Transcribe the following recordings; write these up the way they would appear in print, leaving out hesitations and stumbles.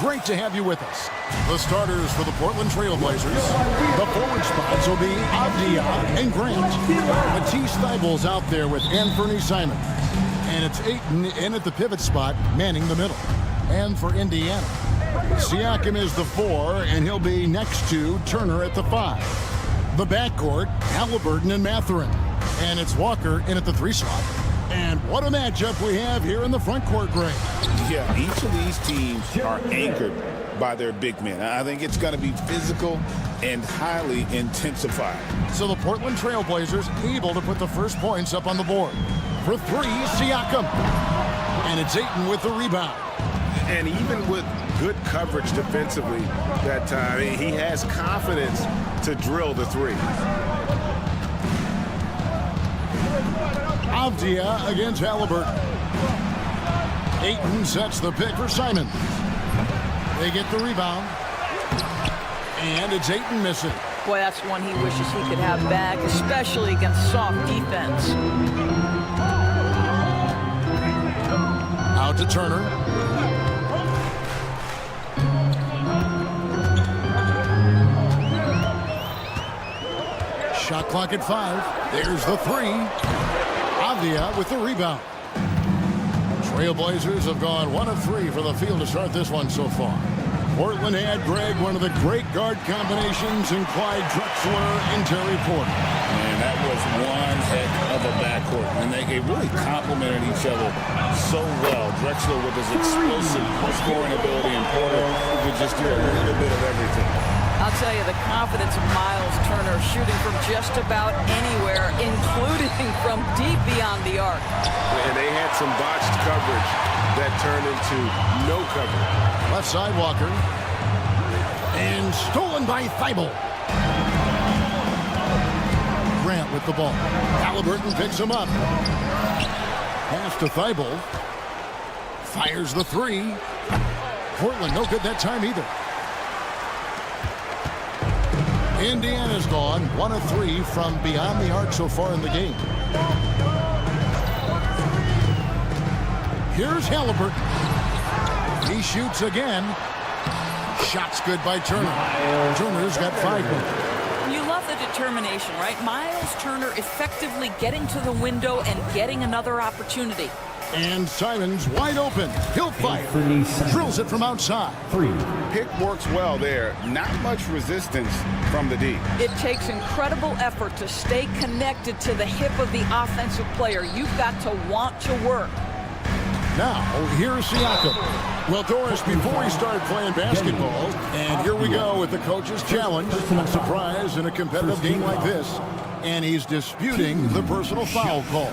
Great to have you with us. The starters for the Portland Trail Blazers. The forward spots will be Avdia and Grant. Matisse Thybulle's out there with Anthony Simon. And it's Ayton in at the pivot spot, manning the middle. And for Indiana, Siakam is the 4, and he'll be next to Turner at the 5. The backcourt, Halliburton and Mathurin. And it's Walker in at the 3 slot. And what a matchup we have here in the front court, Greg. Yeah, each of these teams are anchored by their big men. I think it's going to be physical and highly intensified. So the Portland Trail Blazers able to put the first points up on the board. For 3, Siakam. And it's Ayton with the rebound. And even with good coverage defensively that time, he has confidence to drill the 3. Avdia against Halliburton. Ayton sets the pick for Simon. They get the rebound. And it's Ayton missing. Boy, that's one he wishes he could have back, especially against soft defense. Out to Turner. Shot clock at 5. There's the 3. Avdia with the rebound. Trailblazers have gone 1 of 3 for the field to start this one so far. Portland had, Greg, one of the great guard combinations in Clyde Drexler and Terry Porter. And that was one heck of a backcourt. And they really complemented each other so well. Drexler with his explosive scoring ability and Porter who could just do a little bit of everything. I'll tell you, the confidence of Miles Turner shooting from just about anywhere, including from deep beyond the arc. And they had some botched coverage that turned into no coverage. Left side, Walker. And stolen by Thibault. Grant with the ball. Halliburton picks him up. Pass to Thibault. Fires the 3. Portland no good that time either. Indiana's gone 1 of 3 from beyond the arc so far in the game. Here's Halliburton. He shoots again. Shot's good by Turner. Turner's got 5 points. You love the determination, right? Miles Turner effectively getting to the window and getting another opportunity. And Simon's wide open. He'll fire. Drills it from outside. 3. Pick works well there. Not much resistance from the D. It takes incredible effort to stay connected to the hip of the offensive player. You've got to want to work. Now, here's Siakam. Well, Doris, before we started playing basketball, and here we go with the coach's challenge. No surprise in a competitive game like this. And he's disputing the personal foul call.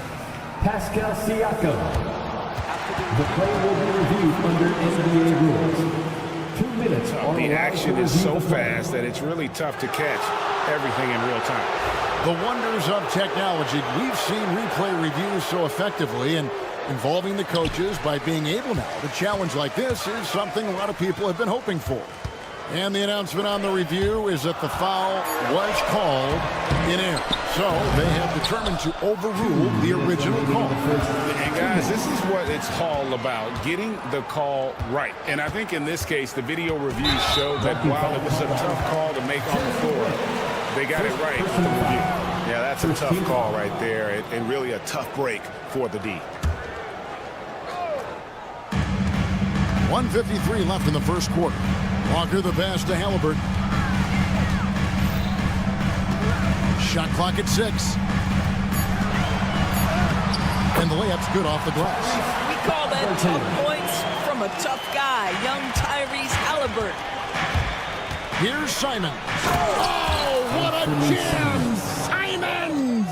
Pascal Siakam. The play will be reviewed under NBA rules. 2 minutes. The action is so fast that it's really tough to catch everything in real time. The wonders of technology. We've seen replay reviews so effectively, and involving the coaches by being able now to challenge like this is something a lot of people have been hoping for. And the announcement on the review is that the foul was called in air. So they have determined to overrule the original call. And guys, this is what it's all about, getting the call right. And I think in this case, the video review showed that while it was a tough call to make on the floor, they got it right in the review. Yeah, that's a tough call right there, and really a tough break for the D. 1:53 left in the first quarter. Walker the pass to Halliburton. Shot clock at 6. And the layup's good off the glass. We call that tough points from a tough guy, young Tyrese Halliburton. Here's Simon. Oh, what a jam! Simon!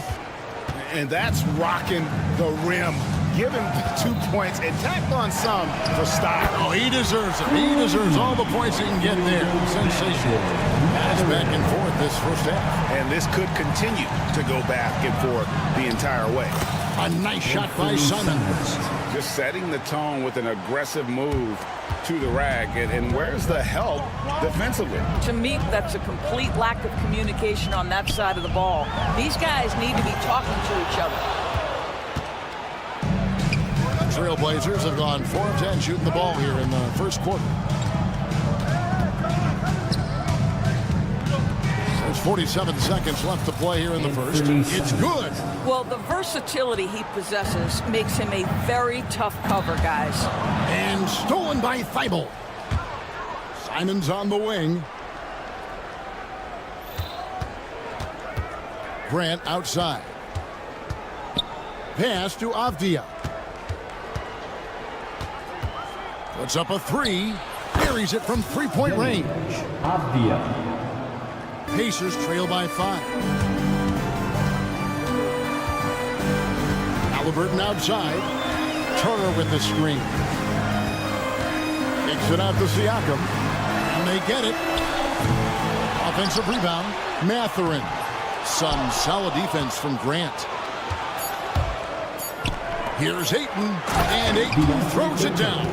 And that's rocking the rim. Give him 2 points and tacked on some for style. Oh, he deserves it. He deserves all the points he can get there. Sensational. That's back and forth this first half. And this could continue to go back and forth the entire way. A nice shot by Simon. Just setting the tone with an aggressive move to the rack. And where's the help defensively? To me, that's a complete lack of communication on that side of the ball. These guys need to be talking to each other. Trailblazers have gone 4 of 10 shooting the ball here in the first quarter. 47 seconds left to play here in the first. It's good. Well, the versatility he possesses makes him a very tough cover, guys. And stolen by Thibault. Simons on the wing. Grant outside. Pass to Avdia. Puts up a three. Buries it from three-point range. Avdia. Pacers trail by 5. Halliburton outside. Turner with the screen. Kicks it out to Siakam. And they get it. Offensive rebound. Mathurin. Some solid defense from Grant. Here's Ayton. And Ayton throws it down.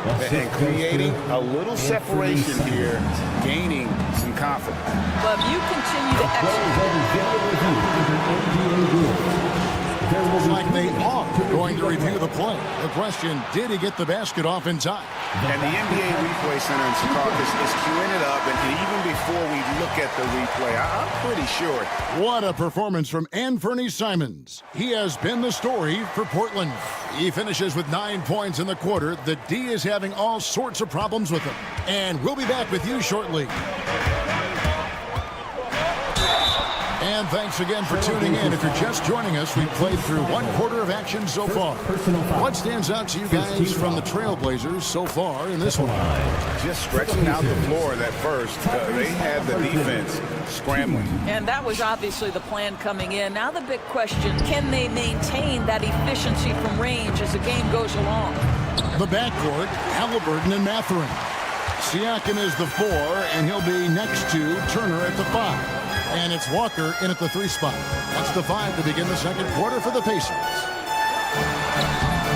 And creating a little separation here, gaining some confidence. But you continue to Looks like they are going to review the play. The question, did he get the basket off in time? And the NBA Replay Center in Secaucus is queuing it up, and even before we look at the replay, I'm pretty sure. What a performance from Anthony Simons. He has been the story for Portland. He finishes with 9 points in the quarter. The D is having all sorts of problems with him. And we'll be back with you shortly. And thanks again for tuning in. If you're just joining us, we've played through 1/4 of action so far. What stands out to you guys from the Trailblazers so far in this one? Just stretching out the floor that first. They had the defense scrambling. And that was obviously the plan coming in. Now the big question, can they maintain that efficiency from range as the game goes along? The backcourt, Halliburton and Mathurin. Siakam is the 4, and he'll be next to Turner at the 5. And it's Walker in at the 3 spot. That's the 5 to begin the second quarter for the Pacers.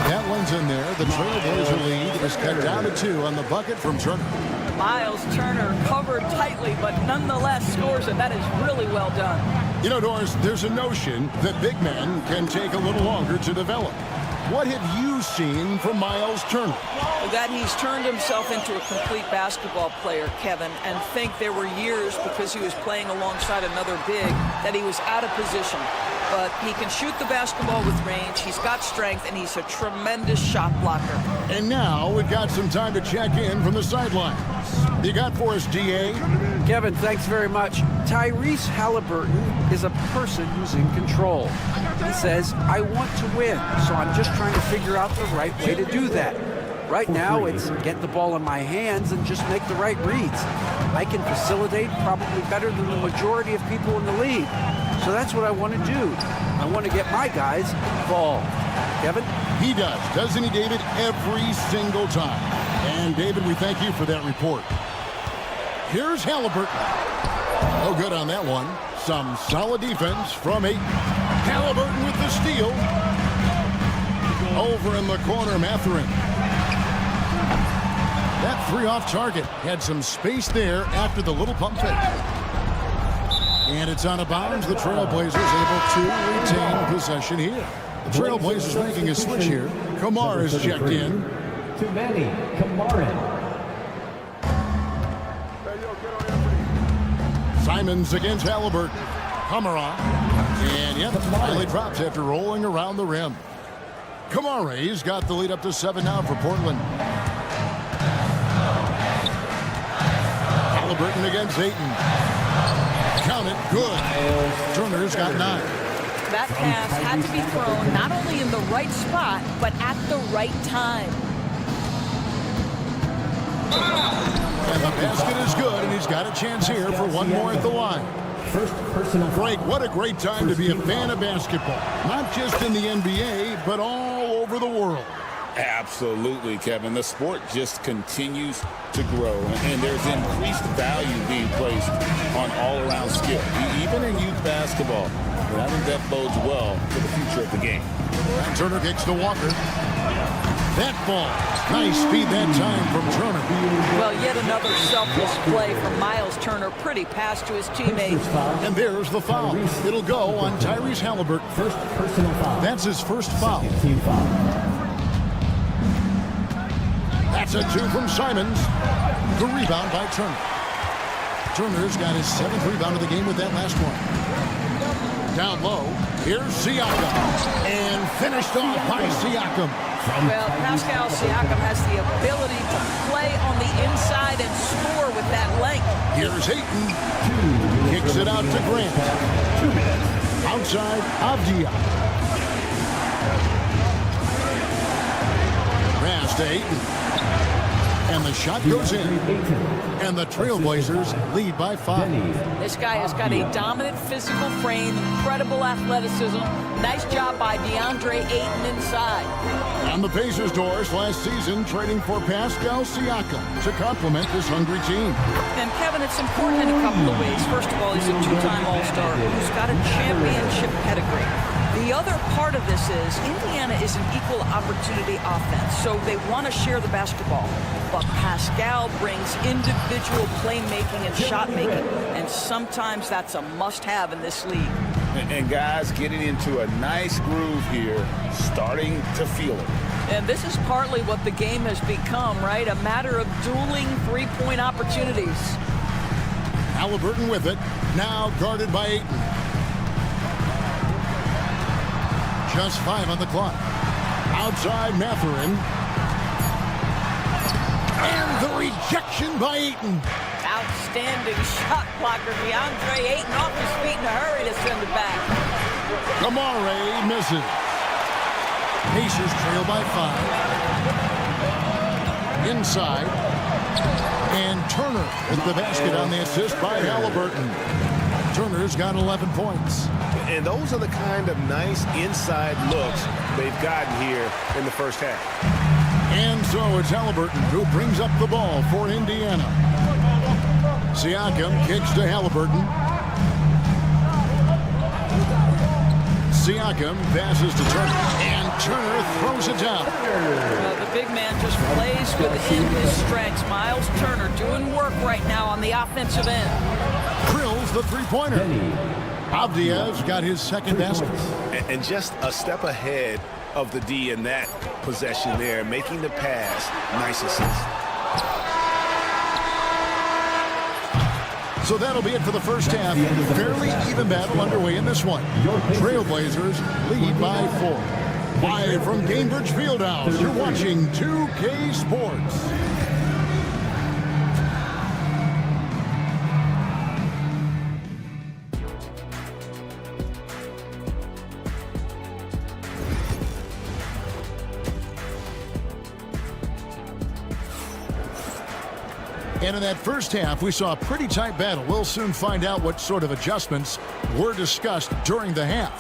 That one's in there. The Trailblazer lead is cut down to 2 on the bucket from Turner. Miles Turner covered tightly, but nonetheless scores it. That is really well done. You know, Doris, there's a notion that big men can take a little longer to develop. What have you seen from Miles Turner? That he's turned himself into a complete basketball player, Kevin, and think there were years because he was playing alongside another big that he was out of position. But he can shoot the basketball with range, he's got strength, and he's a tremendous shot blocker. And now we've got some time to check in from the sidelines. You got for us, DA? Kevin, thanks very much. Tyrese Halliburton is a person who's in control. He says, I want to win, so I'm just trying to figure out the right way to do that. Right now, it's get the ball in my hands and just make the right reads. I can facilitate probably better than the majority of people in the league. So that's what I want to do. I want to get my guys involved. Kevin? He does, doesn't he, David? Every single time. And, David, we thank you for that report. Here's Halliburton. No good on that one. Some solid defense from Ayton. Halliburton with the steal. Over in the corner, Mathurin. That 3 off target had some space there after the little pump fake. And it's out of bounds. The Trailblazers able to retain possession here. The Trailblazers making a switch here. Kamara is checked in. To Manny Kamara. Simons against Halliburton. Kamara. And yep, finally drops after rolling around the rim. Kamara's got the lead up to 7 now for Portland. Halliburton against Ayton. Count it, good. Turner's got 9. That pass had to be thrown not only in the right spot, but at the right time. And the basket is good, and he's got a chance here for one more at the line. First personal. Frank, what a great time to be a fan of basketball. Not just in the NBA, but all over the world. Absolutely, Kevin. The sport just continues to grow, and there's increased value being placed on all-around skill, even in youth basketball. And I think that bodes well for the future of the game. And Turner kicks to Walker. That ball. Nice speed that time from Turner. Well, yet another selfless play from Miles Turner. Pretty pass to his teammate. And there's the foul. It'll go on Tyrese Halliburton. First personal foul. That's his first foul. Team foul. That's a 2 from Simons. The rebound by Turner. Turner's got his 7th rebound of the game with that last one. Down low, here's Siakam. And finished off by Siakam. Well, Pascal Siakam has the ability to play on the inside and score with that length. Here's Ayton. Kicks it out to Grant. Outside, Avdia. Pass to Ayton. And the shot goes in. And the Trailblazers lead by 5. This guy has got a dominant physical frame, incredible athleticism. Nice job by DeAndre Ayton inside. On the Pacers' doors last season, trading for Pascal Siakam to complement this hungry team. And Kevin, it's important in a couple of ways. First of all, he's a 2-time All-Star who's got a championship pedigree. The other part of this is Indiana is an equal opportunity offense, so they want to share the basketball. But Pascal brings individual playmaking and shot making, and sometimes that's a must-have in this league. And guys getting into a nice groove here, starting to feel it. And this is partly what the game has become, right? A matter of dueling three-point opportunities. Halliburton with it, now guarded by Ayton. Just 5 on the clock. Outside Mathurin. And the rejection by Ayton. Outstanding shot blocker. DeAndre Ayton off his feet in a hurry to send it back. Kamare misses. Pacers trail by 5. Inside. And Turner with the basket on the assist by Halliburton. Turner's got 11 points. And those are the kind of nice inside looks they've gotten here in the first half. And so it's Halliburton who brings up the ball for Indiana. Siakam kicks to Halliburton. Siakam passes to Turner. And Turner throws it down. The big man just plays within his strengths. Miles Turner doing work right now on the offensive end. Drills the three-pointer. Avdia's got his second basket. And just a step ahead of the D in that possession there, making the pass. Nice assist. So that'll be it for the first half. Fairly even battle underway in this one. Trailblazers lead by 4. Live from Gainbridge Fieldhouse, you're watching 2K Sports. And in that first half, we saw a pretty tight battle. We'll soon find out what sort of adjustments were discussed during the half.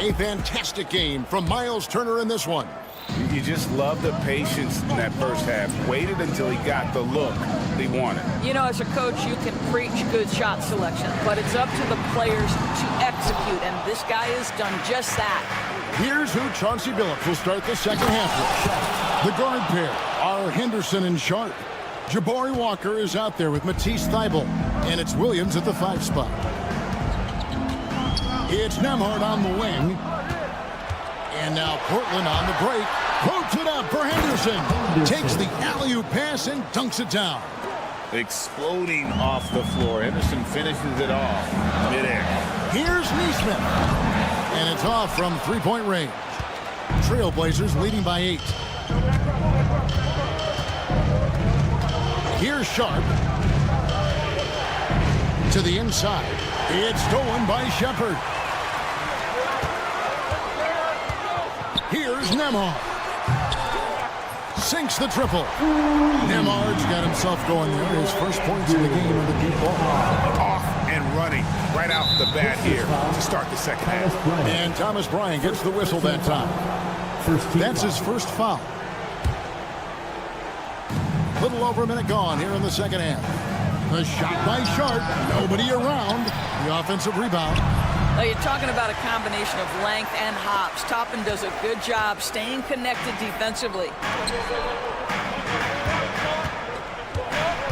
A fantastic game from Miles Turner in this one. You just love the patience in that first half. Waited until he got the look he wanted. You know, as a coach, you can preach good shot selection, but it's up to the players to execute, and this guy has done just that. Here's who Chauncey Billups will start the second half with. The guard pair are Henderson and Sharp. Jabari Walker is out there with Matisse Thybulle, and it's Williams at the 5 spot. It's Nembhard on the wing. And now Portland on the break. Floats it up for Henderson. Takes the alley-oop pass and dunks it down. Exploding off the floor. Henderson finishes it off midair. Here's Neesmith. And it's off from three-point range. Trailblazers leading by 8. Here's Sharp. To the inside. It's stolen by Shepard. Here's Nemo. Sinks the triple. Nembhard's got himself going there. His first points in the game of the deep ball. Off and running right out the bat here to start the second half. And Thomas Bryant gets the whistle that time. That's his first foul. Little over a minute gone here in the second half. A shot by Sharp. Nobody around. The offensive rebound. Now you're talking about a combination of length and hops. Toppin does a good job staying connected defensively.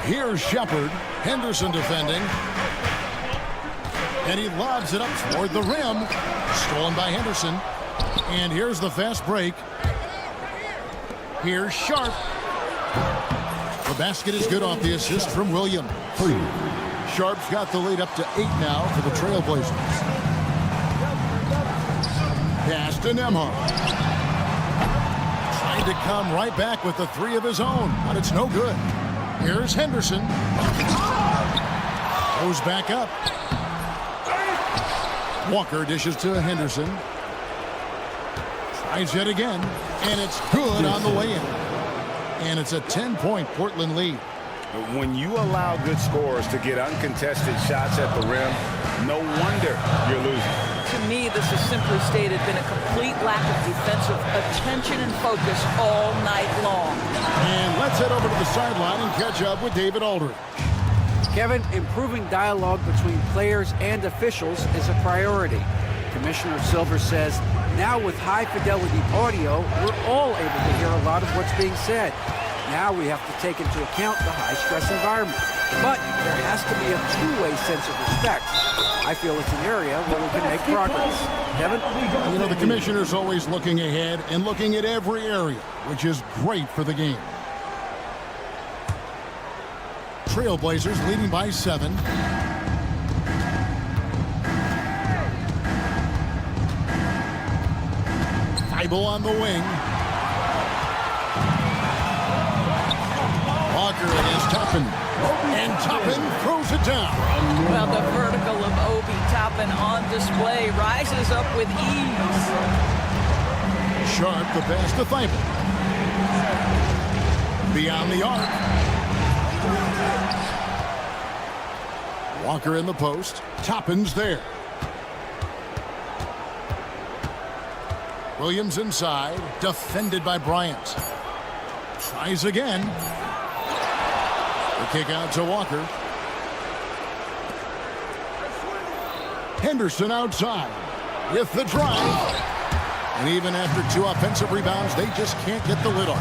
Here's Shepard. Henderson defending. And he lobs it up toward the rim. Stolen by Henderson. And here's the fast break. Here's Sharp. The basket is good off the assist from Williams. Sharp's got the lead up to 8 now for the Trailblazers. Pass to Nemo. Trying to come right back with the 3 of his own, but it's no good. Here's Henderson. Goes back up. Walker dishes to Henderson. Tries yet again, and it's good on the way in. And it's a 10-point Portland lead. When you allow good scorers to get uncontested shots at the rim, no wonder you're losing. To me, this has simply stated been a complete lack of defensive attention and focus all night long. And let's head over to the sideline and catch up with David Aldridge. Kevin, improving dialogue between players and officials is a priority. Commissioner Silver says, now with high-fidelity audio, we're all able to hear a lot of what's being said. Now we have to take into account the high-stress environment. But there has to be a two-way sense of respect. I feel it's an area where we can make progress. Kevin? You know, the commissioner's always looking ahead and looking at every area, which is great for the game. Trailblazers leading by 7. Thibault on the wing. Walker is Toppin. And Toppin throws it down. Well, the vertical of Obi Toppin on display rises up with ease. Sharp the pass to Thibault. Beyond the arc. Walker in the post. Toppin's there. Williams inside. Defended by Bryant. Tries again. The kick out to Walker. Henderson outside with the drive. And even after 2 offensive rebounds, they just can't get the lid off.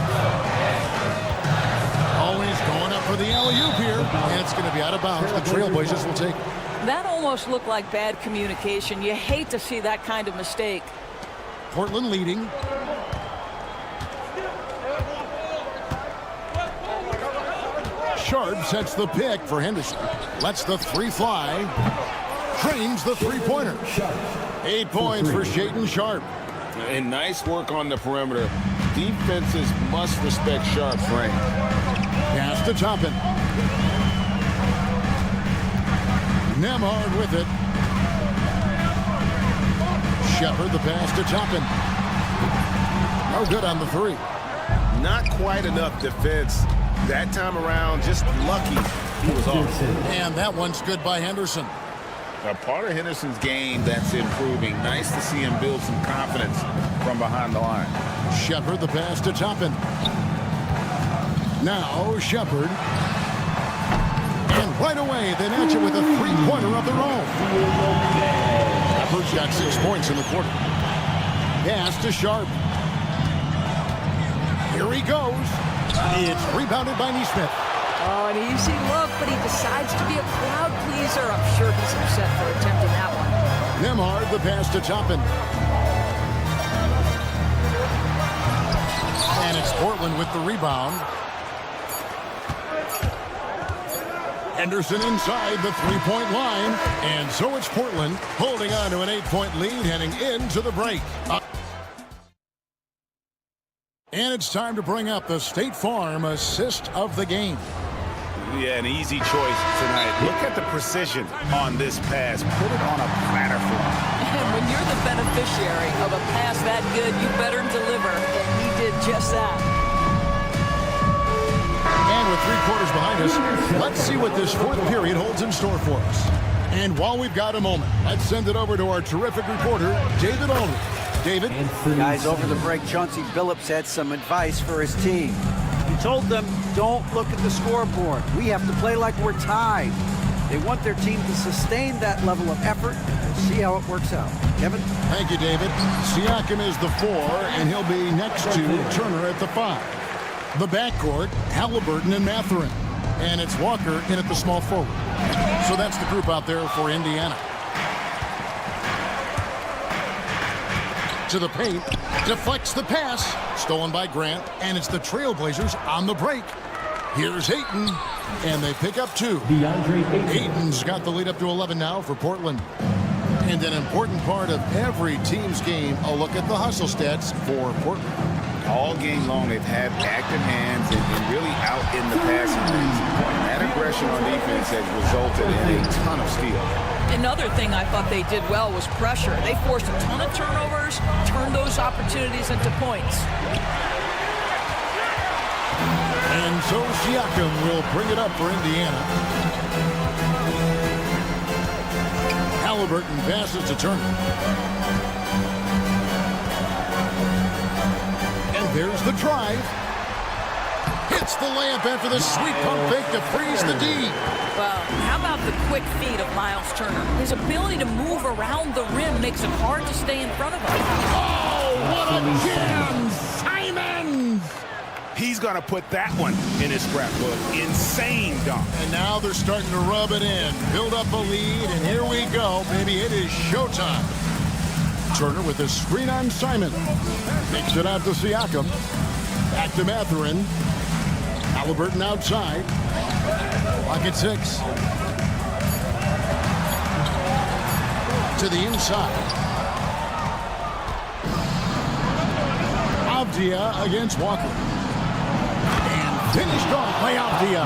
Always going up for the alley-oop here. And it's going to be out of bounds. The Trailblazers will take it. That almost looked like bad communication. You hate to see that kind of mistake. Portland leading. Sharp sets the pick for Henderson. Lets the 3 fly. Trains the 3-pointer. 8 points for Shaedon Sharp. And nice work on the perimeter. Defenses must respect Sharp's range. Pass to Toppin. Nemhard with it. Shepard the pass to Toppin. No good on the 3. Not quite enough defense. That time around, just lucky he was off. And that one's good by Henderson. A part of Henderson's game that's improving. Nice to see him build some confidence from behind the line. Shepard the pass to Toppin. Now Shepard. And right away they match it with a 3-pointer of their own. Shepard's got 6 points in the quarter. Pass to Sharp. Here he goes. It's rebounded by Nesmith. Oh, an easy look, but he decides to be a crowd pleaser. I'm sure he's upset for attempting that one. Nemhard the pass to Toppin. And it's Portland with the rebound. Henderson inside the 3-point line. And so it's Portland holding on to an 8-point lead heading into the break. And it's time to bring up the State Farm assist of the game. Yeah, an easy choice tonight. Look at the precision on this pass. Put it on a platter for him. And when you're the beneficiary of a pass that good, you better deliver. And he did just that. And with 3 quarters behind us, let's see what this 4th period holds in store for us. And while we've got a moment, let's send it over to our terrific reporter, David Aldridge. David? Guys, over the break, Chauncey Billups had some advice for his team. He told them, don't look at the scoreboard. We have to play like we're tied. They want their team to sustain that level of effort, and we'll see how it works out. Kevin? Thank you, David. Siakam is the 4, and he'll be next to Turner at the 5. The backcourt, Halliburton and Mathurin. And it's Walker in at the small forward. So that's the group out there for Indiana. To the paint, deflects the pass, stolen by Grant, and it's the Trailblazers on the break. Here's Ayton, and they pick up 2. DeAndre Ayton. Ayton's got the lead up to 11 now for Portland. And an important part of every team's game, a look at the hustle stats for Portland. All game long, they've had active hands and really out in the passing lanes. That aggression on defense has resulted in a ton of steals. Another thing I thought they did well was pressure. They forced a ton of turnovers, turned those opportunities into points. And so Siakam will bring it up for Indiana. Halliburton passes to Turner. And there's the drive. Hits the layup after the sweet pump fake to freeze the D. Well, how about the quick feet of Miles Turner? His ability to move around the rim makes it hard to stay in front of him. Oh, what a jam! Simons! He's going to put that one in his scrapbook. Insane dunk. And now they're starting to rub it in. Build up a lead, and here we go, baby. It is showtime. Turner with a screen on Simon. Makes it out to Siakam. Back to Mathurin. Halliburton outside. Clock at 6. To the inside. Avdia against Walker. Finished off by Avdia.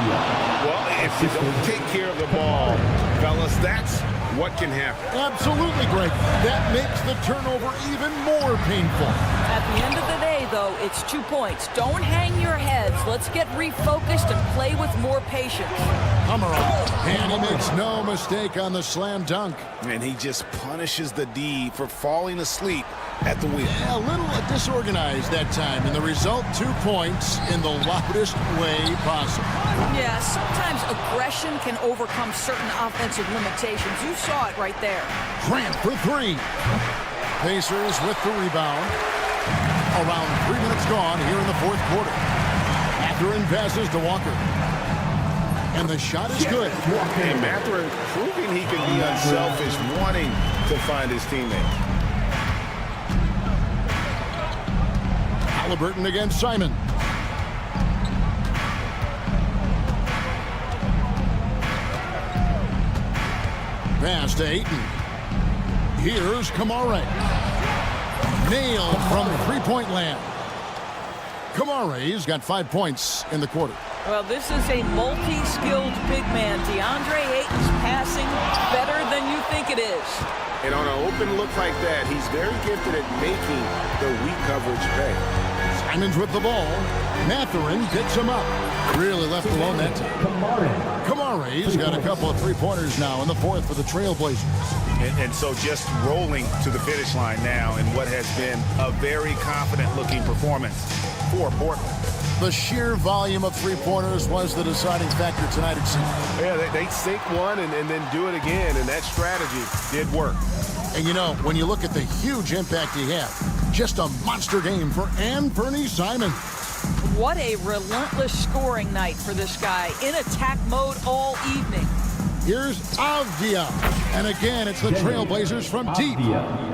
Well, if you don't take care of the ball, fellas, that's what can happen. Absolutely, Greg. That makes the turnover even more painful. At the end of the day, though, it's 2 points. Don't hang your heads. Let's get refocused and play with more patience. Amarov. And he makes no mistake on the slam dunk. And he just punishes the D for falling asleep at the wheel. A little disorganized that time, and the result, 2 points in the loudest way possible. Yeah, sometimes aggression can overcome certain offensive limitations. You saw it right there. Grant for 3. Pacers with the rebound. Around 3 minutes gone here in the 4th quarter. Mathurin passes to Walker. And the shot is good. And Mathurin proving he can be unselfish, wanting to find his teammate. Halliburton against Simon. Pass to Ayton. Here's Kamare. Nailed from three-point land. Kamare's got 5 points in the quarter. Well, this is a multi-skilled big man. DeAndre Ayton's passing better than you think it is. And on an open look like that, he's very gifted at making the weak coverage pay. Simons with the ball. Mathurin picks him up. Really left alone that time. Kamare's got a couple of three-pointers now in the 4th for the Trailblazers. And so just rolling to the finish line now in what has been a very confident-looking performance for Portland. The sheer volume of three-pointers was the deciding factor tonight, it seemed. Yeah, they sink one and then do it again, and that strategy did work. And you know, when you look at the huge impact he had, just a monster game for Anthony Simons. What a relentless scoring night for this guy. In attack mode all evening. Here's Avdia. And again, it's the Trailblazers from deep.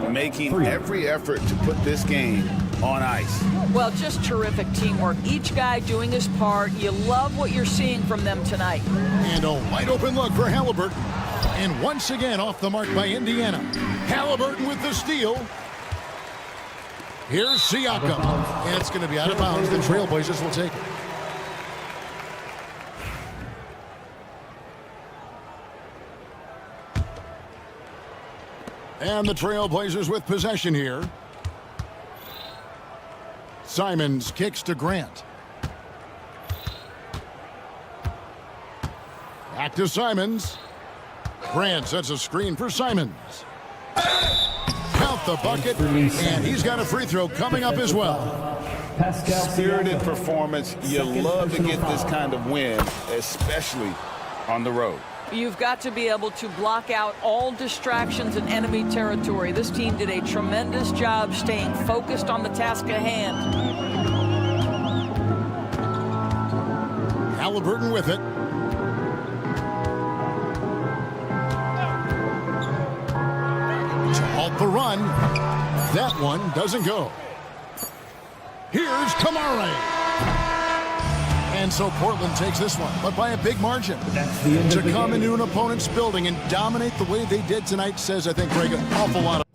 Making every effort to put this game on ice. Well, just terrific teamwork. Each guy doing his part. You love what you're seeing from them tonight. And a wide open look for Halliburton. And once again off the mark by Indiana. Halliburton with the steal. Here's Siakam. And it's going to be out of bounds. The Trailblazers will take it. And the Trailblazers with possession here. Simons kicks to Grant. Back to Simons. Grant sets a screen for Simons. Count the bucket, and he's got a free throw coming up as well. Spirited performance. You love to get this kind of win, especially on the road. You've got to be able to block out all distractions in enemy territory. This team did a tremendous job staying focused on the task at hand. Halliburton with it. To halt the run. That one doesn't go. Here's Kamare. And so Portland takes this one, but by a big margin. That's the end To of the come game. into an opponent's building and dominate the way they did tonight says, I think, Greg, an awful lot of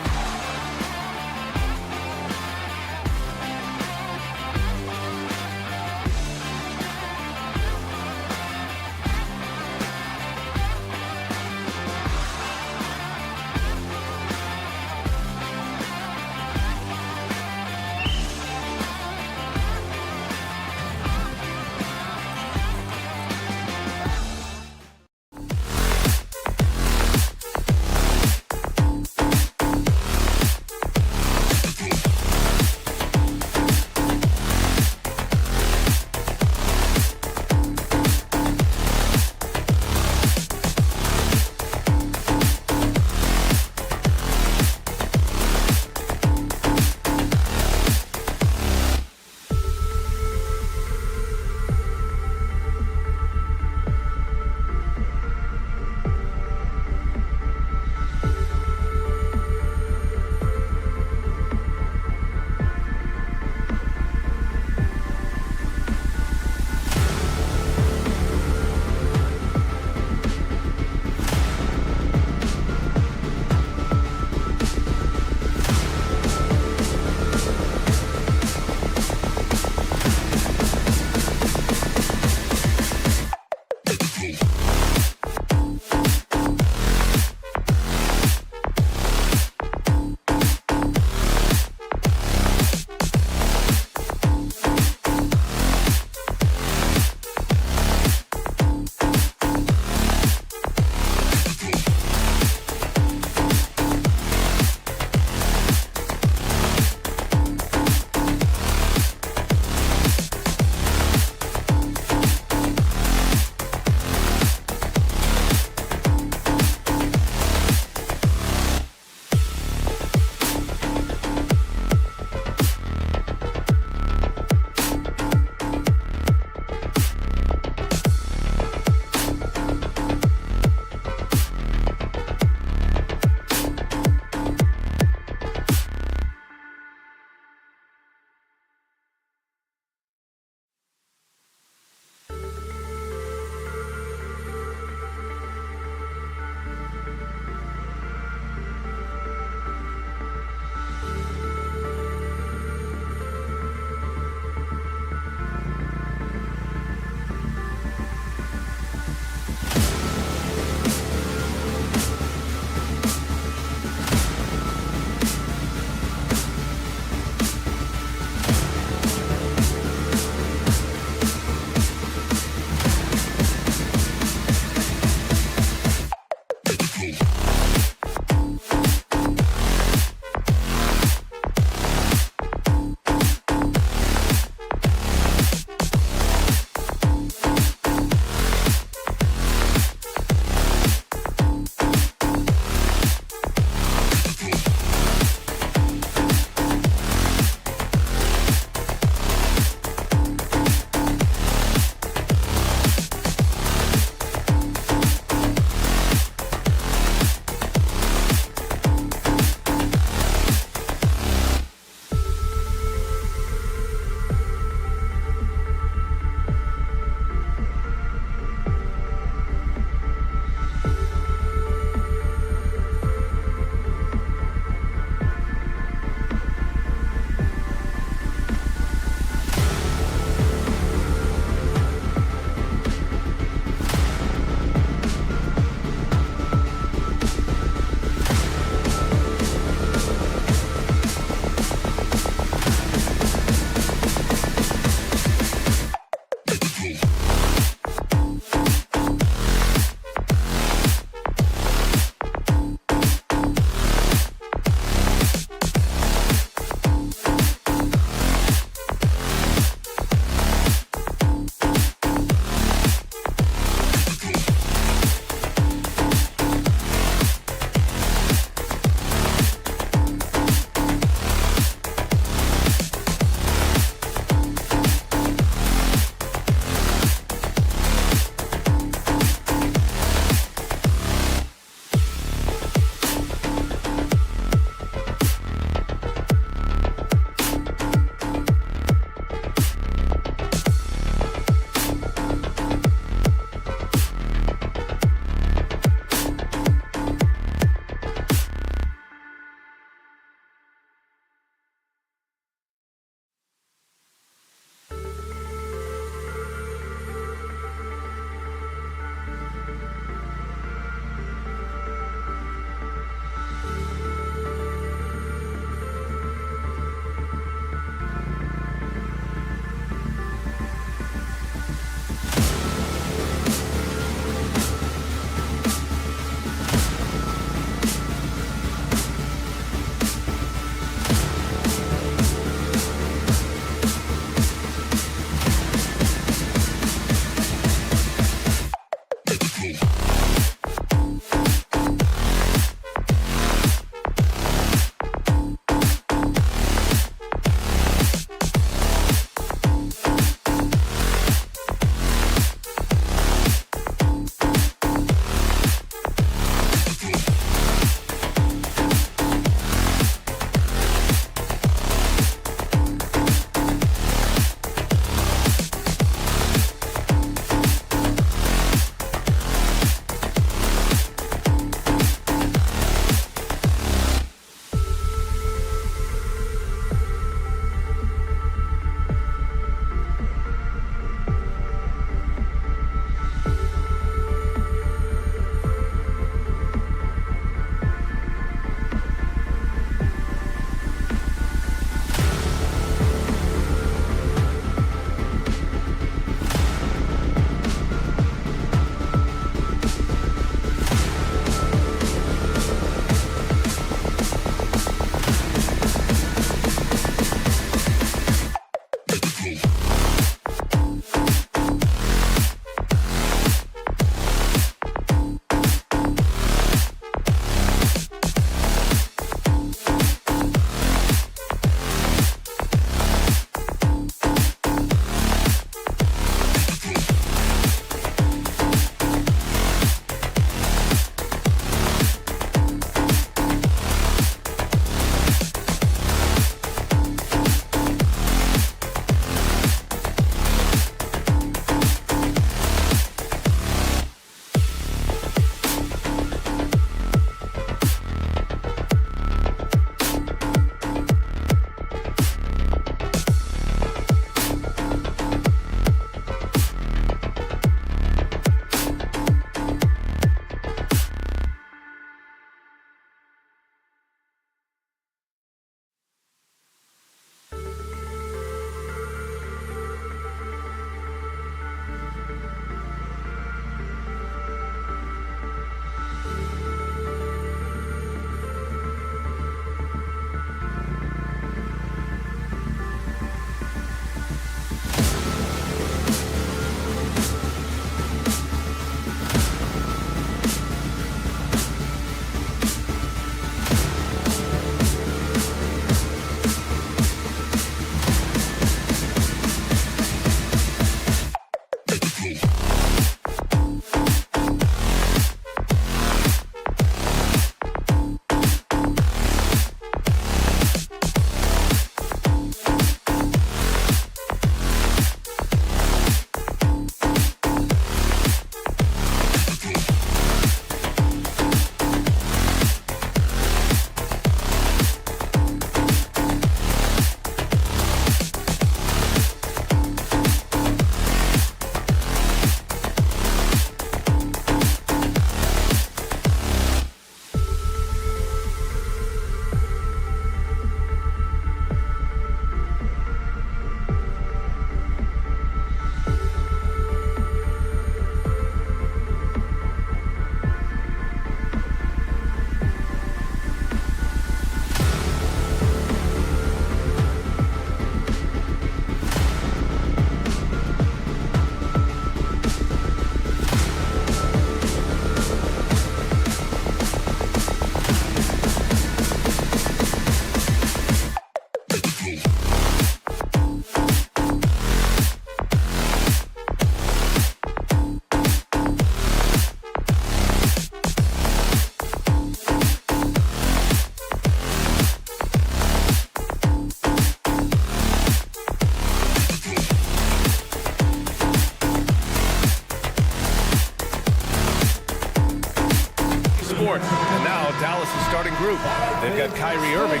Davis' starting group. They've got Kyrie Irving,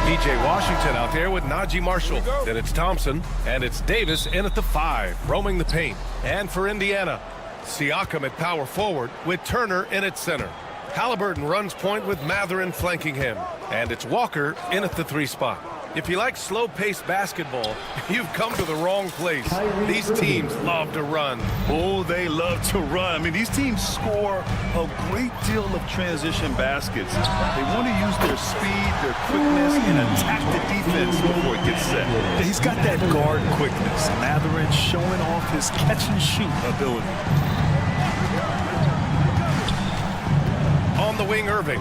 P.J. Washington out there with Najee Marshall. Then it's Thompson, and it's Davis in at the 5, roaming the paint. And for Indiana, Siakam at power forward with Turner in at center. Halliburton runs point with Mathurin flanking him. And it's Walker in at the 3 spot. If you like slow-paced basketball, you've come to the wrong place. These teams love to run. Oh, they love to run. I mean, these teams score a great deal of transition baskets. They want to use their speed, their quickness, and attack the defense before it gets set. He's got that guard quickness. Mathurin showing off his catch-and-shoot ability. On the wing, Irving.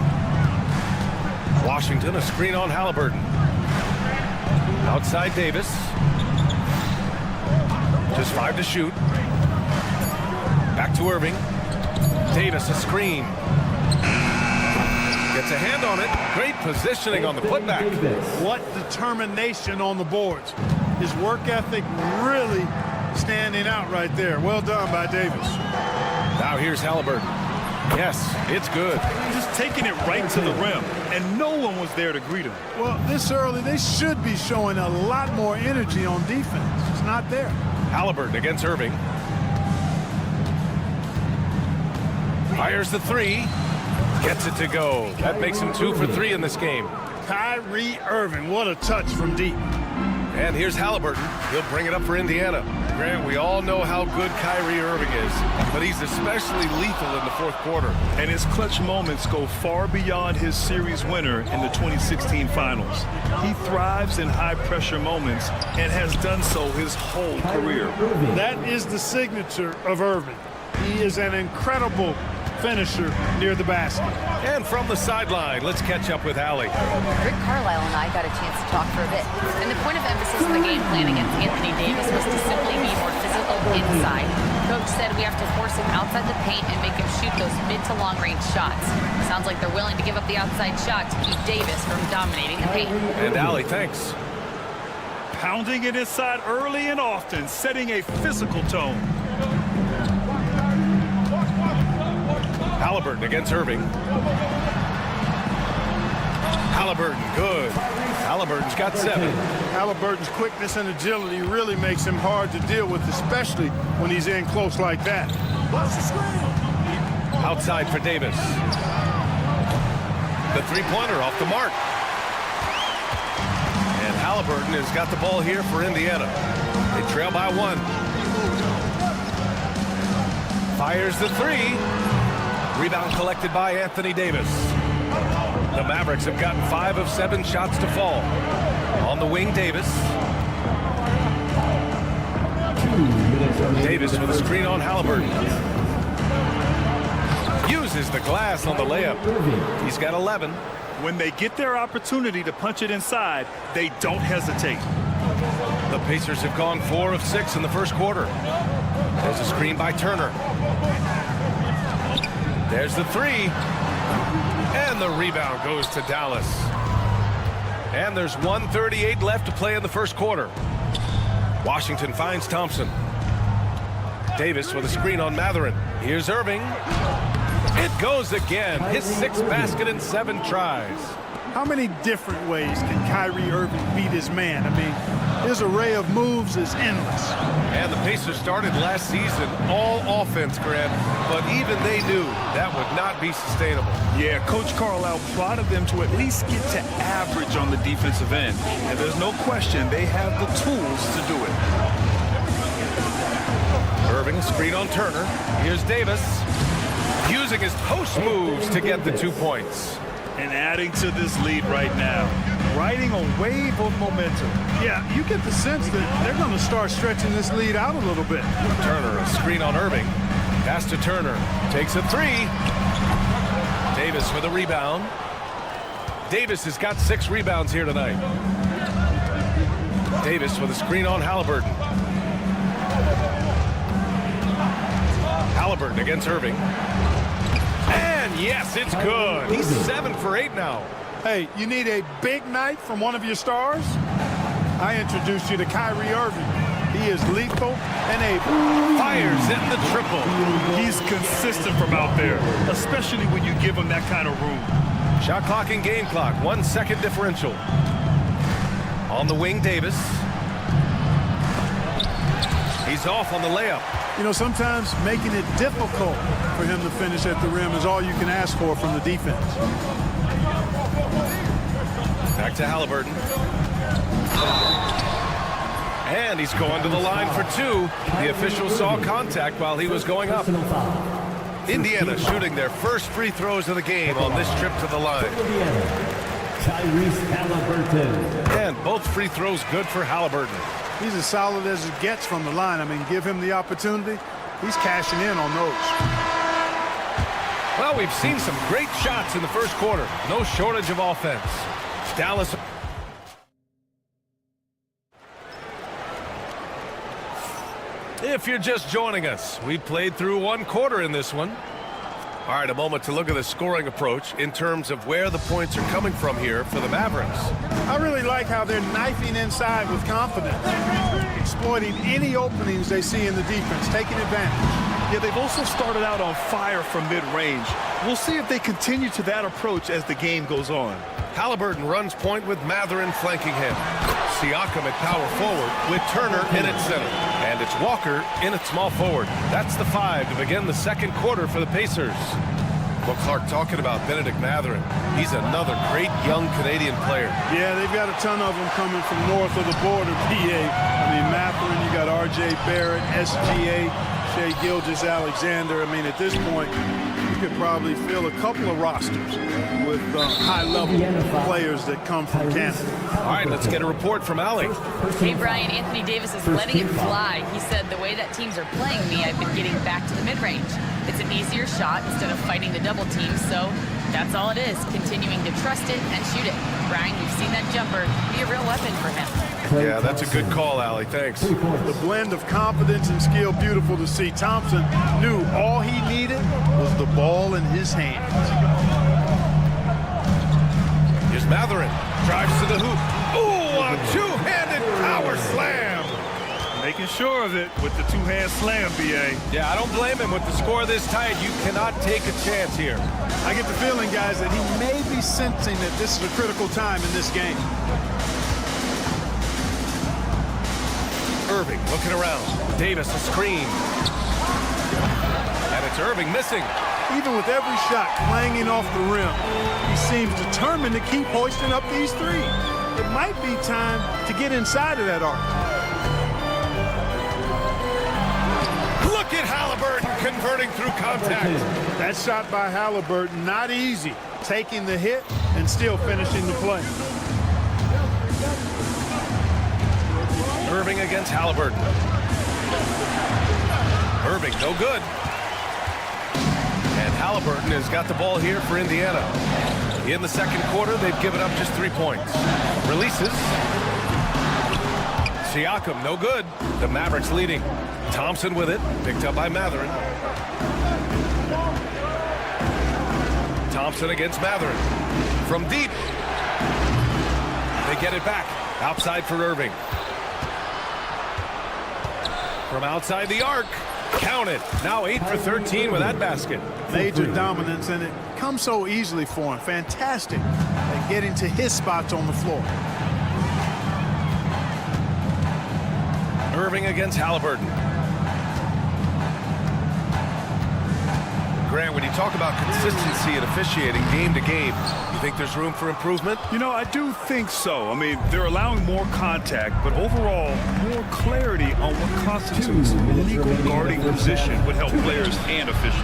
Washington, a screen on Halliburton. Outside Davis. Just 5 to shoot. Back to Irving. Davis, a screen. Gets a hand on it. Great positioning on the putback. What determination on the boards. His work ethic really standing out right there. Well done by Davis. Now here's Halliburton. Yes, it's good. Just taking it right to the rim, and no one was there to greet him. Well, this early, they should be showing a lot more energy on defense. It's not there. Halliburton against Irving. Fires the 3. Gets it to go. That makes him 2 for 3 in this game. Kyrie Irving, what a touch from deep. And here's Halliburton. He'll bring it up for Indiana. Grant, we all know how good Kyrie Irving is, but he's especially lethal in the 4th quarter. And his clutch moments go far beyond his series winner in the 2016 finals. He thrives in high-pressure moments and has done so his whole career. That is the signature of Irving. He is an incredible finisher near the basket. And from the sideline, let's catch up with Allie. Rick Carlisle and I got a chance to talk for a bit. And the point of emphasis in the game plan against Anthony Davis was to simply be more physical inside. Coach said we have to force him outside the paint and make him shoot those mid to long range shots. Sounds like they're willing to give up the outside shot to keep Davis from dominating the paint. And Allie, thanks. Pounding it inside early and often, setting a physical tone. Halliburton against Irving. Halliburton, good. Halliburton's got 7. Halliburton's quickness and agility really makes him hard to deal with, especially when he's in close like that. Outside for Davis. The 3-pointer off the mark. And Halliburton has got the ball here for Indiana. They trail by 1. Fires the 3. Rebound collected by Anthony Davis. The Mavericks have gotten 5 of 7 shots to fall. On the wing, Davis. Davis with a screen on Halliburton. Uses the glass on the layup. He's got 11. When they get their opportunity to punch it inside, they don't hesitate. The Pacers have gone 4 of 6 in the 1st quarter. There's a screen by Turner. There's the 3. And the rebound goes to Dallas. And there's 1:38 left to play in the 1st quarter. Washington finds Thompson. Davis with a screen on Mathurin. Here's Irving. It goes again. His 6th basket in 7 tries. How many different ways can Kyrie Irving beat his man? I mean, his array of moves is endless. And the Pacers started last season all offense, Grant, but even they knew that would not be sustainable. Yeah, Coach Carlisle plotted them to at least get to average on the defensive end. And there's no question they have the tools to do it. Irving, screen on Turner. Here's Davis, using his post moves to get the 2 points. And adding to this lead right now. Riding a wave of momentum. Yeah, you get the sense that they're going to start stretching this lead out a little bit. Turner, a screen on Irving. Pass to Turner. Takes a 3. Davis with a rebound. Davis has got 6 rebounds here tonight. Davis with a screen on Halliburton. Halliburton against Irving. And yes, it's good. He's 7 for 8 now. Hey, you need a big night from one of your stars? I introduced you to Kyrie Irving. He is lethal and able. Fires in the triple. He's consistent from out there, especially when you give him that kind of room. Shot clock and game clock, 1 second differential. On the wing, Davis. He's off on the layup. You know, sometimes making it difficult for him to finish at the rim is all you can ask for from the defense. Back to Halliburton. And he's going to the line for two. The official saw contact while he was going up. Indiana shooting their first free throws of the game on this trip to the line. Tyrese Halliburton. And both free throws good for Halliburton. He's as solid as it gets from the line. I mean, give him the opportunity. He's cashing in on those. Well, we've seen some great shots in the first quarter. No shortage of offense. Dallas. If you're just joining us, we played through one quarter in this one. All right, a moment to look at the scoring approach in terms of where the points are coming from here for the Mavericks. I really like how they're knifing inside with confidence, exploiting any openings they see in the defense, taking advantage. Yeah, they've also started out on fire from mid-range. We'll see if they continue to that approach as the game goes on. Halliburton runs point with Matherin flanking him. Siakam at power forward with Turner in at center. And it's Walker in at small forward. That's the 5 to begin the second quarter for the Pacers. Well, Clark, talking about Benedict Matherin, he's another great young Canadian player. Yeah, they've got a ton of them coming from north of the border, PA. I mean, Matherin, you got R.J. Barrett, SGA, Shai Gilgeous-Alexander. I mean, at this point, you could probably fill a couple of rosters with high-level players that come from Canada. All right, let's get a report from Allie. Hey, Brian, Anthony Davis is letting it fly. He said, the way that teams are playing me, I've been getting back to the mid-range. It's an easier shot instead of fighting the double team, so that's all it is, continuing to trust it and shoot it. Brian, we've seen that jumper be a real weapon for him. Yeah, that's a good call, Allie. Thanks. The blend of confidence and skill, beautiful to see. Thompson knew all he needed was the ball in his hands. Here's Matherin. Drives to the hoop. Ooh, a two-handed power slam. Making sure of it with the two-hand slam, B.A. Yeah, I don't blame him. With the score this tight, you cannot take a chance here. I get the feeling, guys, that he may be sensing that this is a critical time in this game. Irving looking around. Davis a screen. And it's Irving missing. Even with every shot clanging off the rim, he seems determined to keep hoisting up these threes. It might be time to get inside of that arc. Look at Halliburton converting through contact. That shot by Halliburton, not easy. Taking the hit and still finishing the play. Irving against Halliburton. Irving, no good. And Halliburton has got the ball here for Indiana. In the second quarter, they've given up just 3 points. Releases. Siakam, no good. The Mavericks leading. Thompson with it, picked up by Matherin. Thompson against Matherin. From deep. They get it back. Outside for Irving. From outside the arc. Count it. Now 8 for 13 with that basket. Major dominance, and it comes so easily for him. Fantastic at getting to his spots on the floor. Irving against Halliburton. Grant, when you talk about consistency and officiating game to game, you think there's room for improvement? You know, I do think so. I mean, they're allowing more contact, but overall, more clarity on what constitutes legal guarding position would help players and officials.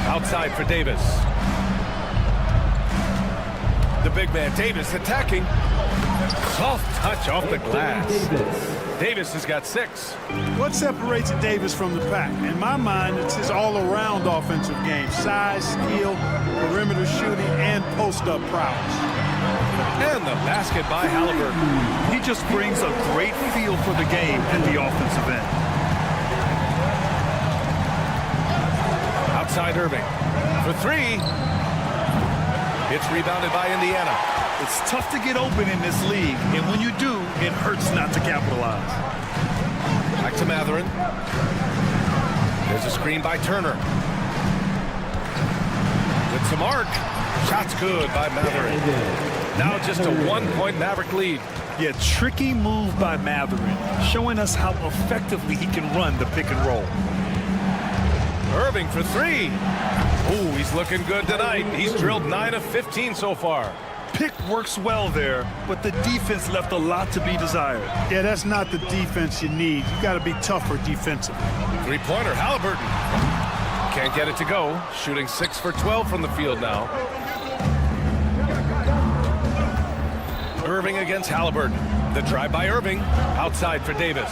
Outside for Davis. The big man Davis attacking. Soft touch off the glass. Davis has got 6. What separates Davis from the pack? In my mind, it's his all-around offensive game. Size, skill, perimeter shooting, and post-up prowess. And the basket by Halliburton. He just brings a great feel for the game at the offensive end. Outside Irving. For 3. It's rebounded by Indiana. It's tough to get open in this league, and when you do, it hurts not to capitalize. Back to Matherin. There's a screen by Turner. With some arc. Shot's good by Maverick. Now just a 1-point Maverick lead. Yeah, tricky move by Maverick, showing us how effectively he can run the pick and roll. Irving for 3. Ooh, he's looking good tonight. He's drilled 9 of 15 so far. Pick works well there, but the defense left a lot to be desired. Yeah, that's not the defense you need. You got to be tougher defensively. 3-pointer, Halliburton. Can't get it to go. Shooting 6 for 12 from the field now. Irving against Halliburton. The drive by Irving. Outside for Davis.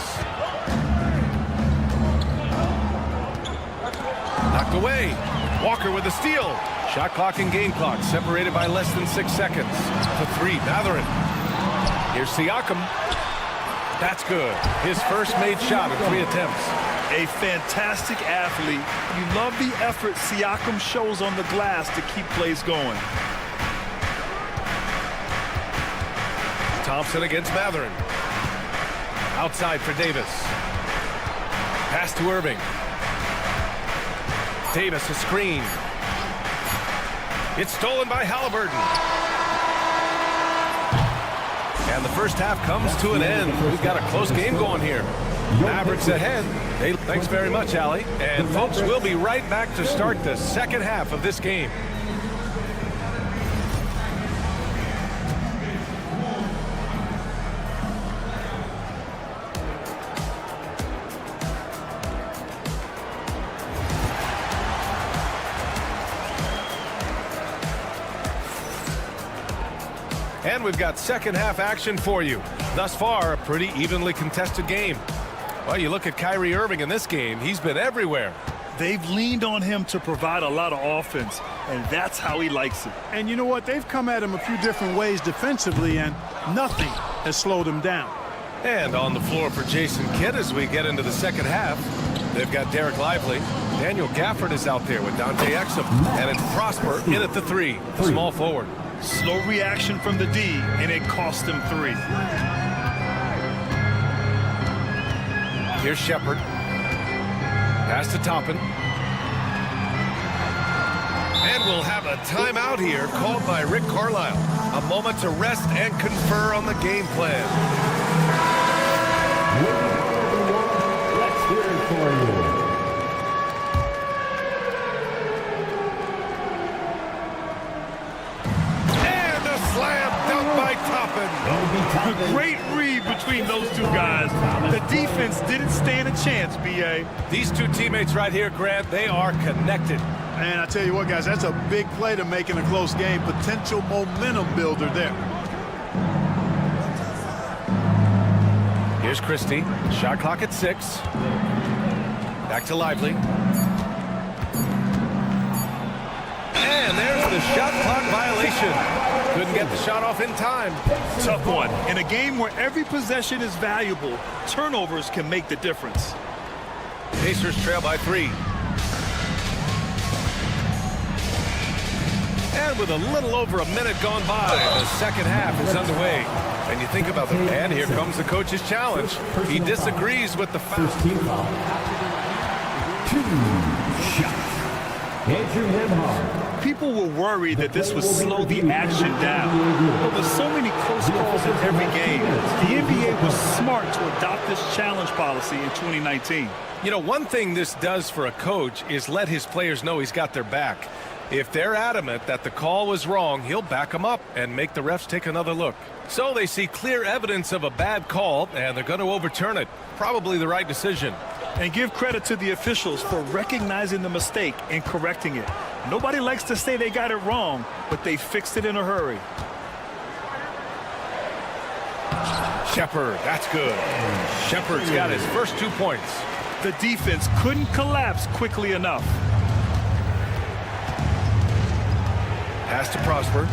Knocked away. Walker with the steal. Shot clock and game clock separated by less than 6 seconds. For 3, Mathurin. Here's Siakam. That's good. His first made shot in 3 attempts. A fantastic athlete. You love the effort Siakam shows on the glass to keep plays going. Thompson against Mathurin. Outside for Davis. Pass to Irving. Davis a screen. It's stolen by Halliburton. And the first half comes to an end. We've got a close game going here. Mavericks ahead. Hey, thanks very much, Allie. And folks, we'll be right back to start the second half of this game. And we've got second half action for you. Thus far, a pretty evenly contested game. Well, you look at Kyrie Irving in this game, he's been everywhere. They've leaned on him to provide a lot of offense, and that's how he likes it. And you know what? They've come at him a few different ways defensively, and nothing has slowed him down. And on the floor for Jason Kidd as we get into the second half, they've got Derek Lively. Daniel Gafford is out there with Dante Exum. And it's Prosper in at the 3, small forward. Slow reaction from the D, and it cost him 3. Here's Shepard. Pass to Toppin. And we'll have a timeout here called by Rick Carlisle. A moment to rest and confer on the game plan. Let's hear it for you. A great read between those two guys. The defense didn't stand a chance, B.A. These two teammates right here, Grant, they are connected. Man, I tell you what, guys, that's a big play to make in a close game. Potential momentum builder there. Here's Christie. Shot clock at 6. Back to Lively. And there's the shot clock violation. Couldn't get the shot off in time. Tough one. In a game where every possession is valuable, turnovers can make the difference. Pacers trail by 3. And with a little over a minute gone by, the second half is underway. And you think about the man, here comes the coach's challenge. He disagrees with the foul. First team foul. 2 shots. Andrew Nembhard. People were worried that this would slow the action down. Well, there's so many close calls in every game. The NBA was smart to adopt this challenge policy in 2019. You know, one thing this does for a coach is let his players know he's got their back. If they're adamant that the call was wrong, he'll back them up and make the refs take another look. So they see clear evidence of a bad call, and they're going to overturn it. Probably the right decision. And give credit to the officials for recognizing the mistake and correcting it. Nobody likes to say they got it wrong, but they fixed it in a hurry. Shepard, that's good. Shepard's got his first 2 points. The defense couldn't collapse quickly enough. Pass to Prosper.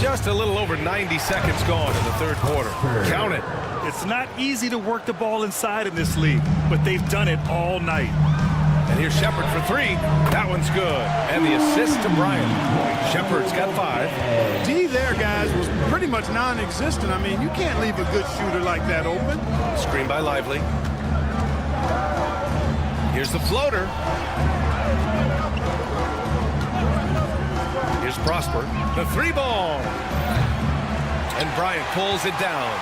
Just a little over 90 seconds gone in the third quarter. Count it. It's not easy to work the ball inside in this league, but they've done it all night. And here's Shepard for 3. That one's good. And the assist to Bryant. Shepard's got 5. D there, guys, was pretty much non-existent. I mean, you can't leave a good shooter like that open. Screen by Lively. Here's the floater. Here's Prosper. The 3-ball. And Bryant pulls it down.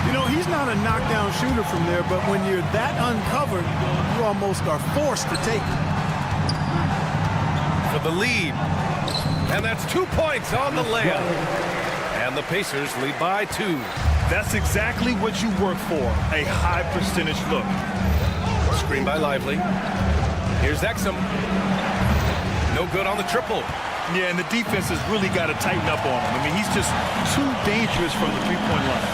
You know, he's not a knockdown shooter from there, but when you're that uncovered, you almost are forced to take it. For the lead. And that's 2 points on the layup. And the Pacers lead by 2. That's exactly what you work for, a high percentage look. Screen by Lively. Here's Exum. No good on the triple. Yeah, and the defense has really got to tighten up on him. I mean, he's just too dangerous from the three-point line.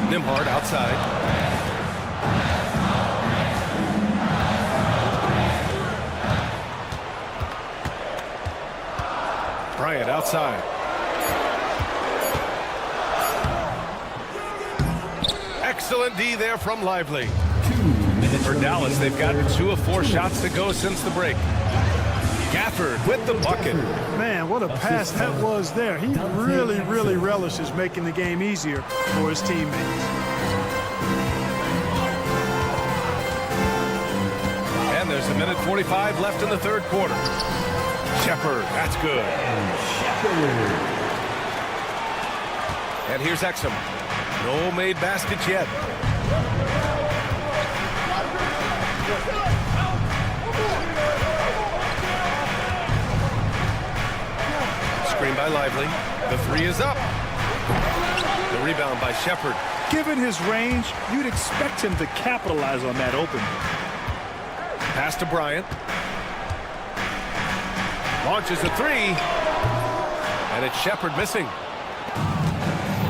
Nembhard outside. Bryant outside. Excellent D there from Lively. For Dallas, they've got 2 of 4 shots to go since the break. Gafford with the bucket. Man, what a pass that was there. He really, really relishes making the game easier for his teammates. And there's 1:45 left in the third quarter. Shepard, that's good. And here's Exum. No made baskets yet. Screen by Lively. The 3 is up. The rebound by Shepard. Given his range, you'd expect him to capitalize on that opening. Pass to Bryant. Launches a 3. And it's Shepard missing.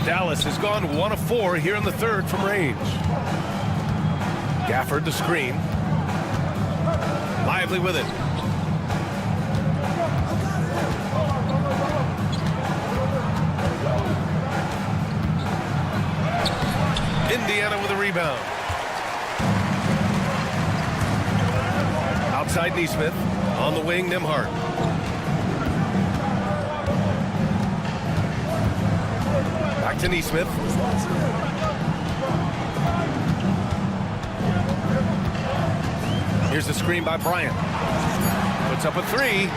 Dallas has gone 1 of 4 here in the third from range. Gafford to screen. Lively with it. Indiana with a rebound. Outside Neesmith. On the wing, Nembhard. Back to Neesmith. Here's the screen by Bryant. Puts up a 3.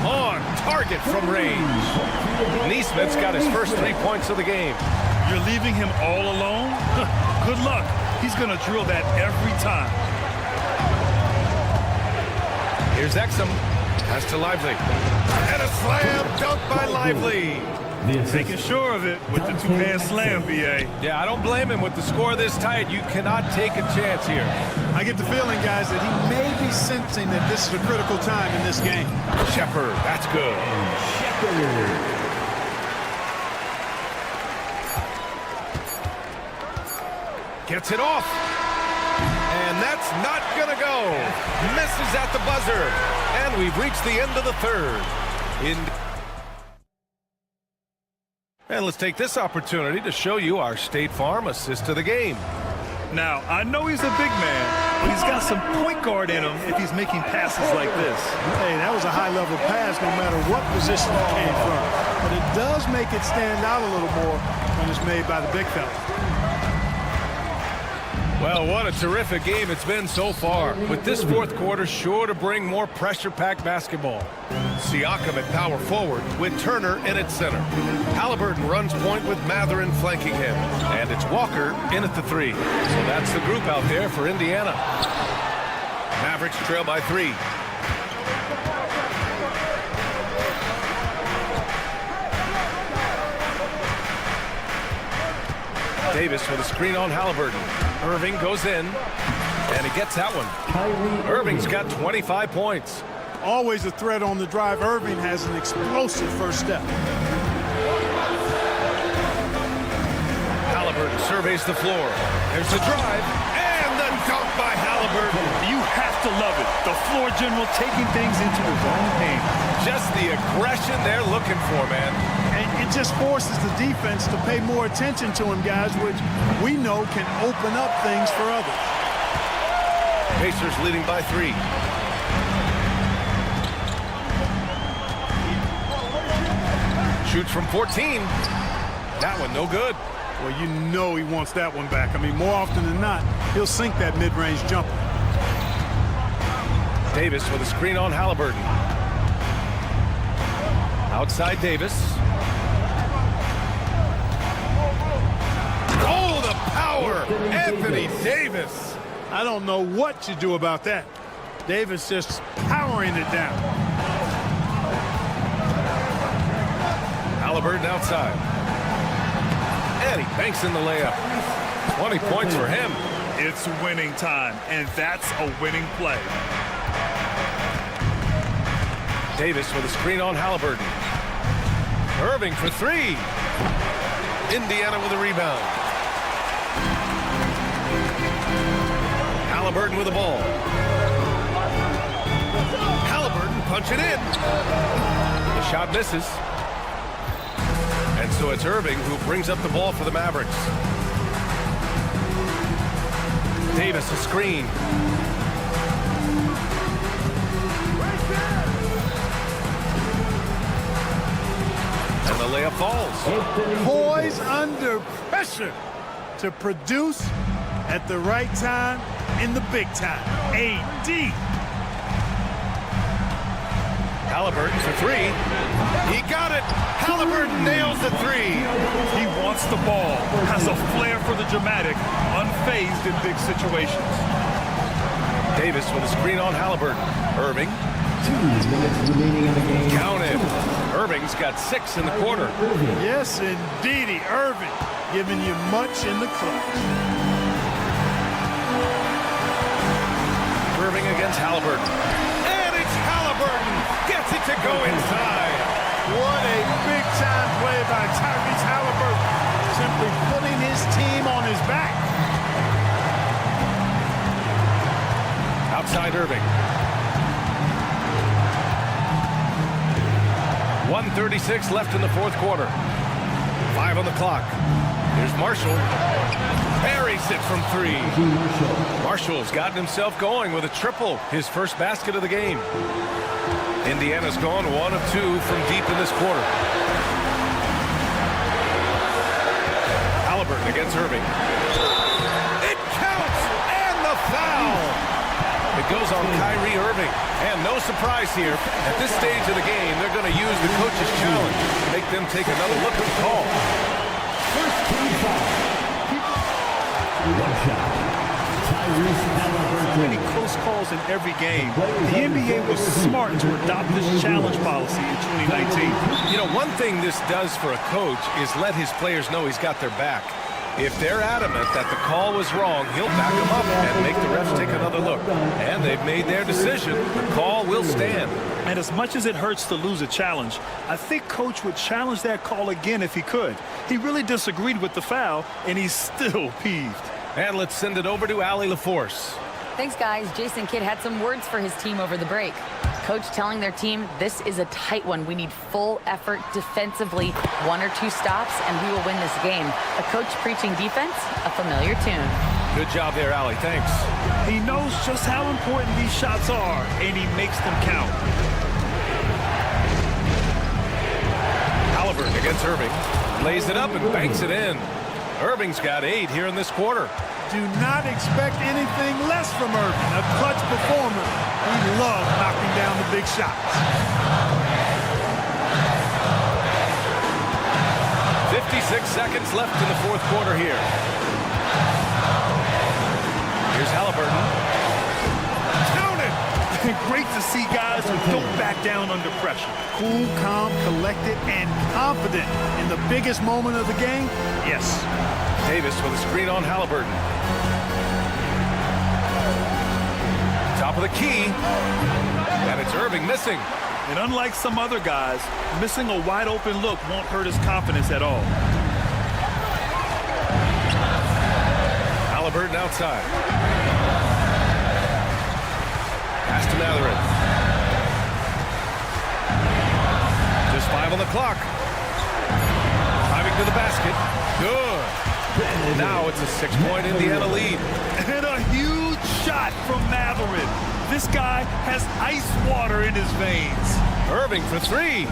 On target from range. Neesmith's got his first 3 points of the game. You're leaving him all alone? Good luck. He's going to drill that every time. Here's Exum. Pass to Lively. And a slam dunk by Lively. Making sure of it with the 2-hand slam, B.A. Yeah, I don't blame him with the score this tight. You cannot take a chance here. I get the feeling, guys, that he may be sensing that this is a critical time in this game. Shepard, that's good. Gets it off. And that's not going to go. Misses at the buzzer. And we've reached the end of the third. And let's take this opportunity to show you our State Farm assist to the game. Now, I know he's a big man, but he's got some point guard in him if he's making passes like this. Hey, that was a high-level pass no matter what position it came from. But it does make it stand out a little more when it's made by the big fella. Well, what a terrific game it's been so far. With this fourth quarter sure to bring more pressure-packed basketball. Siakam at power forward with Turner in at center. Halliburton runs point with Matherin flanking him. And it's Walker in at the 3. So that's the group out there for Indiana. Mavericks trail by 3. Davis with a screen on Halliburton. Irving goes in, and he gets that one. Irving's got 25 points. Always a threat on the drive. Irving has an explosive first step. Halliburton surveys the floor. There's the drive, and the dunk by Halliburton. You have to love it. The floor general taking things into his own hands. Just the aggression they're looking for, man. And it just forces the defense to pay more attention to him, guys, which we know can open up things for others. Pacers leading by 3. Shoots from 14. That one no good. Well, you know he wants that one back. I mean, more often than not, he'll sink that mid-range jumper. Davis with a screen on Halliburton. Outside Davis. Oh, the power! Anthony Davis. I don't know what you do about that. Davis just powering it down. Halliburton outside. And he banks in the layup. 20 points for him. It's winning time, and that's a winning play. Davis with a screen on Halliburton. Irving for three. Indiana with a rebound. Halliburton with the ball. Halliburton punching in. The shot misses. And so it's Irving who brings up the ball for the Mavericks. Davis a screen. And the layup falls. Poise under pressure to produce at the right time in the big time. AD. Halliburton for three. He got it. Halliburton nails the three. He wants the ball, has a flair for the dramatic, unfazed in big situations. Davis with a screen on Halliburton. Irving. 2 minutes remaining in the game. Counted. Irving's got 6 in the quarter. Yes, indeedy. Irving giving you much in the clutch. Irving against Halliburton. And it's Halliburton. Gets it to go inside. What a big-time play by Tyrese Halliburton. Simply putting his team on his back. Outside Irving. 1:36 left in the fourth quarter. 5 on the clock. Here's Marshall. Buries it from three. Marshall's gotten himself going with a triple, his first basket of the game. Indiana's gone 1 of 2 from deep in this quarter. Halliburton against Irving. It counts, and the foul. It goes on Kyrie Irving. And no surprise here, at this stage of the game, they're going to use the coach's challenge to make them take another look at the call. First team foul. One shot. Tyrese Halliburton. Many close calls in every game. The NBA was smart to adopt this challenge policy in 2019. You know, one thing this does for a coach is let his players know he's got their back. If they're adamant that the call was wrong, he'll back them up and make the refs take another look. And they've made their decision. The call will stand. And as much as it hurts to lose a challenge, I think Coach would challenge that call again if he could. He really disagreed with the foul, and he's still peeved. And let's send it over to Allie LaForce. Thanks, guys. Jason Kidd had some words for his team over the break. Coach telling their team, this is a tight one. We need full effort defensively, 1 or 2 stops, and we will win this game. A coach preaching defense, a familiar tune. Good job there, Allie. Thanks. He knows just how important these shots are, and he makes them count. Halliburton against Irving. Lays it up and banks it in. Irving's got 8 here in this quarter. Do not expect anything less from Irving. A clutch performer. We love knocking down the big shots. 56 seconds left in the fourth quarter here. Here's Halliburton. Counted! Great to see guys who don't back down under pressure. Cool, calm, collected, and confident in the biggest moment of the game? Yes. Davis with a screen on Halliburton. Top of the key. And it's Irving missing. And unlike some other guys, missing a wide open look won't hurt his confidence at all. Halliburton outside. Pass to Matherin. Just 5 on the clock. Driving to the basket. Good. Now it's a 6-point Indiana lead. And a huge shot from Matherin. This guy has ice water in his veins. Irving for 3.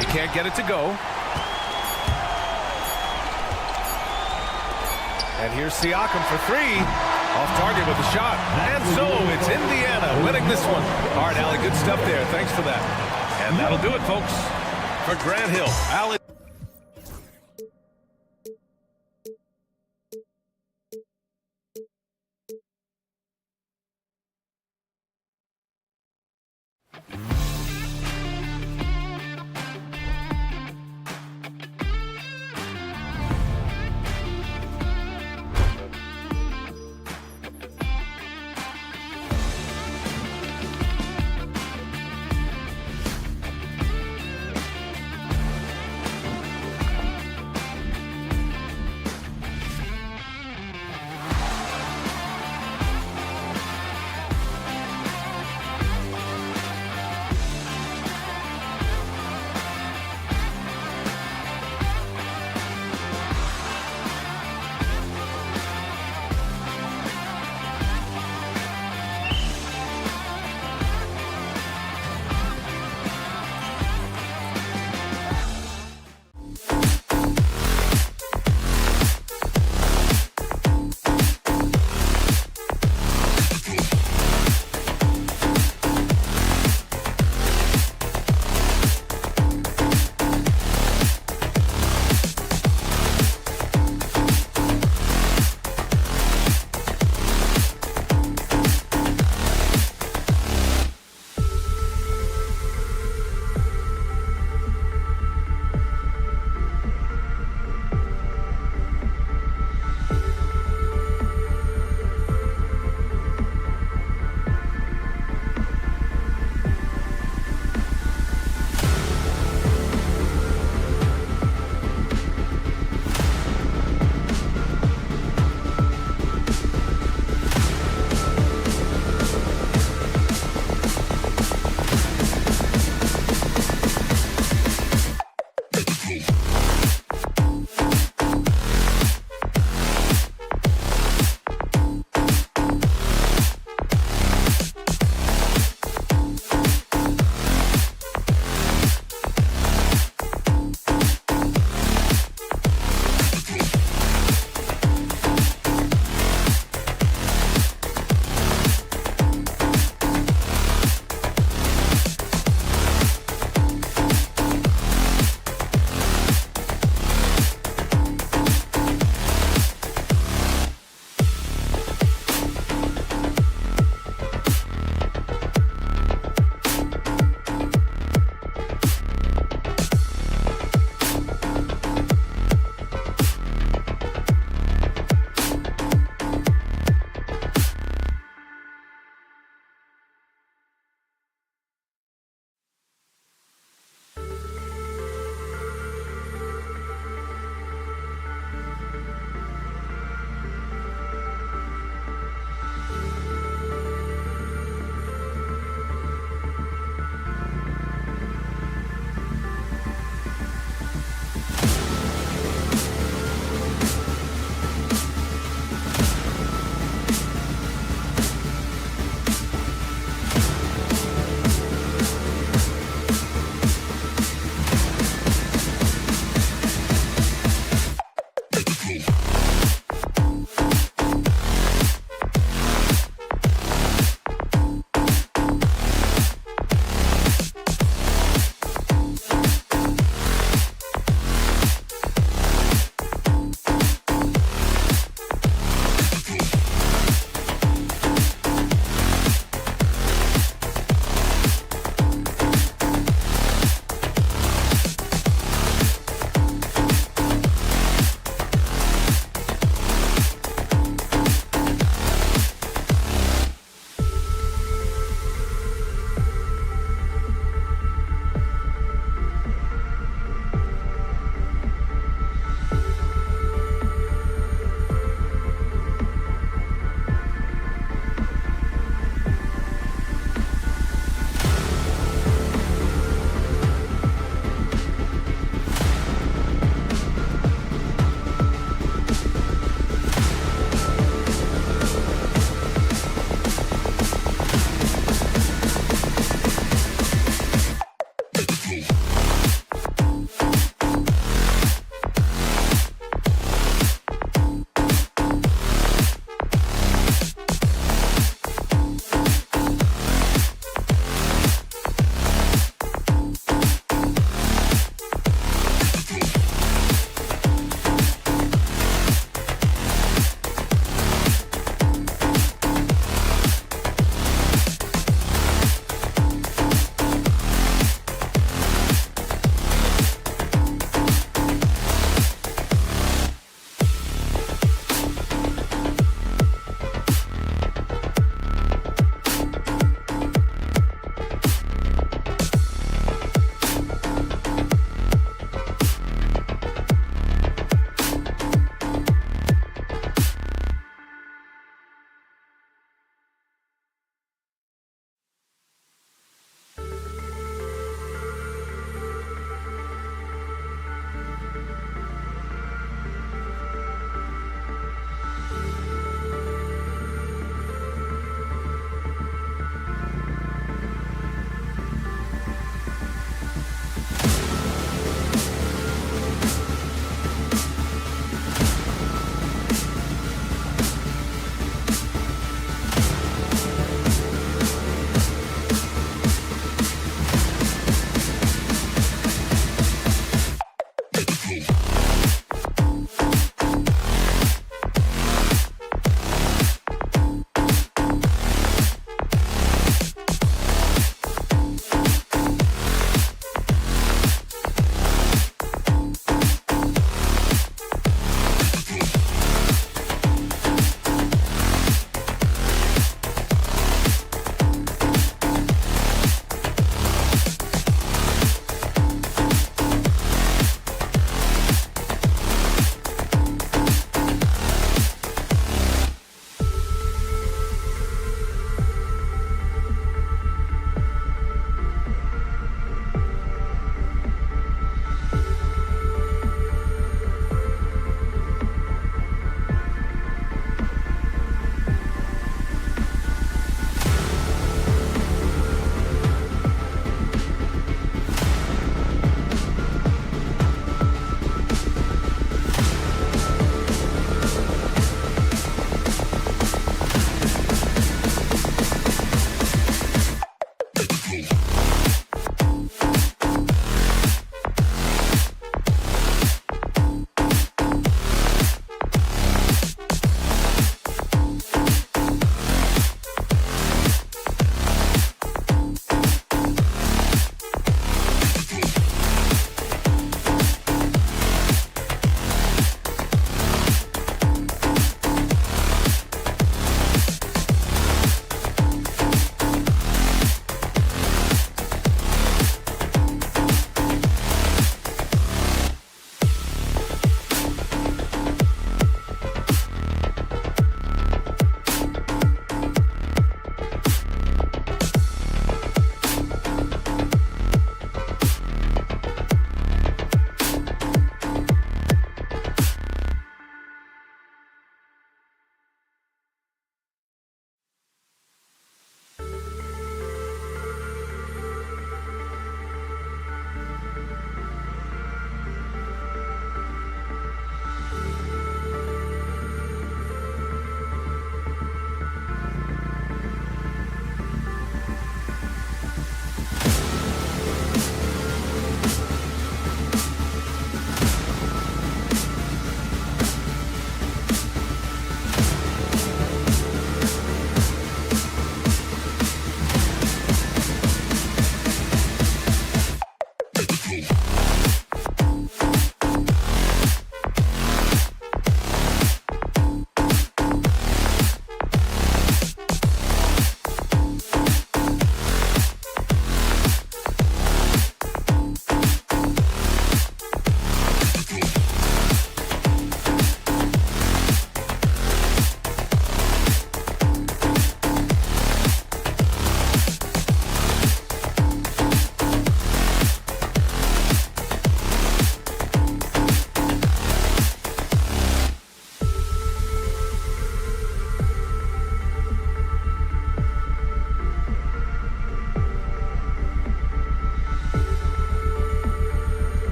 He can't get it to go. And here's Siakam for 3. Off target with the shot. And so it's Indiana winning this one. All right, Allie, good stuff there. Thanks for that. And And that'll do it, folks, for Grant Hill. Allen.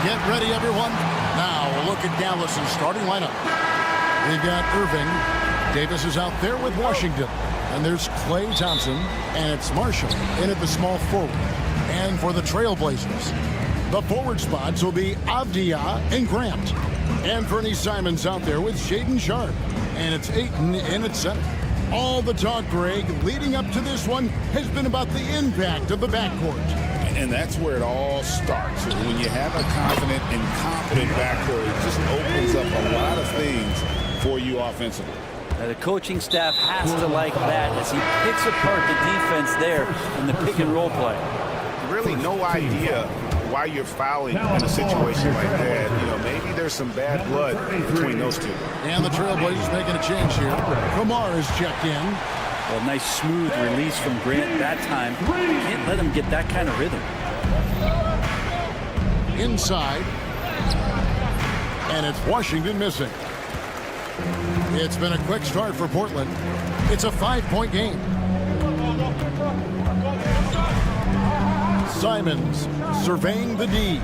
Get ready, everyone. Now, a look at Dallas's starting lineup. We've got Irving. Davis is out there with Washington. And there's Klay Thompson. And it's Marshall in at the small forward. And for the Trailblazers, the forward spots will be Avdia and Grant. And Fernie Simons out there with Shaedon Sharpe. And it's Ayton in at center. All the talk, Greg, leading up to this one has been about the impact of the backcourt. And that's where it all starts. When you have a confident and competent backcourt, it just opens up a lot of things for you offensively. The coaching staff has to like that as he picks apart the defense there in the pick and roll play. Really no idea why you're fouling in a situation like that. You know, maybe there's some bad blood between those two. And the Trailblazers making a change here. Kamar is checked in. Well, nice smooth release from Grant that time. Can't let him get that kind of rhythm. Inside. And it's Washington missing. It's been a quick start for Portland. It's a 5-point game. Simons surveying the D.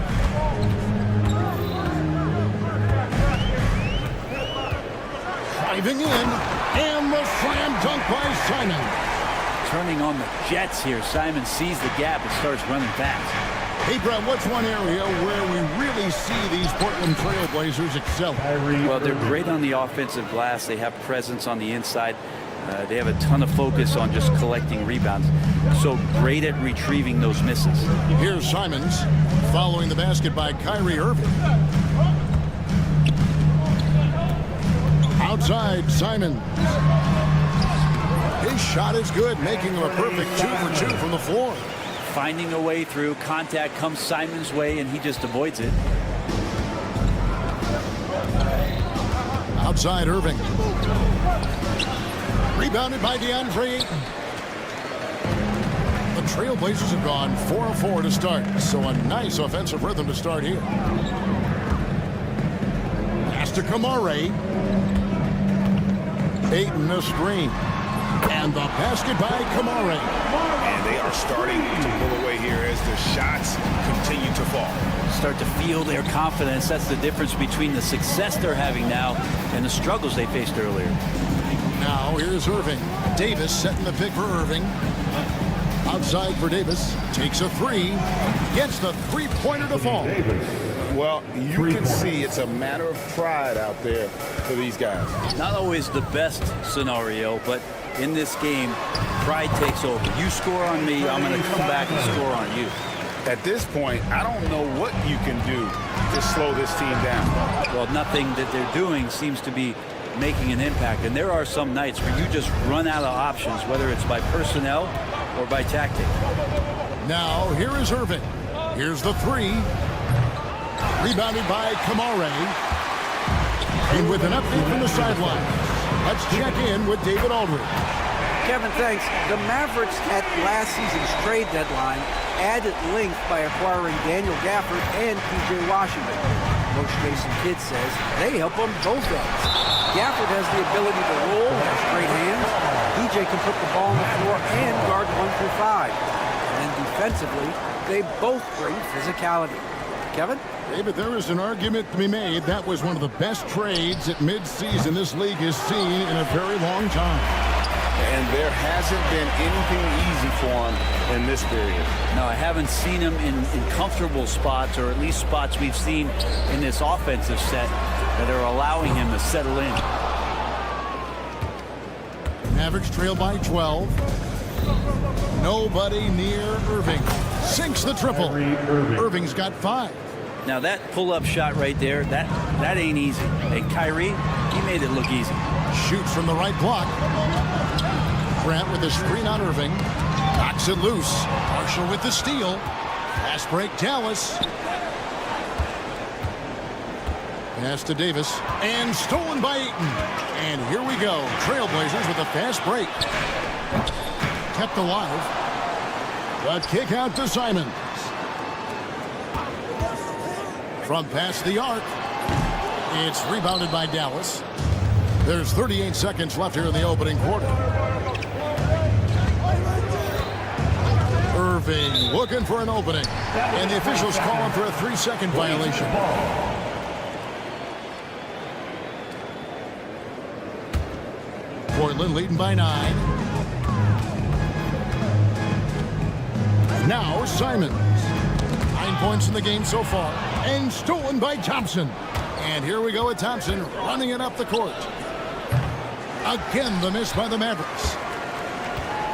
Diving in, and the slam dunk by Simon. Turning on the Jets here. Simon sees the gap and starts running fast. Hey, Brett, what's one area where we really see these Portland Trailblazers excel? Well, they're great on the offensive glass. They have presence on the inside. They have a ton of focus on just collecting rebounds. So great at retrieving those misses. Here's Simons following the basket by Kyrie Irving. Outside, Simons. His shot is good, making him a perfect 2-for-2 from the floor. Finding a way through. Contact comes Simons' way, and he just avoids it. Outside, Irving. Rebounded by DeAndre Ayton. The Trailblazers have gone 4 of 4 to start, so a nice offensive rhythm to start here. Pass to Kamare. Ayton a screen. And the basket by Kamare. And they are starting to pull away here as their shots continue to fall. Start to feel their confidence. That's the difference between the success they're having now and the struggles they faced earlier. Now here's Irving. Davis setting the pick for Irving. Outside for Davis. Takes a three. Gets the three-pointer to fall. Well, you can see it's a matter of pride out there for these guys. Not always the best scenario, but in this game, pride takes over. You score on me, I'm going to come back and score on you. At this point, I don't know what you can do to slow this team down. Well, nothing that they're doing seems to be making an impact. And there are some nights where you just run out of options, whether it's by personnel or by tactic. Now, here is Irving. Here's the three. Rebounded by Kamare. And with an update from the sideline, let's check in with David Aldridge. Kevin, thanks. The Mavericks at last season's trade deadline added length by acquiring Daniel Gafford and P.J. Washington. Coach Jason Kidd says they help on both ends. Gafford has the ability to roll, has great hands. P.J. can put the ball on the floor and guard 1 through 5. And then defensively, they both bring physicality. Kevin? David, there is an argument to be made. That was one of the best trades at midseason this league has seen in a very long time. And there hasn't been anything easy for him in this period. No, I haven't seen him in comfortable spots, or at least spots we've seen in this offensive set that are allowing him to settle in. Mavericks trail by 12. Nobody near Irving. Sinks the triple. Irving's got 5. Now that pull-up shot right there, that ain't easy. And Kyrie, he made it look easy. Shoots from the right block. Grant with a screen on Irving. Knocks it loose. Marshall with the steal. Fast break, Dallas. Pass to Davis. And stolen by Ayton. And here we go. Trailblazers with a fast break. Kept alive. The kick out to Simons. From past the arc. It's rebounded by Dallas. There's 38 seconds left here in the opening quarter. Irving looking for an opening. And the officials call him for a 3-second violation. Portland leading by 9. Now Simons. 9 points in the game so far. And stolen by Thompson. And here we go with Thompson running it up the court. Again, the miss by the Mavericks.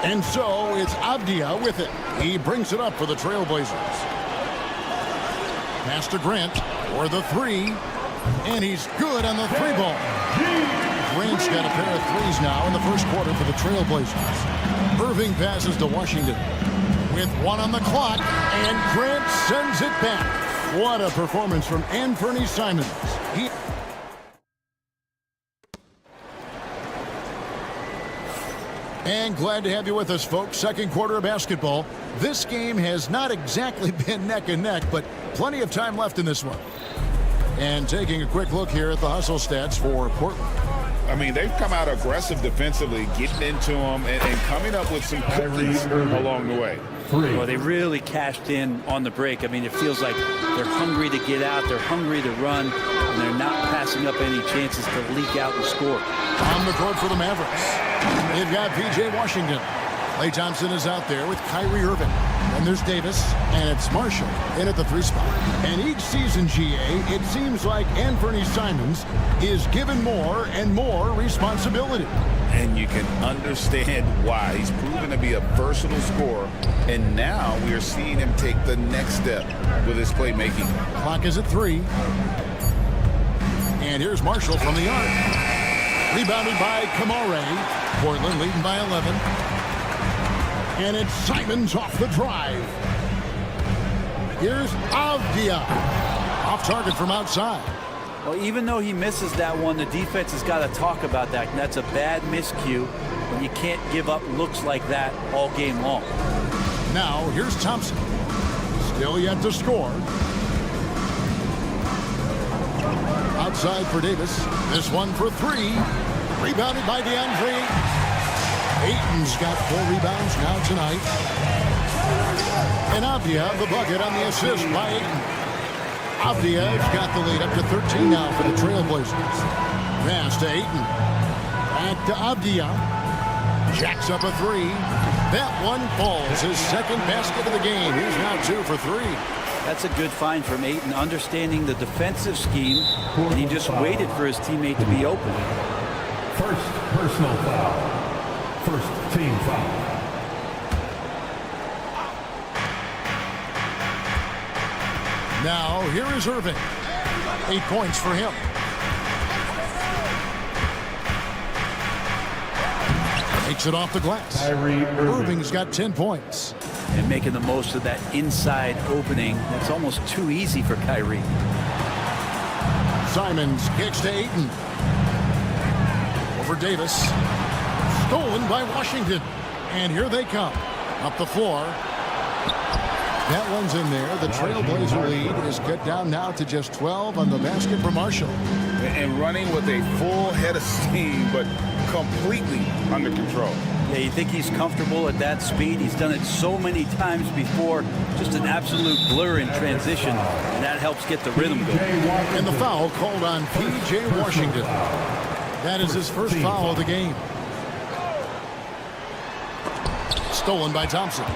And so it's Avdia with it. He brings it up for the Trailblazers. Pass to Grant for the 3. And he's good on the 3-ball. Grant's got a pair of 3s now in the first quarter for the Trailblazers. Irving passes to Washington with 1 on the clock. And Grant sends it back. What a performance from Anthony Simons. And glad to have you with us, folks. Second quarter of basketball. This game has not exactly been neck and neck, but plenty of time left in this one. And taking a quick look here at the hustle stats for Portland. I mean, they've come out aggressive defensively, getting into them and coming up with some cookies along the way. Well, they really cashed in on the break. I mean, it feels like they're hungry to get out, they're hungry to run, and they're not passing up any chances to leak out and score. On the court for the Mavericks, they've got P.J. Washington. Klay Thompson is out there with Kyrie Irving. And there's Davis, and it's Marshall in at the 3 spot. And each season, GA, it seems like Anthony Simons is given more and more responsibility. And you can understand why. He's proven to be a versatile scorer, and now we are seeing him take the next step with his playmaking. Clock is at 3. And here's Marshall from the arc. Rebounded by Kamare. Portland leading by 11. And it's Simons off the drive. Here's Avdia. Off target from outside. Well, even though he misses that one, the defense has got to talk about that. And that's a bad miscue when you can't give up looks like that all game long. Now, here's Thompson. Still yet to score. Outside for Davis. This one for 3. Rebounded by DeAndre. Ayton's got 4 rebounds now tonight. And Avdia, the bucket on the assist by Ayton. Avdia's got the lead up to 13 now for the Trailblazers. Pass to Ayton. Back to Avdia. Jacks up a 3. That one falls. His second basket of the game. He's now 2 for 3. That's a good find from Ayton, understanding the defensive scheme, and he just waited for his teammate to be open. First personal foul. First team foul. Now, here is Irving. 8 points for him. Takes it off the glass. Irving's got 10 points. And making the most of that inside opening. That's almost too easy for Kyrie. Simons kicks to Ayton. Over Davis. Stolen by Washington. And here they come. Up the floor. That one's in there. The Trailblazer lead is cut down now to just 12 on the basket for Marshall. And running with a full head of steam, but completely under control. Yeah, you think he's comfortable at that speed. He's done it so many times before. Just an absolute blur in transition, and that helps get the rhythm going. And the foul called on P.J. Washington. That is his first foul of the game. Stolen by Thompson.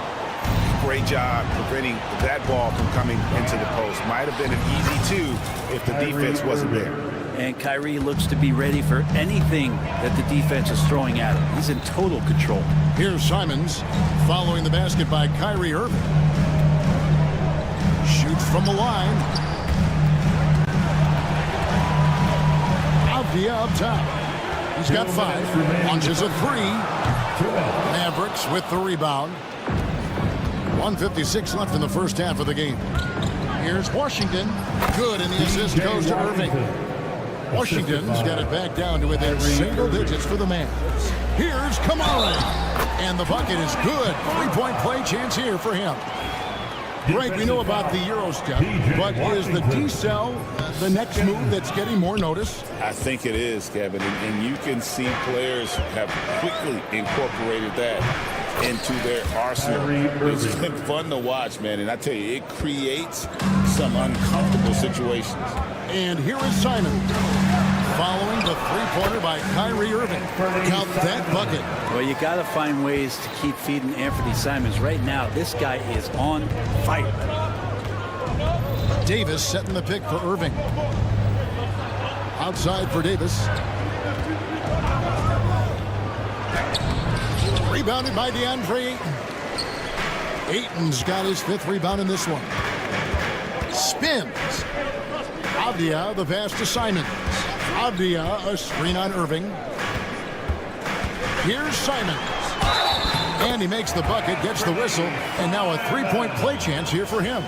Great job preventing that ball from coming into the post. Might have been an easy two if the defense wasn't there. And Kyrie looks to be ready for anything that the defense is throwing at him. He's in total control. Here's Simons following the basket by Kyrie Irving. Shoots from the line. Avdia up top. He's got 5. Launches a 3. Mavericks with the rebound. 1:56 left in the first half of the game. Here's Washington. Good, and the assist goes to Irving. Washington's got it back down to within single digits for the Mavs. Here's Kamara. And the bucket is good. 3-point play chance here for him. Greg, we know about the Eurostep, but is the D-cell the next move that's getting more notice? I think it is, Kevin, and you can see players have quickly incorporated that into their arsenal. It's been fun to watch, man, and I tell you, it creates some uncomfortable situations. And here is Simon following the three-pointer by Kyrie Irving. Count that bucket. Well, you got to find ways to keep feeding Anthony Simons. Right now, this guy is on fire. Davis setting the pick for Irving. Outside for Davis. Rebounded by DeAndre Ayton. Ayton's got his 5th rebound in this one. Spins. Avdia, the pass to Simons. Avdia, a screen on Irving. Here's Simons. And he makes the bucket, gets the whistle, and now a 3-point play chance here for him.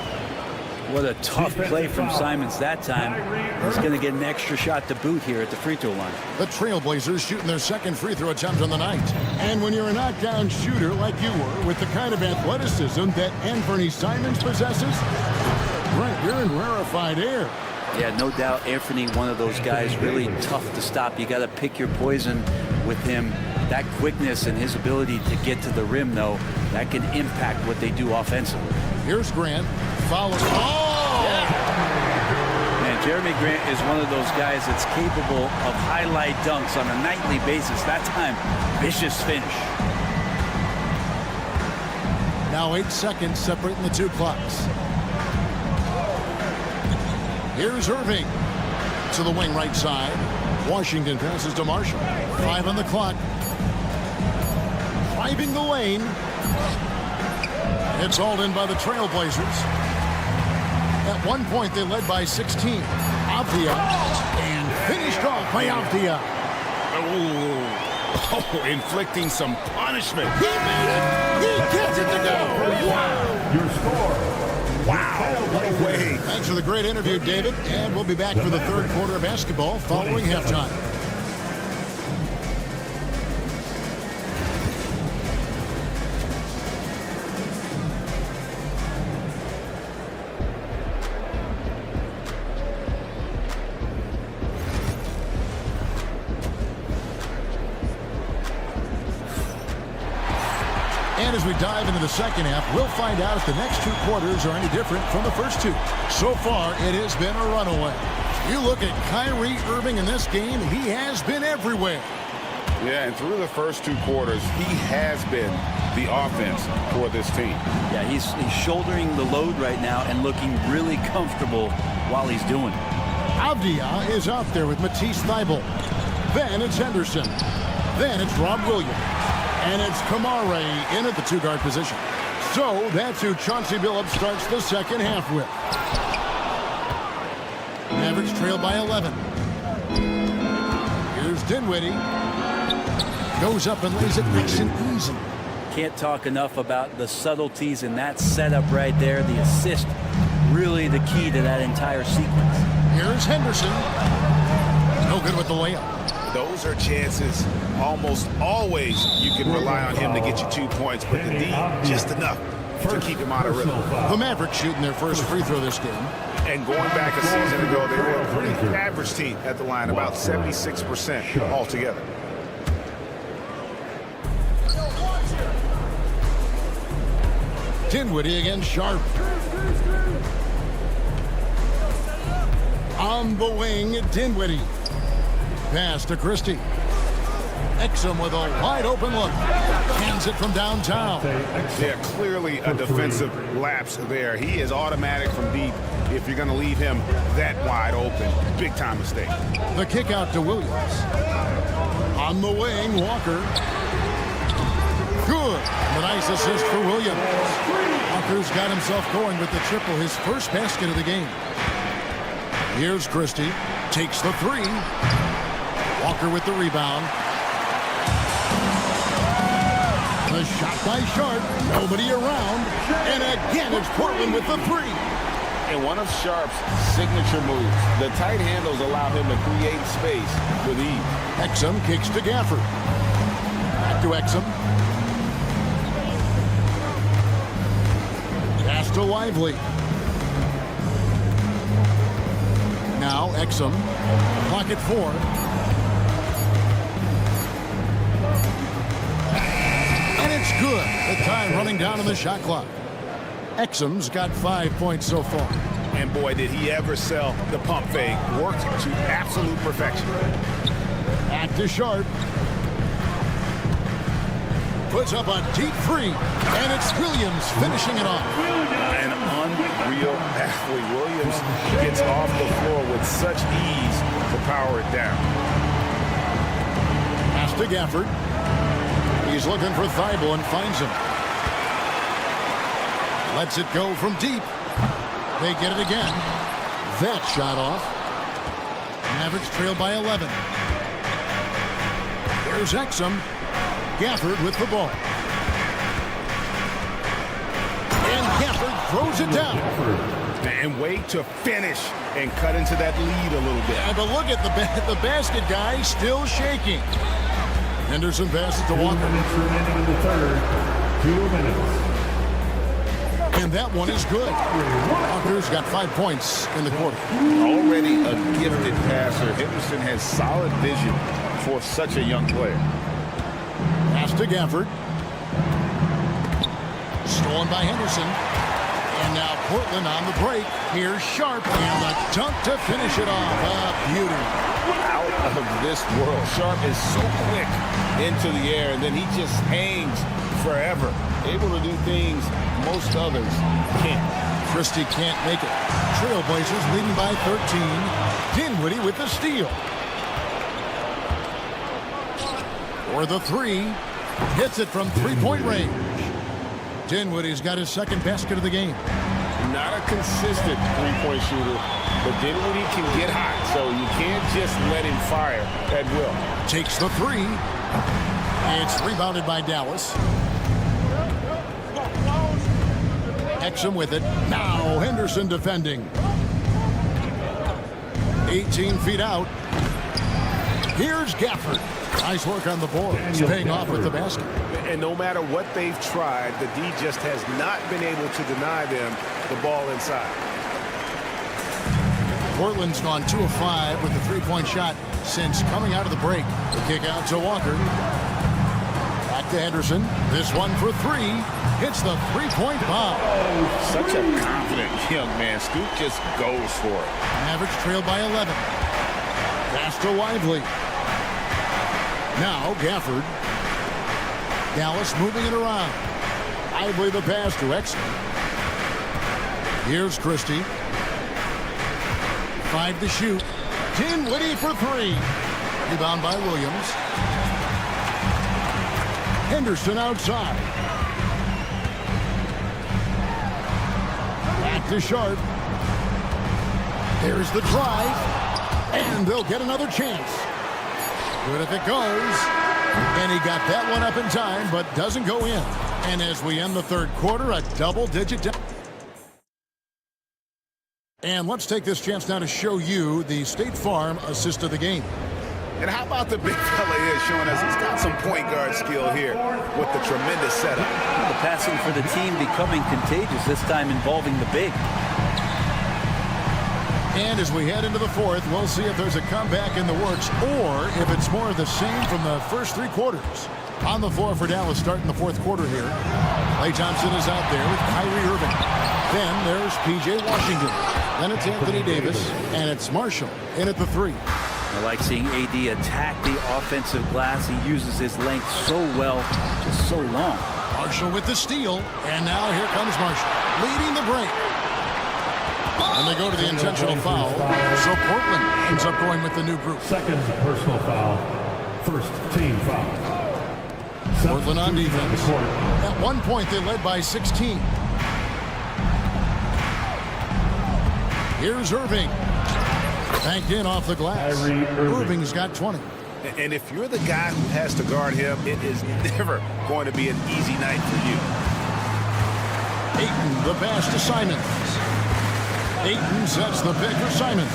What a tough play from Simons that time. He's going to get an extra shot to boot here at the free throw line. The Trailblazers shooting their 2nd free throw attempt on the night. And when you're a knockdown shooter like you were, with the kind of athleticism that Anthony Simons possesses, right, you're in rarefied air. Yeah, no doubt Anthony, one of those guys, really tough to stop. You got to pick your poison with him. That quickness and his ability to get to the rim, though, that can impact what they do offensively. Here's Grant. Follows. Oh! Man, Jeremy Grant is one of those guys that's capable of highlight dunks on a nightly basis. That time, vicious finish. Now 8 seconds separating the 2 clocks. Here's Irving to the wing right side. Washington passes to Marshall. 5 on the clock. Driving the lane. It's hauled in by the Trailblazers. At one point, they led by 16. Avdia, and finished off by Avdia. Oh, inflicting some punishment. He made it. He gets it to go. Wow. Your score. Wow. What a way. Thanks for the great interview, David. And we'll be back for the 3rd quarter of basketball following halftime. And as we dive into the second half, we'll find out if the next 2 quarters are any different from the first 2. So far, it has been a runaway. You look at Kyrie Irving in this game, he has been everywhere. Yeah, and through the first 2 quarters, he has been the offense for this team. Yeah, he's shouldering the load right now and looking really comfortable while he's doing it. Avdia is out there with Matisse Thybulle. Then it's Henderson. Then it's Rob Williams. And it's Kamare in at the two-guard position. So that's who Chauncey Billups starts the second half with. Mavericks trail by 11. Here's Dinwiddie. Goes up and lays it nice and easy. Can't talk enough about the subtleties in that setup right there. The assist, really the key to that entire sequence. Here's Henderson. No good with the layup. Those are chances almost always you can rely on him to get you 2 points, but the D, just enough to keep him out of rhythm. The Mavericks shooting their first free throw this game. And going back a season ago, they were a pretty average team at the line, about 76% altogether. Dinwiddie against Sharp. On the wing, Dinwiddie. Pass to Christie. Exum with a wide open look. Hands it from downtown. Yeah, clearly a defensive lapse there. He is automatic from deep if you're going to leave him that wide open. Big time mistake. The kick out to Williams. On the wing, Walker. Good. A nice assist for Williams. Walker's got himself going with the triple, his first basket of the game. Here's Christie. Takes the three. Walker with the rebound. The shot by Sharp. Nobody around. And again, it's Portland with the three. And one of Sharp's signature moves, the tight handles allow him to create space with ease. Exum kicks to Gafford. Back to Exum. Pass to Lively. Now Exum. Clock at 4. And it's good. The time running down on the shot clock. Exum's got 5 points so far. And boy, did he ever sell the pump fake. Worked to absolute perfection. Back to Sharp. Puts up a deep three. And it's Williams finishing it off. An unreal athlete. Williams gets off the floor with such ease to power it down. Pass to Gafford. He's looking for Thybulle and finds him. Lets it go from deep. They get it again. That shot off. Mavericks trail by 11. There's Exum. Gafford with the ball. And Gafford throws it down. And wait to finish and cut into that lead a little bit. Yeah, but look at the basket guy still shaking. Henderson passes to Walker. 2 minutes remaining in the third. 2 minutes. And that one is good. Walker's got 5 points in the quarter. Already a gifted passer, Henderson has solid vision for such a young player. Pass to Gafford. Stolen by Henderson. And now Portland on the break. Here's Sharp and the dunk to finish it off. A beauty. Out of this world. Sharp is so quick into the air, and then he just hangs forever. Able to do things most others can't. Christie can't make it. Trailblazers leading by 13. Dinwiddie with the steal. For the three. Hits it from three-point range. Dinwiddie's got his second basket of the game. Not a consistent three-point shooter, but Dinwiddie can get hot, so you can't just let him fire at will. Takes the three. It's rebounded by Dallas. Exum with it. Now Henderson defending. 18 feet out. Here's Gafford. Nice work on the boards. Paying off with the basket. And no matter what they've tried, the D just has not been able to deny them the ball inside. Portland's gone 2 of 5 with the three-point shot since coming out of the break. The kick out to Walker. Back to Henderson. This one for three. Hits the three-point bomb. Such a confident young man. Scoot just goes for it. Mavericks trailed by 11. Pass to Lively. Now Gafford. Dallas moving it around. Lively the pass to Exton. Here's Christie. 5 to shoot. Dinwiddie for 3. Rebound by Williams. Henderson outside. Back to Sharp. There's the drive. And they'll get another chance. Good if it goes. And he got that one up in time, but doesn't go in. And as we end the third quarter, a double-digit down. And let's take this chance now to show you the State Farm assist of the game. And how about the big fella here showing us he's got some point guard skill here with the tremendous setup. The passing for the team becoming contagious, this time involving the big. And as we head into the fourth, we'll see if there's a comeback in the works or if it's more of the same from the first 3 quarters. On the floor for Dallas starting the fourth quarter here. Klay Thompson is out there with Kyrie Irving. Then there's P.J. Washington. Then it's Anthony Davis, and it's Marshall in at the 3. I like seeing AD attack the offensive glass. He uses his length so well, just so long. Marshall with the steal, and now here comes Marshall, leading the break. And they go to the intentional foul, so Portland ends up going with the new group. Second personal foul, first team foul. Portland on defense. At one point, they led by 16. Here's Irving. Banked in off the glass. Irving's got 20. And if you're the guy who has to guard him, it is never going to be an easy night for you. Ayton, the pass to Simon. Ayton sets the pick for Simon.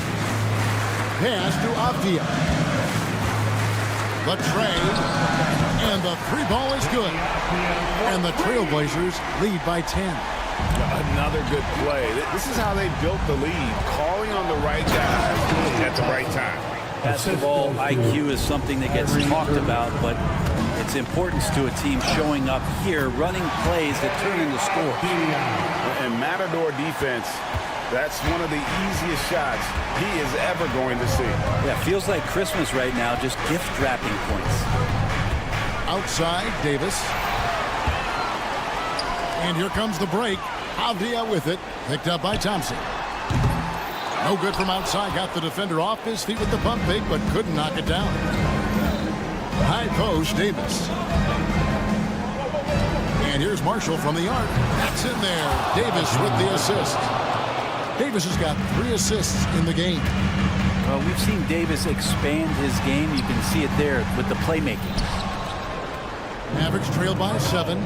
Pass to Avdia. The trade. And the 3 ball is good. And the Trailblazers lead by 10. Another good play. This is how they built the lead, calling on the right guys at the right time. Basketball IQ is something that gets talked about, but its importance to a team showing up here, running plays that turn into scores. And Matador defense, that's one of the easiest shots he is ever going to see. Yeah, feels like Christmas right now, just gift wrapping points. Outside, Davis. And here comes the break. Avdia with it. Picked up by Thompson. No good from outside. Got the defender off his feet with the pump fake, but couldn't knock it down. High post, Davis. And here's Marshall from the arc. That's in there. Davis with the assist. Davis has got 3 assists in the game. Well, we've seen Davis expand his game. You can see it there with the playmaking. Mavericks trail by 7.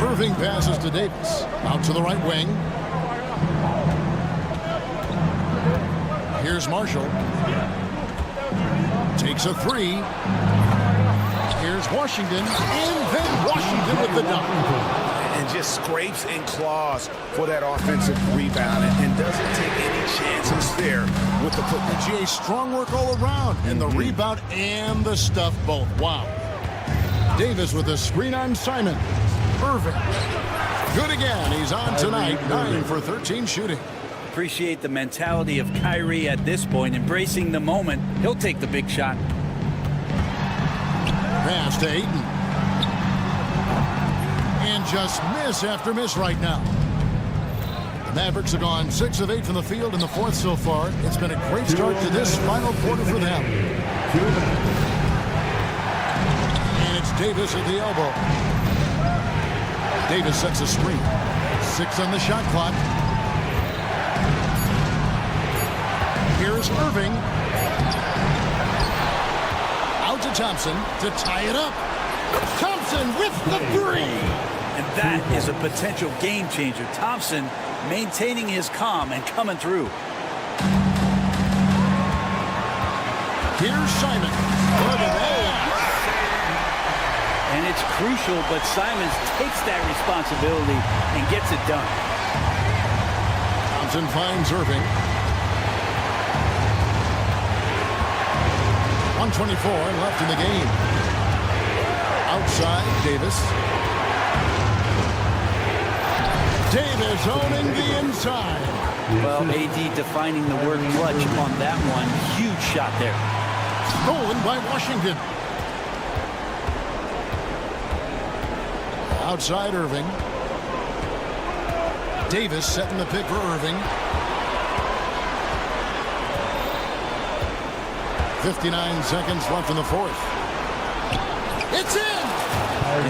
Irving passes to Davis. Out to the right wing. Here's Marshall. Takes a 3. Here's Washington. And then Washington with the dunk. And just scrapes and claws for that offensive rebound and doesn't take any chances there with the football. GA, strong work all around. And the rebound and the stuff both. Wow. Davis with a screen on Simon. Irving. Good again. He's on tonight. 9 for 13 shooting. Appreciate the mentality of Kyrie at this point, embracing the moment. He'll take the big shot. Pass to Ayton. And just miss after miss right now. The Mavericks have gone 6 of 8 from the field in the fourth so far. It's been a great start to this final quarter for them. And it's Davis at the elbow. Davis sets a screen. 6 on the shot clock. Here's Irving. Out to Thompson to tie it up. Thompson with the 3. And that is a potential game changer. Thompson maintaining his calm and coming through. Here's Simon. Look at that. And it's crucial, but Simons takes that responsibility and gets it done. Thompson finds Irving. 1:24 left in the game. Outside, Davis. Davis owning the inside. Well, AD defining the word clutch on that one. Huge shot there. Stolen by Washington. outside Irving. Davis setting the pick for Irving. 59 seconds left in the fourth. It's in!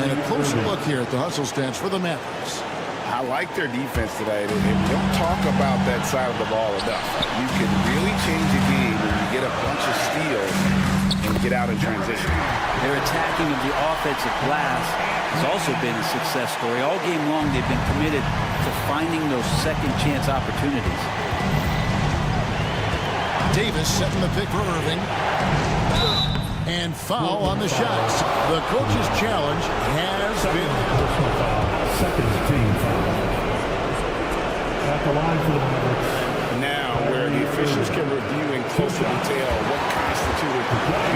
And a closer look here at the hustle stance for the Mavericks. I like their defense today. They don't talk about that side of the ball enough. You can really change a game when you get a bunch of steals and get out in transition. Their attacking of the offensive glass has also been a success story. All game long, they've been committed to finding those second chance opportunities. Davis setting the pick for Irving. And foul on the shots. The coach's challenge has been. Second team foul. At the line for the Mavericks. Now, where the officials can review in closer detail what constituted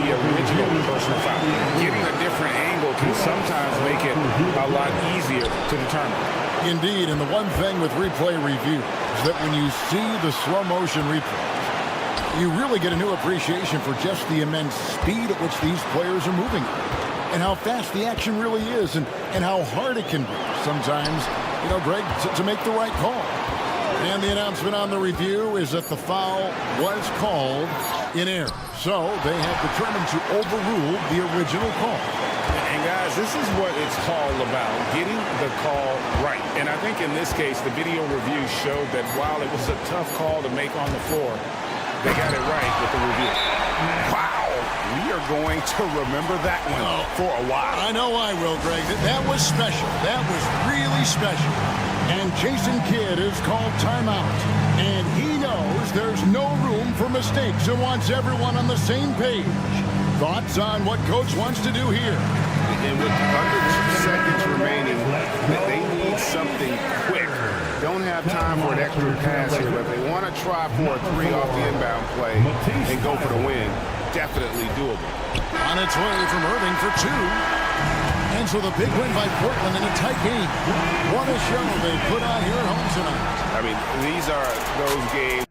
the original personal foul. Getting a different angle can sometimes make it a lot easier to determine. Indeed, and the one thing with replay review is that when you see the slow motion replay, you really get a new appreciation for just the immense speed at which these players are moving and how fast the action really is and how hard it can be sometimes, you know, Greg, to make the right call. And the announcement on the review is that the foul was called in error. So they have determined to overrule the original call. And guys, this is what it's all about, getting the call right. And I think in this case, the video review showed that while it was a tough call to make on the floor, they got it right with the review. Wow, we are going to remember that one for a while. I know I will, Greg. That was special. That was really special. And Jason Kidd is called timeout. And he knows there's no room for mistakes and wants everyone on the same page. Thoughts on what Coach wants to do here? And with under 2 seconds remaining, they need something quick. Don't have time for an extra pass here, but if they want to try for a 3 off the inbound play and go for the win, definitely doable. On its way from Irving for 2. And so the big win by Portland in a tight game. What a show they put on here at home tonight. I mean, these are those games.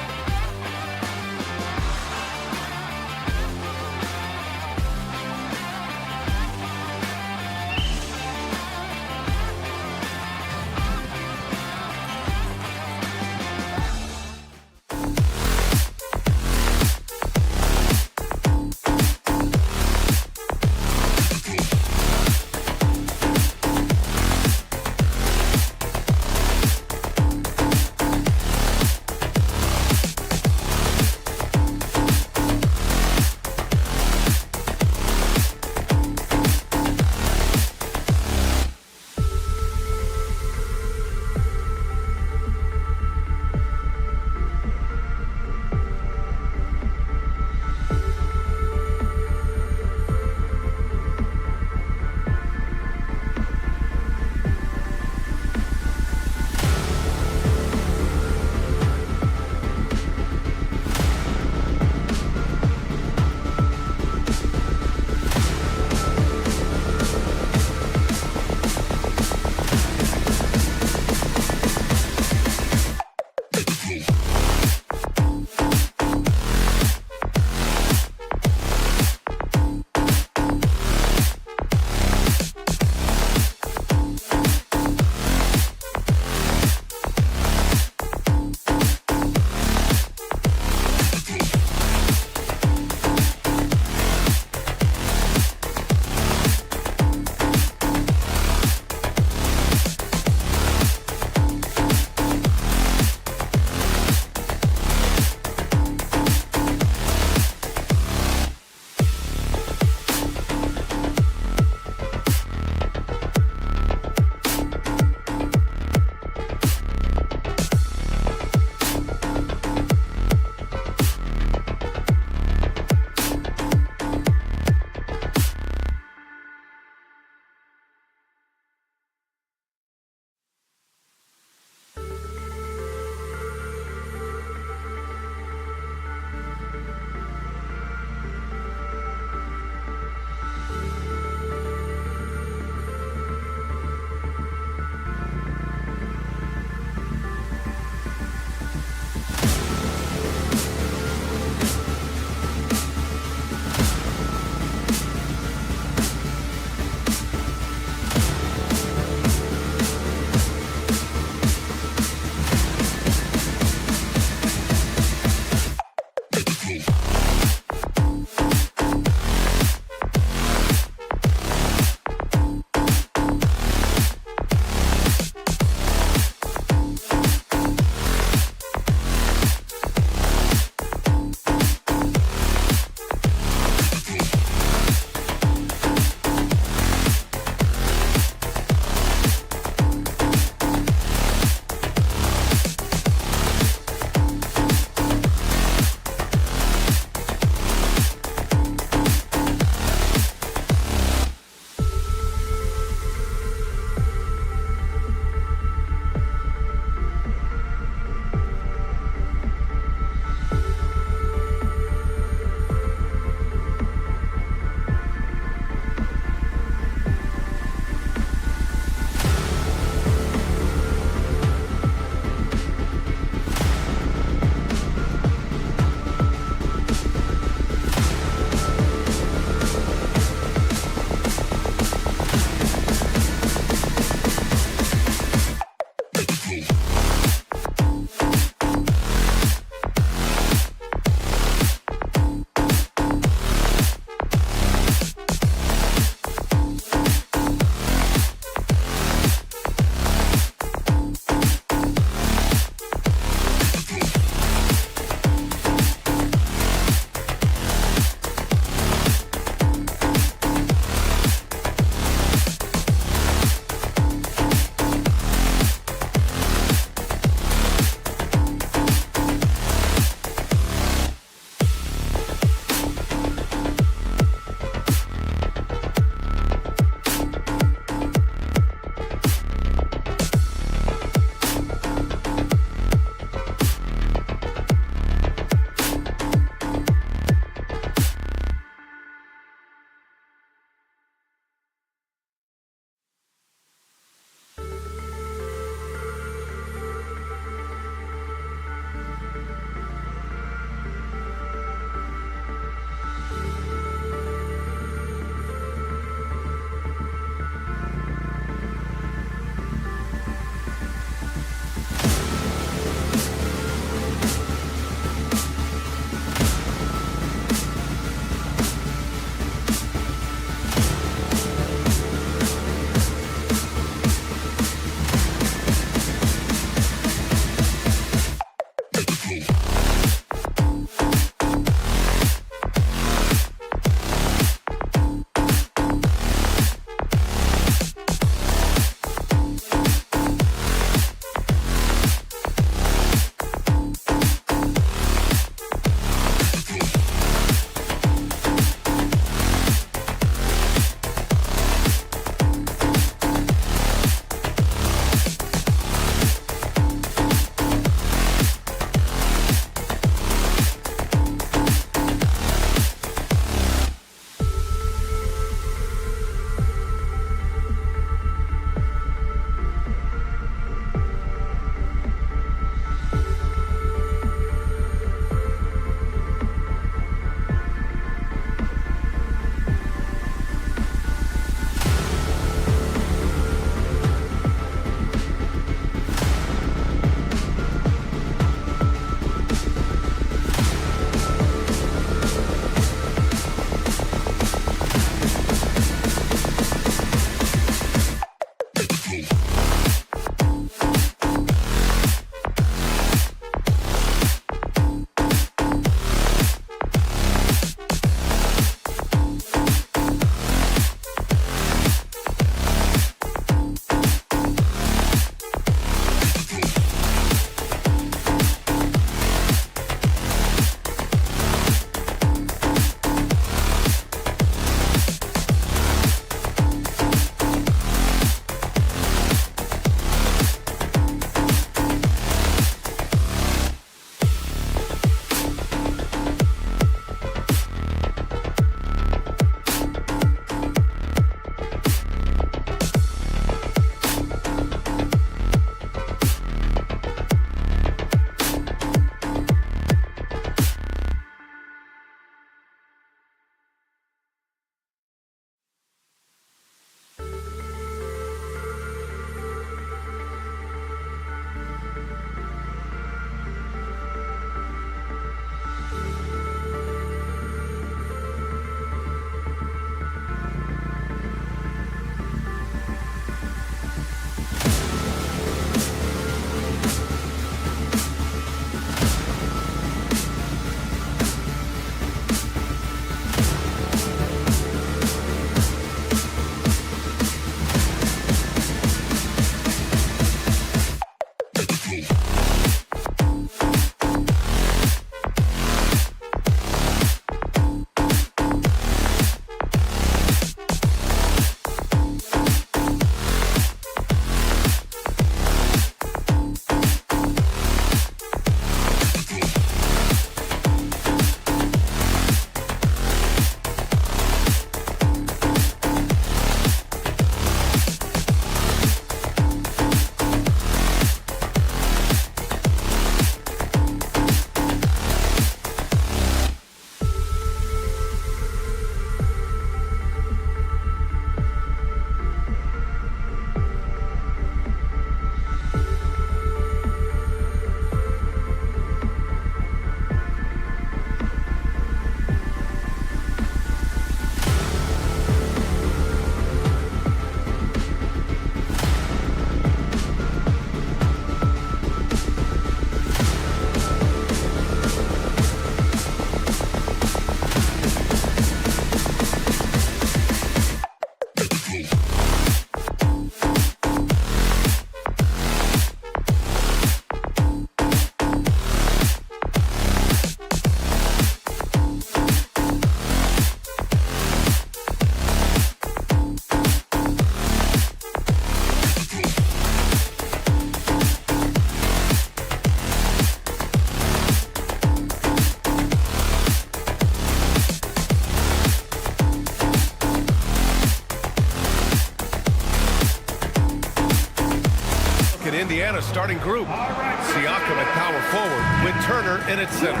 Indiana's starting group. Siakam at power forward with Turner in at center.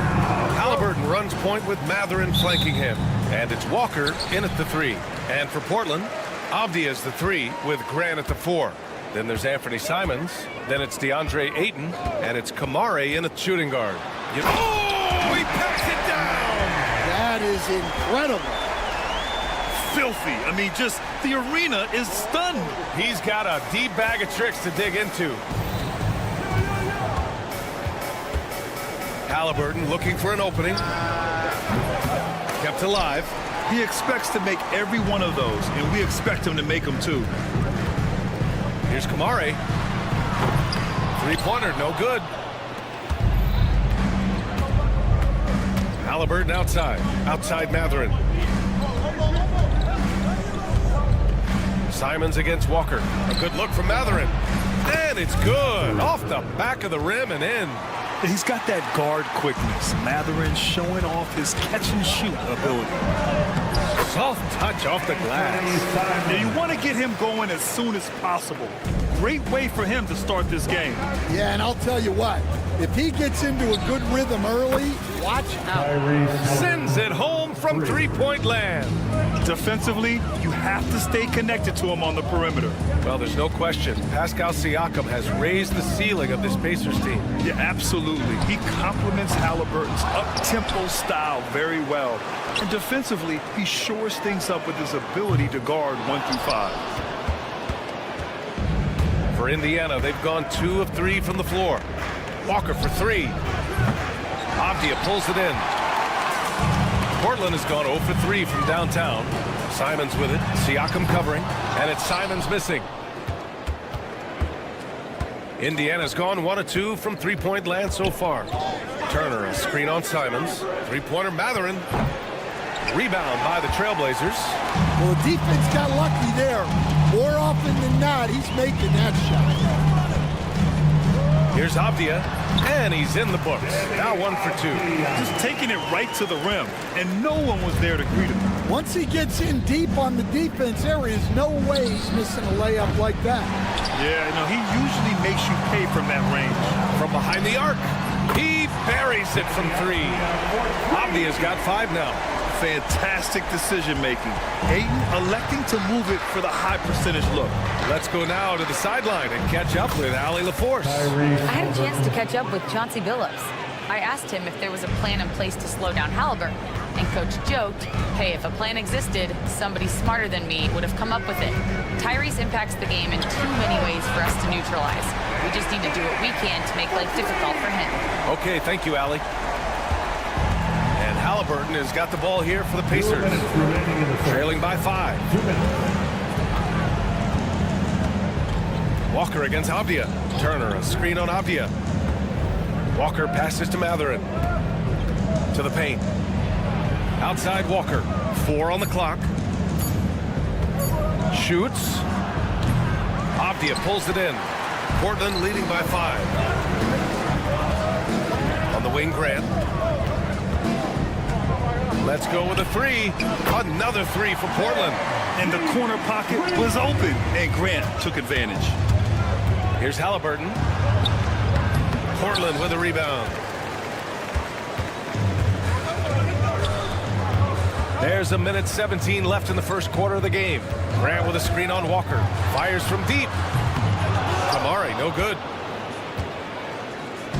Halliburton runs point with Mathurin flanking him. And it's Walker in at the 3. And for Portland, Avdia's the 3 with Grant at the 4. Then there's Anthony Simons. Then it's DeAndre Ayton. And it's Kamare in at shooting guard. Oh, he packs it down! That is incredible. Filthy. I mean, just the arena is stunned. He's got a deep bag of tricks to dig into. Halliburton looking for an opening. Kept alive. He expects to make every one of those, and we expect him to make them too. Here's Kamare. Three-pointer, no good. Halliburton outside. Outside Mathurin. Simons against Walker. A good look from Mathurin. And it's good. Off the back of the rim and in. He's got that guard quickness. Mathurin showing off his catch-and-shoot ability. Soft touch off the glass. Now, you want to get him going as soon as possible. Great way for him to start this game. Yeah, and I'll tell you what, if he gets into a good rhythm early, watch out. Sends it home from three-point land. Defensively, you have to stay connected to him on the perimeter. Well, there's no question. Pascal Siakam has raised the ceiling of this Pacers team. Yeah, absolutely. He complements Halliburton's up-tempo style very well. And defensively, he shores things up with his ability to guard 1 through 5. For Indiana, they've gone 2 of 3 from the floor. Walker for 3. Avdia pulls it in. Portland has gone 0 for 3 from downtown. Simons with it. Siakam covering. And it's Simons missing. Indiana's gone 1 of 2 from three-point land so far. Turner, a screen on Simons. Three-pointer Mathurin. Rebound by the Trailblazers. Well, the defense got lucky there. More often than not, he's making that shot. Here's Avdia, and he's in the books. Now 1 for 2. Just taking it right to the rim, and no one was there to greet him. Once he gets in deep on the defense, there is no way he's missing a layup like that. Yeah, no, he usually makes you pay from that range. From behind the arc, he buries it from 3. Avdia's got 5 now. Fantastic decision-making. Ayton electing to move it for the high percentage look. Let's go now to the sideline and catch up with Allie LaForce. I had a chance to catch up with Chauncey Billups. I asked him if there was a plan in place to slow down Halliburton, and Coach joked, hey, if a plan existed, somebody smarter than me would have come up with it. Tyrese impacts the game in too many ways for us to neutralize. We just need to do what we can to make life difficult for him. Okay, thank you, Allie. And Halliburton has got the ball here for the Pacers. Trailing by 5. Walker against Avdia. Turner, a screen on Avdia. Walker passes to Mathurin. To the paint. Outside Walker. 4 on the clock. Shoots. Avdia pulls it in. Portland leading by 5. On the wing, Grant. Let's go with a 3. Another 3 for Portland. And the corner pocket was open, and Grant took advantage. Here's Halliburton. Portland with a rebound. There's 1:17 left in the first quarter of the game. Grant with a screen on Walker. Fires from deep. Kamare, no good.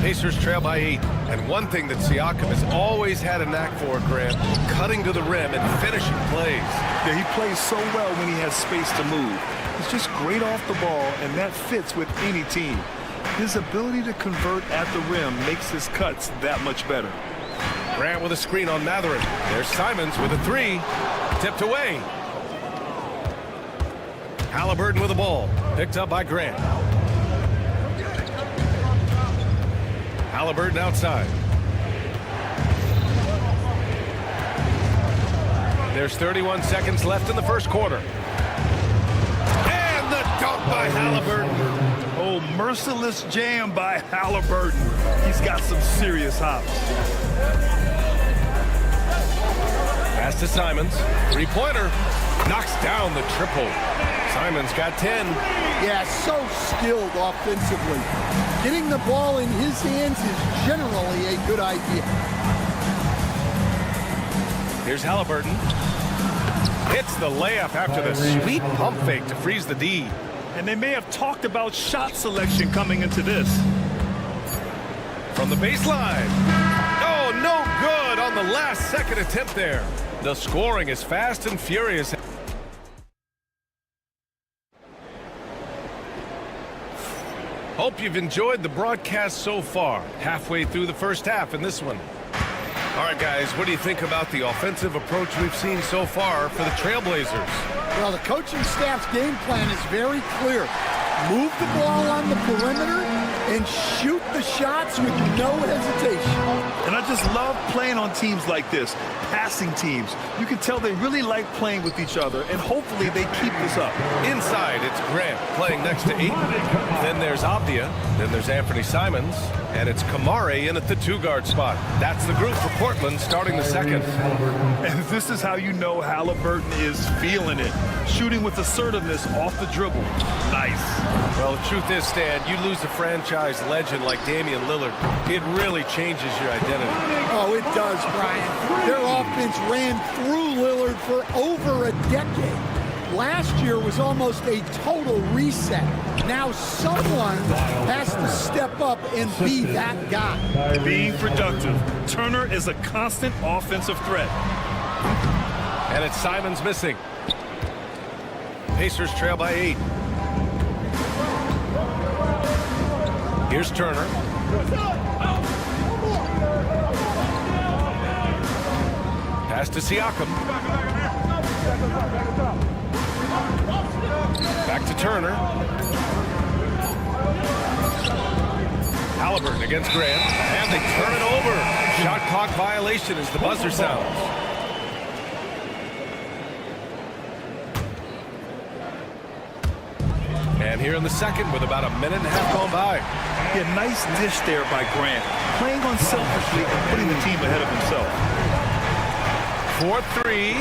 Pacers trail by 8. And one thing that Siakam has always had a knack for, Grant, cutting to the rim and finishing plays. Yeah, he plays so well when he has space to move. He's just great off the ball, and that fits with any team. His ability to convert at the rim makes his cuts that much better. Grant with a screen on Mathurin. There's Simons with a 3. Tipped away. Halliburton with the ball. Picked up by Grant. Halliburton outside. There's 31 seconds left in the first quarter. And the dunk by Halliburton. Oh, merciless jam by Halliburton. He's got some serious hops. Pass to Simons. 3-pointer. Knocks down the triple. Simons got 10. Yeah, so skilled offensively. Getting the ball in his hands is generally a good idea. Here's Halliburton. Hits the layup after the sweet pump fake to freeze the D. And they may have talked about shot selection coming into this. From the baseline. Oh, no good on the last second attempt there. The scoring is fast and furious. Hope you've enjoyed the broadcast so far. Halfway through the first half in this one. All right, guys, what do you think about the offensive approach we've seen so far for the Trailblazers? Well, the coaching staff's game plan is very clear. Move the ball on the perimeter and shoot the shots with no hesitation. And I just love playing on teams like this, passing teams. You can tell they really like playing with each other, and hopefully they keep this up. Inside, it's Grant playing next to Ayton. Then there's Abdia. Then there's Anthony Simons. And it's Kamare in at the 2-guard spot. That's the group for Portland starting the second. And this is how you know Halliburton is feeling it. Shooting with assertiveness off the dribble. Nice. Well, the truth is, Stan, you lose a franchise legend like Damian Lillard, it really changes your identity. Oh, it does, Brian. Their offense ran through Lillard for over a decade. Last year was almost a total reset. Now someone has to step up and be that guy. Being productive. Turner is a constant offensive threat. And it's Simons missing. Pacers trail by 8. Here's Turner. Pass to Siakam. Back to Turner. Halliburton against Grant. And they turn it over. Shot clock violation as the buzzer sounds. And here in the second with about a minute and a half gone by. Yeah, nice dish there by Grant. Playing unselfishly and putting the team ahead of himself. 4-3.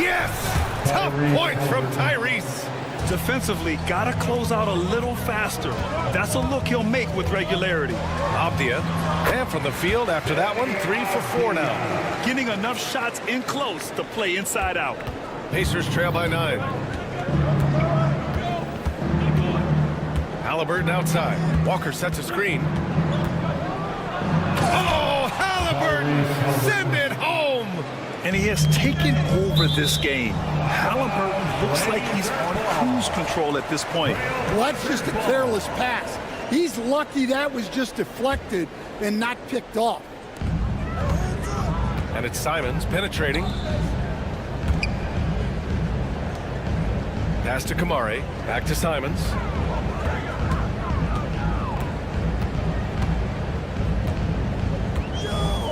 Yes! Tough points from Tyrese. Defensively, gotta close out a little faster. That's a look he'll make with regularity. Abdia. And from the field after that one, 3 for 4 now. Getting enough shots in close to play inside out. Pacers trail by 9. Halliburton outside. Walker sets a screen. Oh, Halliburton! Send it home! And he has taken over this game. Halliburton looks like he's on cruise control at this point. Well, that's just a careless pass. He's lucky that was just deflected and not picked off. And it's Simons penetrating. Pass to Kamare. Back to Simons.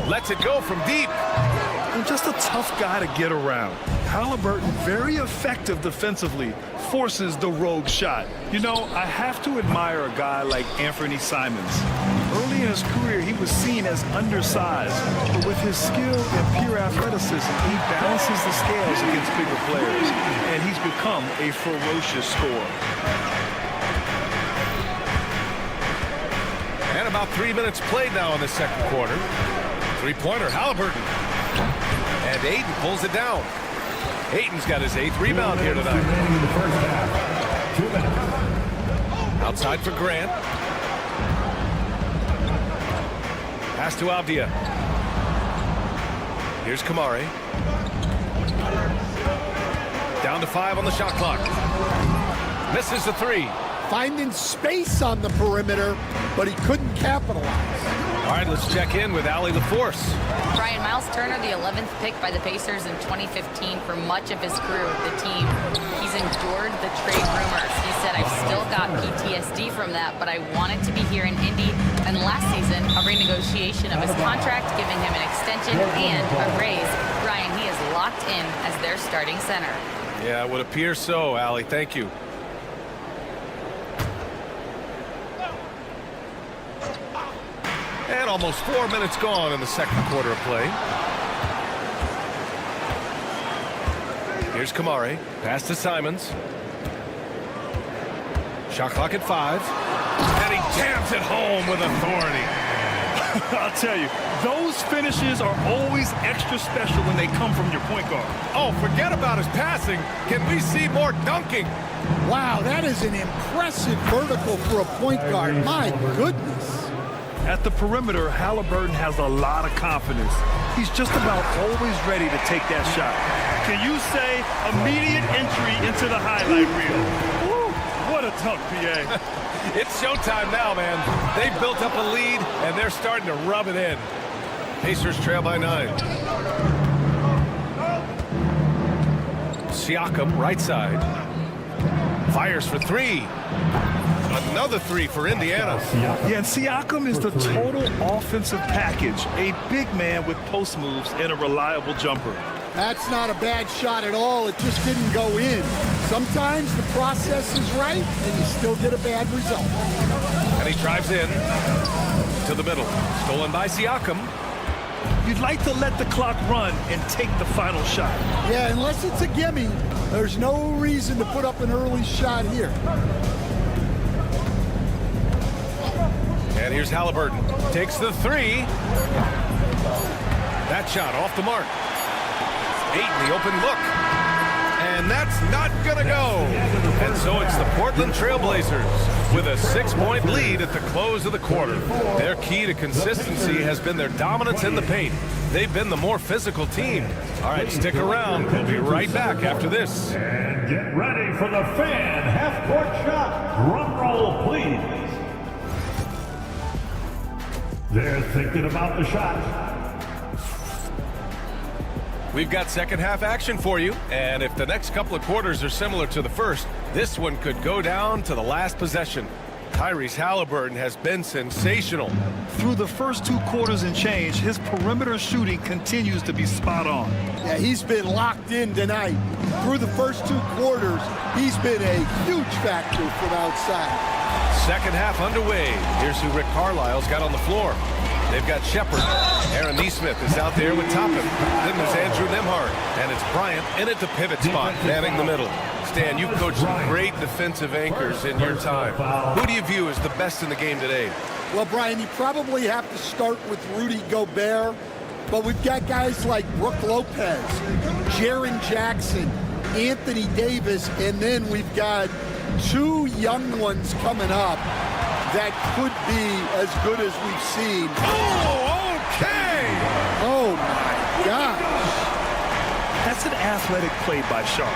Lets it go from deep. And just a tough guy to get around. Halliburton, very effective defensively, forces the rogue shot. You know, I have to admire a guy like Anthony Simons. Early in his career, he was seen as undersized, but with his skill and pure athleticism, he balances the scales against bigger players, and he's become a ferocious scorer. And about 3 minutes played now in the second quarter. Three-pointer, Halliburton. And Ayton pulls it down. Ayton's got his 8th rebound here tonight. Outside for Grant. Pass to Abdia. Here's Kamare. Down to 5 on the shot clock. Misses the 3. Finding space on the perimeter, but he couldn't capitalize. All right, let's check in with Allie LaForce. Brian, Miles Turner, the 11th pick by the Pacers in 2015 for much of his career with the team. He's endured the trade rumors. He said, I've still got PTSD from that, but I wanted to be here in Indy. And last season, a renegotiation of his contract, giving him an extension and a raise. Brian, he is locked in as their starting center. Yeah, it would appear so, Allie. Thank you. And almost 4 minutes gone in the second quarter of play. Here's Kamare. Pass to Simons. Shot clock at 5. And he jams it home with authority. I'll tell you, those finishes are always extra special when they come from your point guard. Oh, forget about his passing. Can we see more dunking? Wow, that is an impressive vertical for a point guard. My goodness. At the perimeter, Halliburton has a lot of confidence. He's just about always ready to take that shot. Can you say immediate entry into the highlight reel? Woo, what a dunk, PA. It's showtime now, man. They've built up a lead, and they're starting to rub it in. Pacers trail by 9. Siakam, right side. Fires for 3. Another 3 for Indiana. Yeah, and Siakam is the total offensive package. A big man with post moves and a reliable jumper. That's not a bad shot at all. It just didn't go in. Sometimes the process is right, and you still get a bad result. And he drives in to the middle. Stolen by Siakam. You'd like to let the clock run and take the final shot. Yeah, unless it's a gimme, there's no reason to put up an early shot here. And here's Halliburton. Takes the 3. That shot off the mark. 8 in the open look. And that's not going to go. And so it's the Portland Trailblazers with a 6-point lead at the close of the quarter. Their key to consistency has been their dominance in the paint. They've been the more physical team. All right, stick around. We'll be right back after this. And get ready for the fan half-court shot. Drum roll, please. They're thinking about the shot. We've got second half action for you, and if the next couple of quarters are similar to the first, this one could go down to the last possession. Tyrese Halliburton has been sensational. Through the first 2 quarters and change, his perimeter shooting continues to be spot on. Yeah, he's been locked in tonight. Through the first 2 quarters, he's been a huge factor from outside. Second half underway. Here's who Rick Carlisle's got on the floor. They've got Shepard. Aaron Nesmith is out there with Toppin. Then there's Andrew Nembhard. And it's Bryant in at the pivot spot, manning the middle. Stan, you've coached some great defensive anchors in your time. Who do you view as the best in the game today? Well, Brian, you probably have to start with Rudy Gobert. But we've got guys like Brook Lopez, Jaren Jackson, Anthony Davis, and then we've got 2 young ones coming up that could be as good as we've seen. Oh, okay! Oh, my gosh. That's an athletic play by Sharp,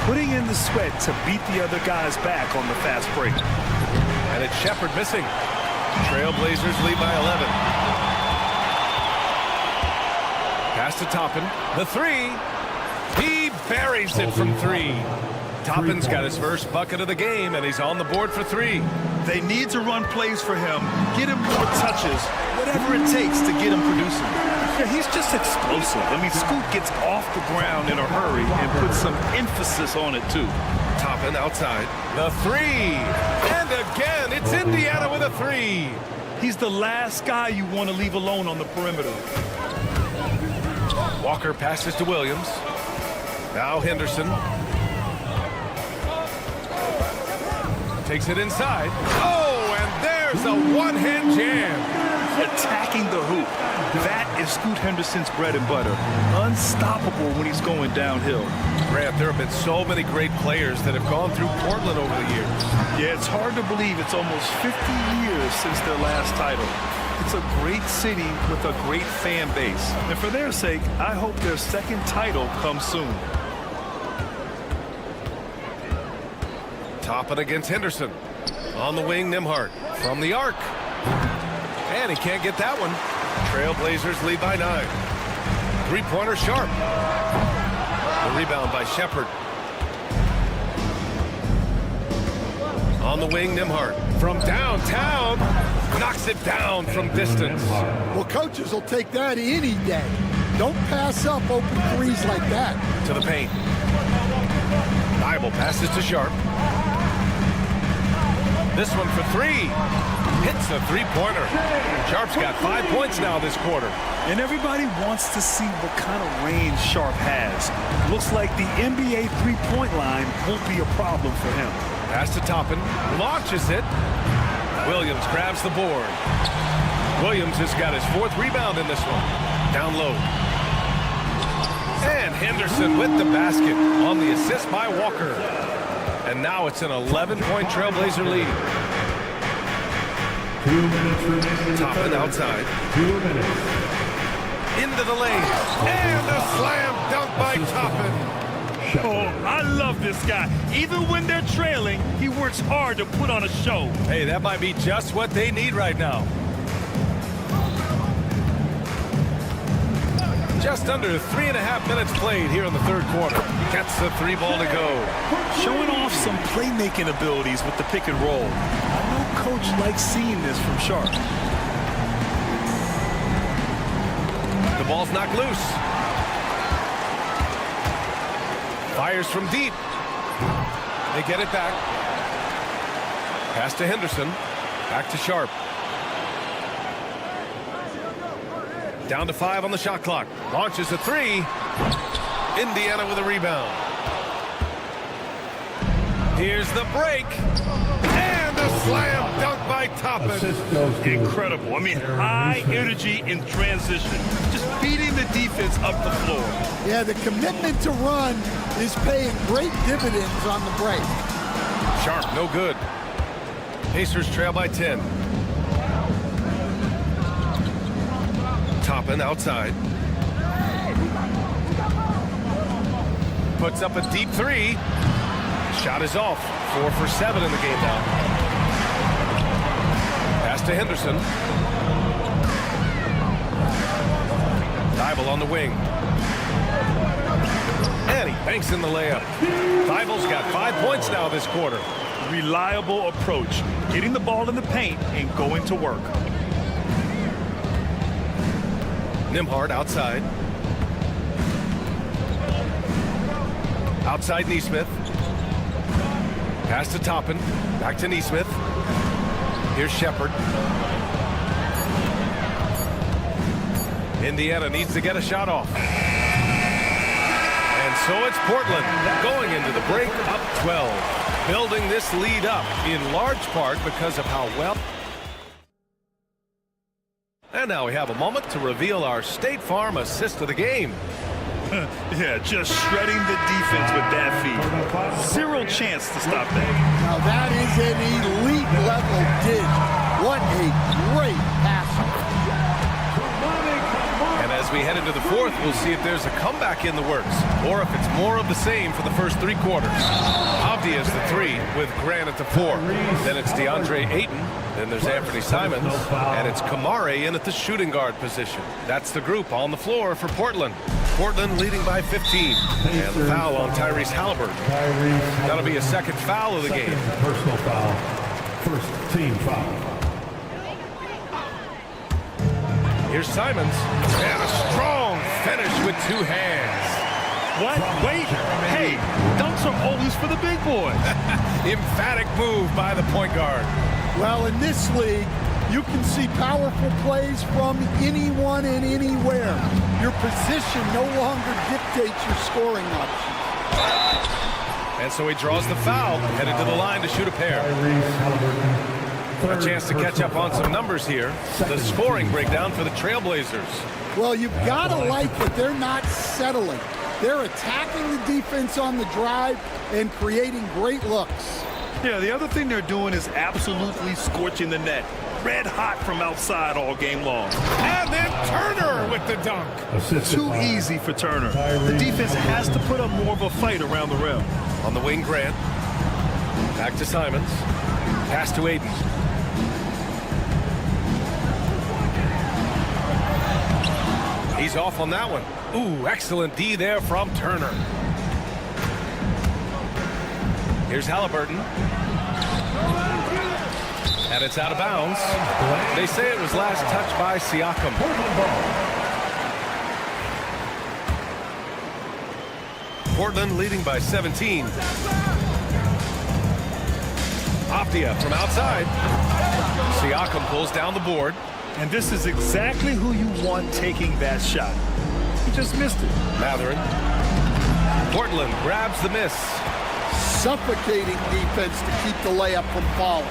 putting in the sweat to beat the other guys back on the fast break. And it's Shepard missing. Trailblazers lead by 11. Pass to Toppin. The 3. He buries it from 3. Toppin's got his first bucket of the game, and he's on the board for 3. They need to run plays for him, get him more touches, whatever it takes to get him producing. Yeah, he's just explosive. I mean, Scoot gets off the ground in a hurry and puts some emphasis on it, too. Toppin outside. The 3. And again, it's Indiana with a 3. He's the last guy you want to leave alone on the perimeter. Walker passes to Williams. Now Henderson. Takes it inside. Oh, and there's a one-hand jam. Attacking the hoop. That is Scoot Henderson's bread and butter. Unstoppable when he's going downhill. Grant, there have been so many great players that have gone through Portland over the years. Yeah, it's hard to believe it's almost 50 years since their last title. It's a great city with a great fan base. And for their sake, I hope their second title comes soon. Toppin against Henderson. On the wing, Nembhard. From the arc. And he can't get that one. Trailblazers lead by 9. Three-pointer Sharp. The rebound by Shepard. On the wing, Nembhard. From downtown. Knocks it down from distance. Well, coaches will take that any day. Don't pass up open threes like that. To the paint. Bible passes to Sharp. This one for 3. Hits a three-pointer. Sharp's got 5 points now this quarter. And everybody wants to see what kind of range Sharp has. Looks like the NBA three-point line won't be a problem for him. Pass to Toppin. Launches it. Williams grabs the board. Williams has got his 4th rebound in this one. Down low. And Henderson with the basket on the assist by Walker. And now it's an 11-point Trailblazer lead. 2 minutes remaining. Toppin outside. 2 minutes. Into the lane. And a slam dunk by Toppin. Oh, I love this guy. Even when they're trailing, he works hard to put on a show. Hey, that might be just what they need right now. Just under 3.5 minutes played here in the 3rd quarter. Gets the 3 ball to go. Showing off some playmaking abilities with the pick and roll. I know Coach likes seeing this from Sharp. The ball's knocked loose. Fires from deep. They get it back. Pass to Henderson. Back to Sharp. Down to 5 on the shot clock. Launches a 3. Indiana with a rebound. Here's the break. And a slam dunk by Toppin. Incredible. I mean, high energy in transition. Just beating the defense up the floor. Yeah, the commitment to run is paying great dividends on the break. Sharp, no good. Pacers trail by 10. Toppin outside. Puts up a deep 3. Shot is off. 4 for 7 in the game now. Pass to Henderson. Thibault on the wing. And he banks in the layup. Thibault's got 5 points now this quarter. Reliable approach. Getting the ball in the paint and going to work. Nembhard outside. Outside Nesmith. Pass to Toppin. Back to Nesmith. Here's Shepard. Indiana needs to get a shot off. And so it's Portland going into the break up 12. Building this lead up in large part because of how well. And now we have a moment to reveal our State Farm assist of the game. Yeah, just shredding the defense with that feed. Zero chance to stop that. Now that is an elite level dig. What a great passer. And as we head into the 4th, we'll see if there's a comeback in the works or if it's more of the same for the first 3 quarters. Avdia's the 3 with Grant at the 4. Then it's DeAndre Ayton. Then there's Anthony Simons. And it's Kamare in at the shooting guard position. That's the group on the floor for Portland. Portland leading by 15. And the foul on Tyrese Halliburton. That'll be a 2nd foul of the game. Personal foul. First team foul. Here's Simons. And a strong finish with 2 hands. What? Wait. Hey, dunks are always for the big boys. Emphatic move by the point guard. Well, in this league, you can see powerful plays from anyone and anywhere. Your position no longer dictates your scoring options. And so he draws the foul, headed to the line to shoot a pair. A chance to catch up on some numbers here. The scoring breakdown for the Trailblazers. Well, you've got to like that they're not settling. They're attacking the defense on the drive and creating great looks. Yeah, the other thing they're doing is absolutely scorching the net. Red hot from outside all game long. And then Turner with the dunk. Too easy for Turner. The defense has to put up more of a fight around the rim. On the wing, Grant. Back to Simons. Pass to Ayton. He's off on that one. Ooh, excellent D there from Turner. Here's Halliburton. And it's out of bounds. They say it was last touched by Siakam. Portland leading by 17. Avdia from outside. Siakam pulls down the board. And this is exactly who you want taking that shot. He just missed it. Matherin. Portland grabs the miss. suffocating defense to keep the layup from falling.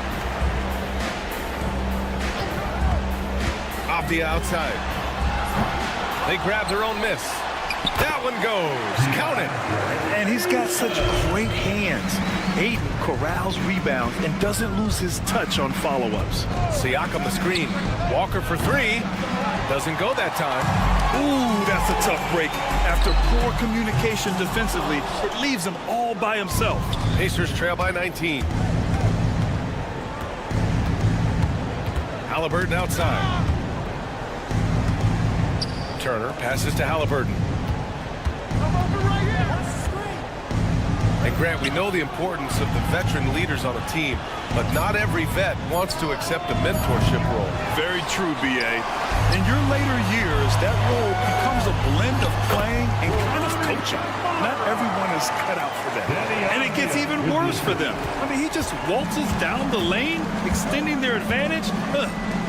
Off the outside. They grab their own miss. That one goes. Count it. And he's got such great hands. Aiden corrals rebounds and doesn't lose his touch on follow-ups. Siakam the screen. Walker for three. Doesn't go that time. Ooh, that's a tough break. After poor communication defensively, it leaves him all by himself. Pacers trail by 19. Halliburton outside. Turner passes to Halliburton. And Grant, we know the importance of the veteran leaders on a team, but not every vet wants to accept a mentorship role. Very true, B.A. In your later years, that role becomes a blend of playing and kind of coaching. Not everyone is cut out for that. And it gets even worse for them. I mean, he just waltzes down the lane, extending their advantage.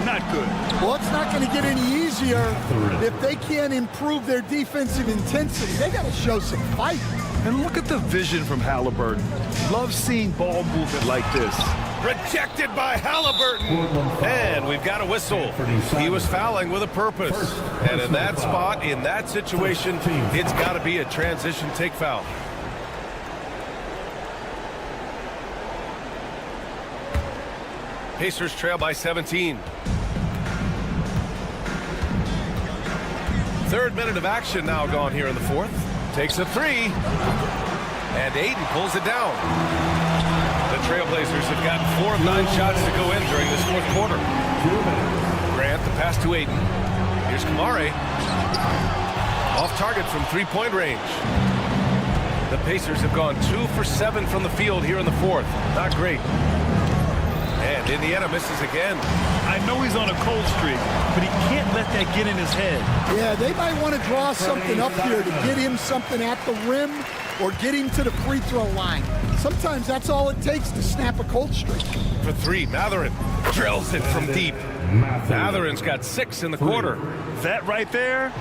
Not good. Well, it's not going to get any easier if they can't improve their defensive intensity. They got to show some fight. And look at the vision from Halliburton. Love seeing ball movement like this. Rejected by Halliburton. And we've got a whistle. He was fouling with a purpose. And in that spot, in that situation, it's got to be a transition take foul. Pacers trail by 17. Third minute of action now gone here in the fourth. Takes a three. And Aiden pulls it down. The Trailblazers have gotten 4 of 9 shots to go in during this fourth quarter. Grant, the pass to Aiden. Here's Kamare. Off target from three-point range. The Pacers have gone 2 for 7 from the field here in the fourth. Not great. And Indiana misses again. I know he's on a cold streak, but he can't let that get in his head. Yeah, they might want to draw something up here to get him something at the rim or get him to the free throw line. Sometimes that's all it takes to snap a cold streak. For three, Matherin drills it from deep. Matherin's got 6 in the quarter. That right there,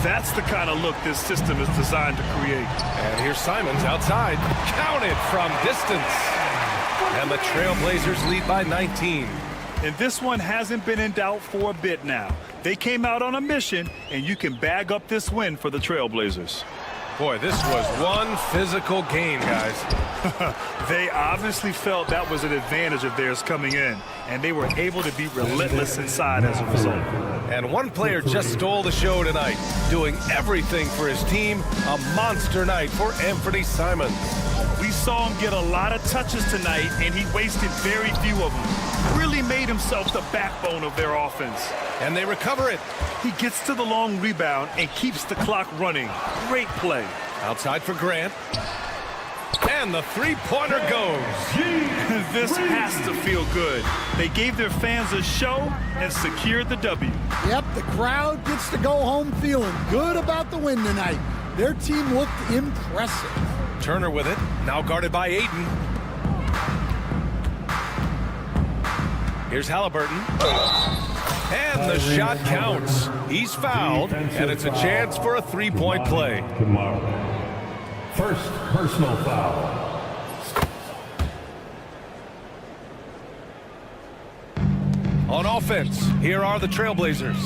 that's the kind of look this system is designed to create. And here's Simons outside. Counted from distance. And the Trailblazers lead by 19. And this one hasn't been in doubt for a bit now. They came out on a mission, and you can bag up this win for the Trailblazers. Boy, this was one physical game, guys. They obviously felt that was an advantage of theirs coming in, and they were able to be relentless inside as a result. And one player just stole the show tonight, doing everything for his team. A monster night for Anthony Simons. We saw him get a lot of touches tonight, and he wasted very few of them. Really made himself the backbone of their offense. And they recover it. He gets to the long rebound and keeps the clock running. Great play. Outside for Grant. And the three-pointer goes. This has to feel good. They gave their fans a show and secured the W. Yep, the crowd gets to go home feeling good about the win tonight. Their team looked impressive. Turner with it, now guarded by Aiden. Here's Halliburton. And the shot counts. He's fouled, and it's a chance for a three-point play. First personal foul. On offense, here are the Trailblazers.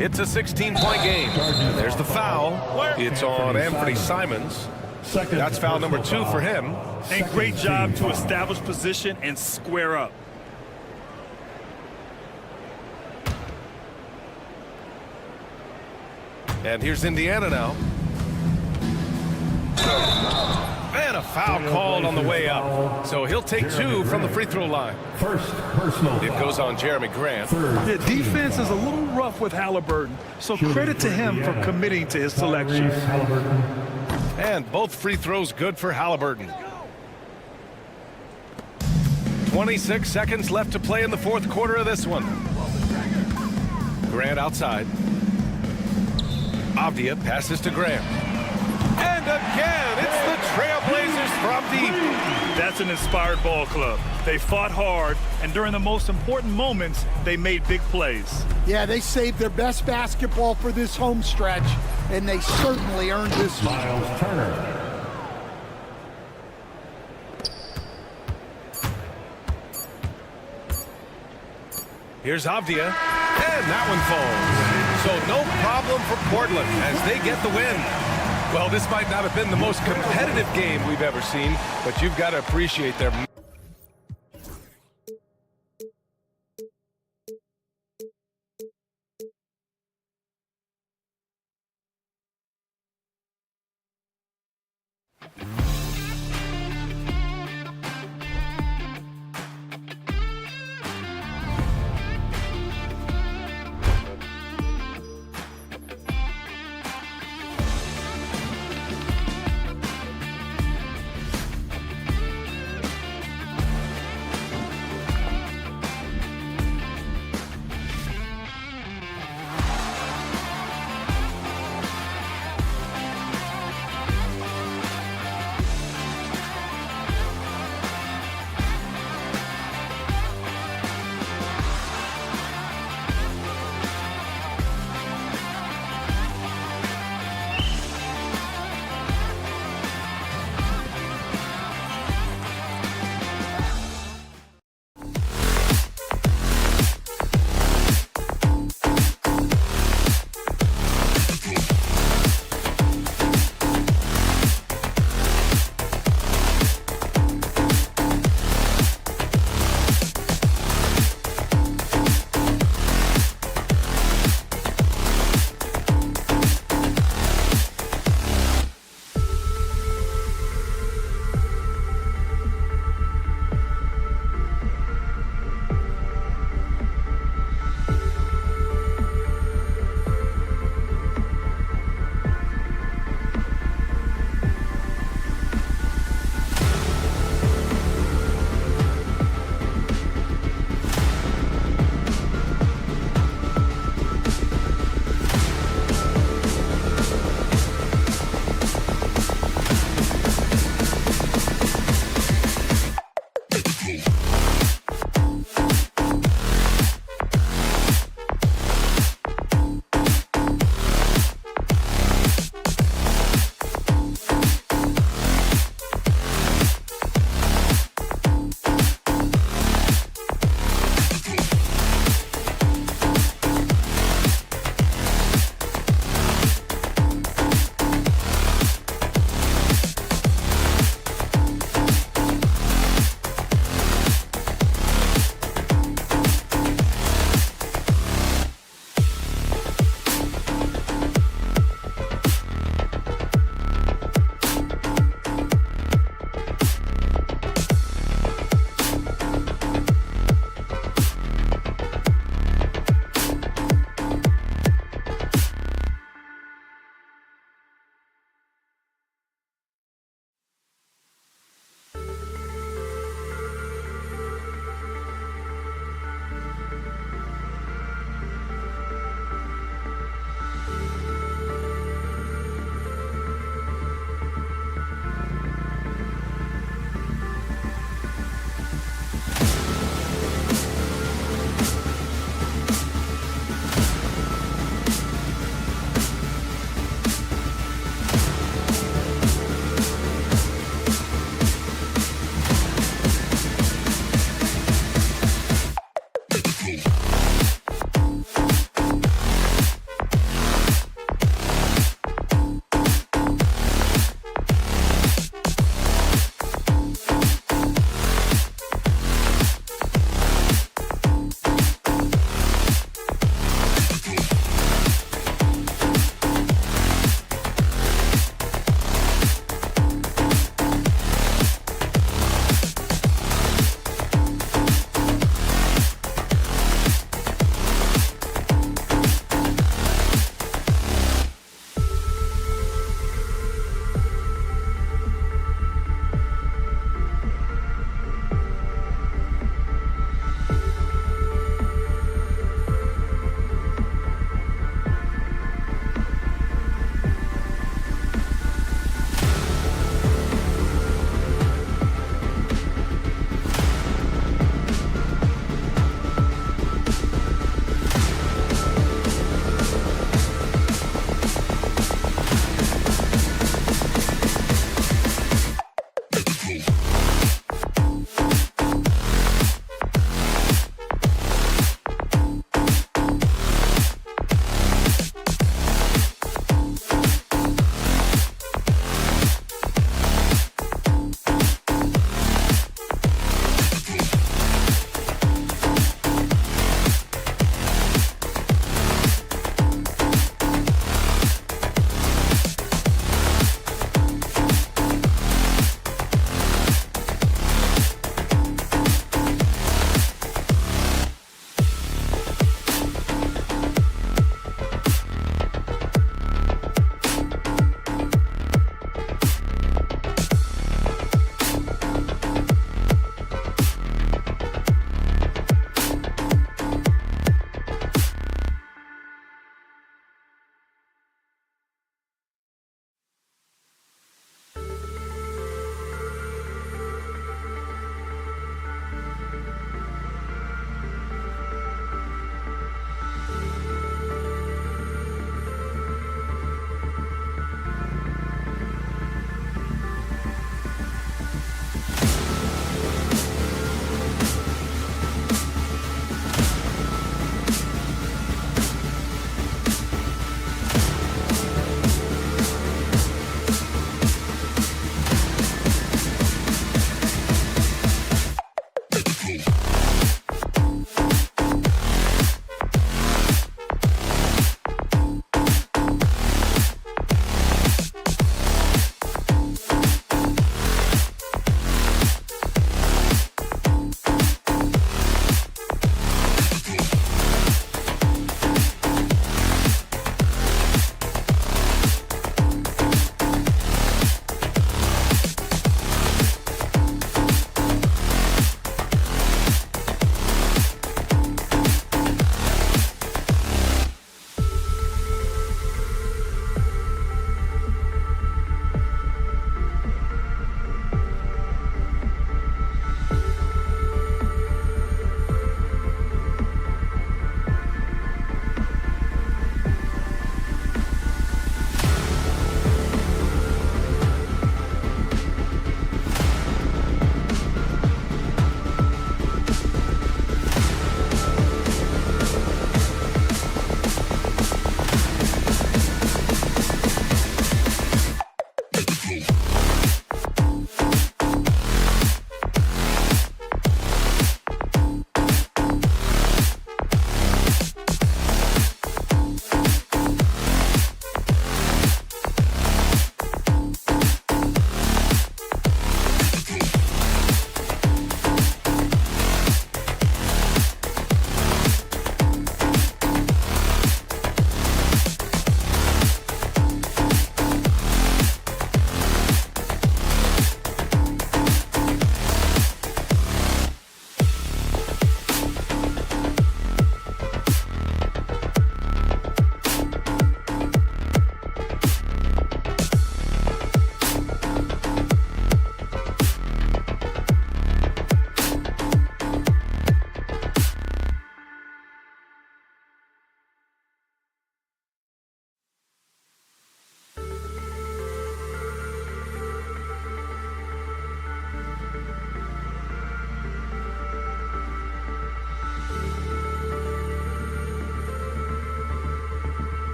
It's a 16-point game. And there's the foul. It's on Anthony Simons. That's foul number 2 for him. And great job to establish position and square up. And here's Indiana now. And a foul called on the way up. So he'll take 2 from the free throw line. First personal. It goes on Jeremy Grant. The defense is a little rough with Halliburton, so credit to him for committing to his selection. And both free throws good for Halliburton. 26 seconds left to play in the fourth quarter of this one. Grant outside. Avdia passes to Grant. And again, it's the Trailblazers from deep. That's an inspired ball club. They fought hard, and during the most important moments, they made big plays. Yeah, they saved their best basketball for this home stretch, and they certainly earned this one. Miles Turner. Here's Avdia, and that one falls. So no problem for Portland as they get the win. Well, this might not have been the most competitive game we've ever seen, but you've got to appreciate their...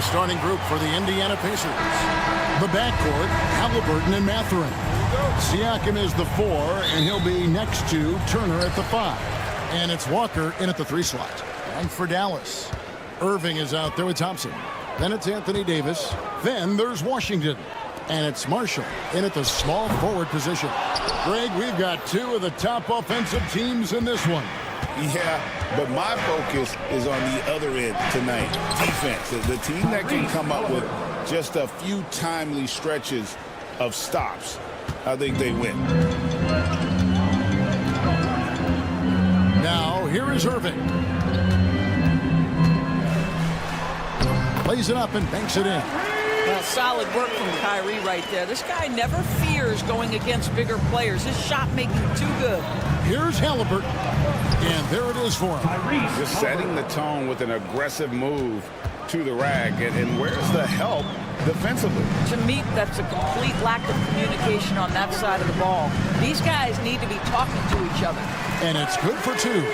the starting group for the Indiana Pacers. The backcourt, Halliburton and Mathurin. Siakam is the 4, and he'll be next to Turner at the 5. And it's Walker in at the 3 slot. And for Dallas, Irving is out there with Thompson. Then it's Anthony Davis. Then there's Washington. And it's Marshall in at the small forward position. Greg, we've got 2 of the top offensive teams in this one. Yeah, but my focus is on the other end tonight. Defense. The team that can come up with just a few timely stretches of stops, I think they win. Now, here is Irving. Plays it up and banks it in. Well, solid work from Kyrie right there. This guy never fears going against bigger players. His shot making too good. Here's Halliburton. And there it is for him. Just setting the tone with an aggressive move to the rack. And where's the help defensively? To me, that's a complete lack of communication on that side of the ball. These guys need to be talking to each other. And it's good for 2.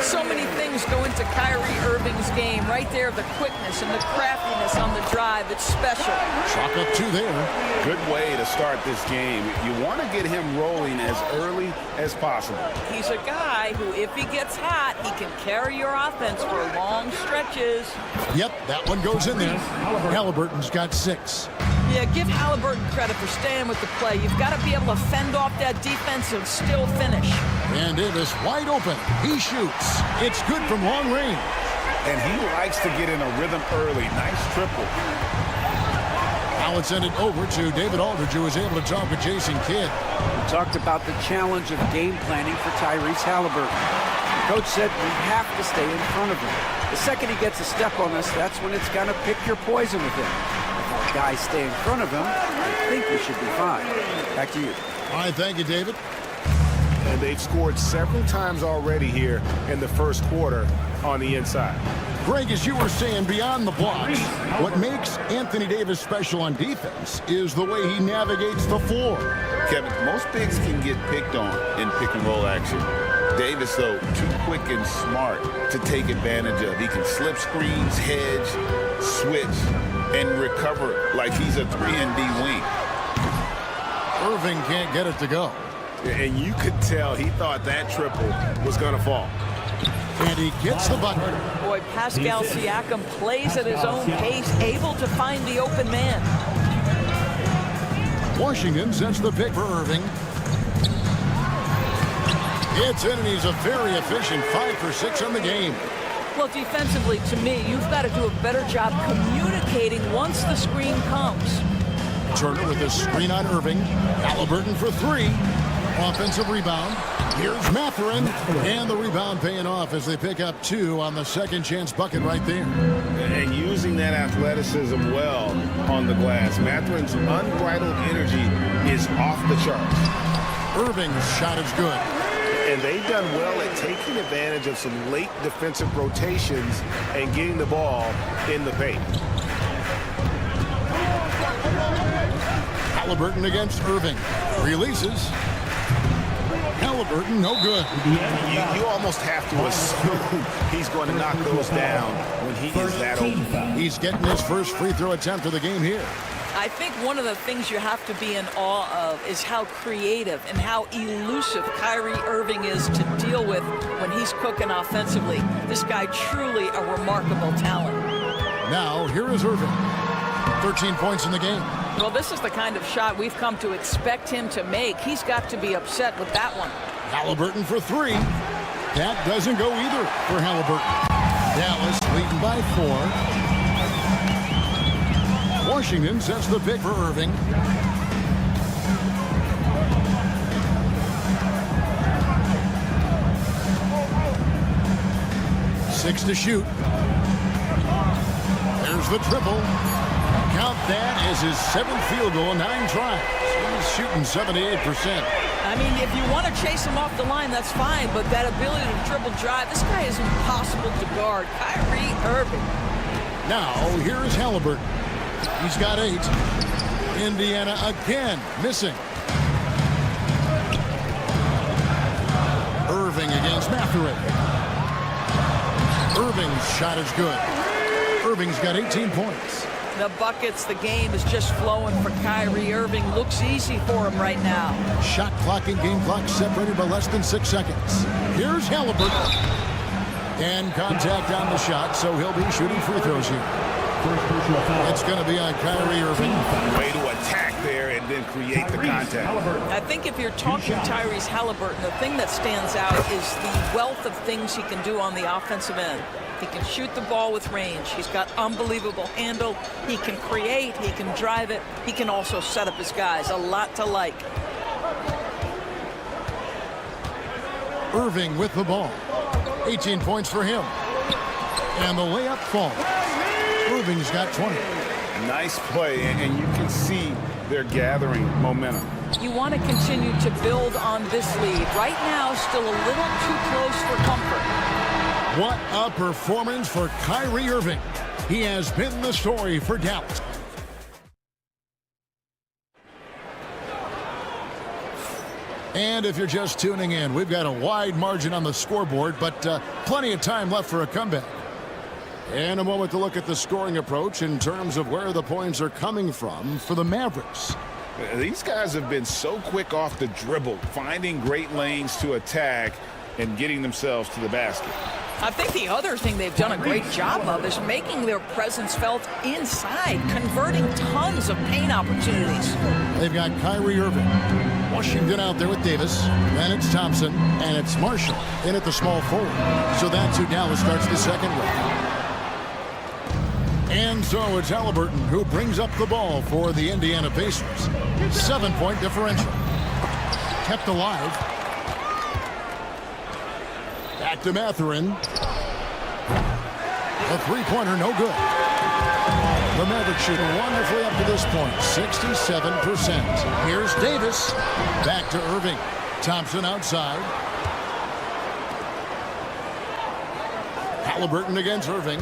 So many things go into Kyrie Irving's game. Right there, the quickness and the craftiness on the drive. It's special. Chalk up 2 there. Good way to start this game. You want to get him rolling as early as possible. He's a guy who, if he gets hot, he can carry your offense for long stretches. Yep, that one goes in there. Halliburton's got 6. Yeah, give Halliburton credit for staying with the play. You've got to be able to fend off that defense and still finish. And Davis wide open. He shoots. It's good from long range. And he likes to get in a rhythm early. Nice triple. Now it's sent it over to David Aldridge, who was able to talk with Jason Kidd. We talked about the challenge of game planning for Tyrese Halliburton. The coach said we have to stay in front of him. The second he gets a step on us, that's when it's going to pick your poison with him. If our guys stay in front of him, I think we should be fine. Back to you. All right, thank you, David. And they've scored several times already here in the first quarter on the inside. Greg, as you were saying, beyond the blocks, what makes Anthony Davis special on defense is the way he navigates the floor. Kevin, most bigs can get picked on in pick-and-roll action. Davis, though, too quick and smart to take advantage of. He can slip screens, hedge, switch, and recover like he's a 3-and-D wing. Irving can't get it to go. And you could tell he thought that triple was going to fall. And he gets the bucket. Boy, Pascal Siakam plays at his own pace, able to find the open man. Washington sets the pick for Irving. It's in, and he's a very efficient 5 for 6 on the game. Well, defensively, to me, you've got to do a better job communicating once the screen comes. Turner with a screen on Irving. Halliburton for 3. Offensive rebound. Here's Mathurin. And the rebound paying off as they pick up 2 on the second chance bucket right there. And using that athleticism well on the glass. Mathurin's unbridled energy is off the charts. Irving's shot is good. And they've done well at taking advantage of some late defensive rotations and getting the ball in the paint. Halliburton against Irving. Releases. Halliburton, no good. You almost have to assume he's going to knock those down when he is that open. He's getting his first free throw attempt of the game here. I think one of the things you have to be in awe of is how creative and how elusive Kyrie Irving is to deal with when he's cooking offensively. This guy truly a remarkable talent. Now, here is Irving. 13 points in the game. Well, this is the kind of shot we've come to expect him to make. He's got to be upset with that one. Halliburton for 3. That doesn't go either for Halliburton. Dallas leading by 4. Washington sets the pick for Irving. Six to shoot. There's the triple. Count that as his 7th field goal, 9 tries. He's shooting 78%. I mean, if you want to chase him off the line, that's fine, but that ability to dribble drive, this guy is impossible to guard. Kyrie Irving. Now, here is Halliburton. He's got 8. Indiana again missing. Irving against Mathurin. Irving's shot is good. Irving's got 18 points. The buckets, the game is just flowing for Kyrie Irving. Looks easy for him right now. Shot clock and game clock separated by less than 6 seconds. Here's Halliburton. And contact on the shot, so he'll be shooting free throws here. It's going to be on Kyrie Irving. Way to attack there and then create the contact. I think if you're talking Tyrese Halliburton, the thing that stands out is the wealth of things he can do on the offensive end. He can shoot the ball with range. He's got unbelievable handle. He can create. He can drive it. He can also set up his guys. A lot to like. Irving with the ball. 18 points for him. And the layup falls. Irving's got 20. Nice play, and you can see they're gathering momentum. You want to continue to build on this lead. Right now, still a little too close for comfort. What a performance for Kyrie Irving. He has been the story for Dallas. And if you're just tuning in, we've got a wide margin on the scoreboard, but plenty of time left for a comeback. And a moment to look at the scoring approach in terms of where the points are coming from for the Mavericks. These guys have been so quick off the dribble, finding great lanes to attack and getting themselves to the basket. I think the other thing they've done a great job of is making their presence felt inside, converting tons of paint opportunities. They've got Kyrie Irving. Washington out there with Davis. Then it's Thompson. And it's Marshall in at the small forward. So that's who Dallas starts the second with. And so it's Halliburton who brings up the ball for the Indiana Pacers. 7-point differential. Kept alive. Back to Mathurin. A three-pointer, no good. The Mavericks shooting wonderfully up to this point, 67%. Here's Davis. Back to Irving. Thompson outside. Halliburton against Irving.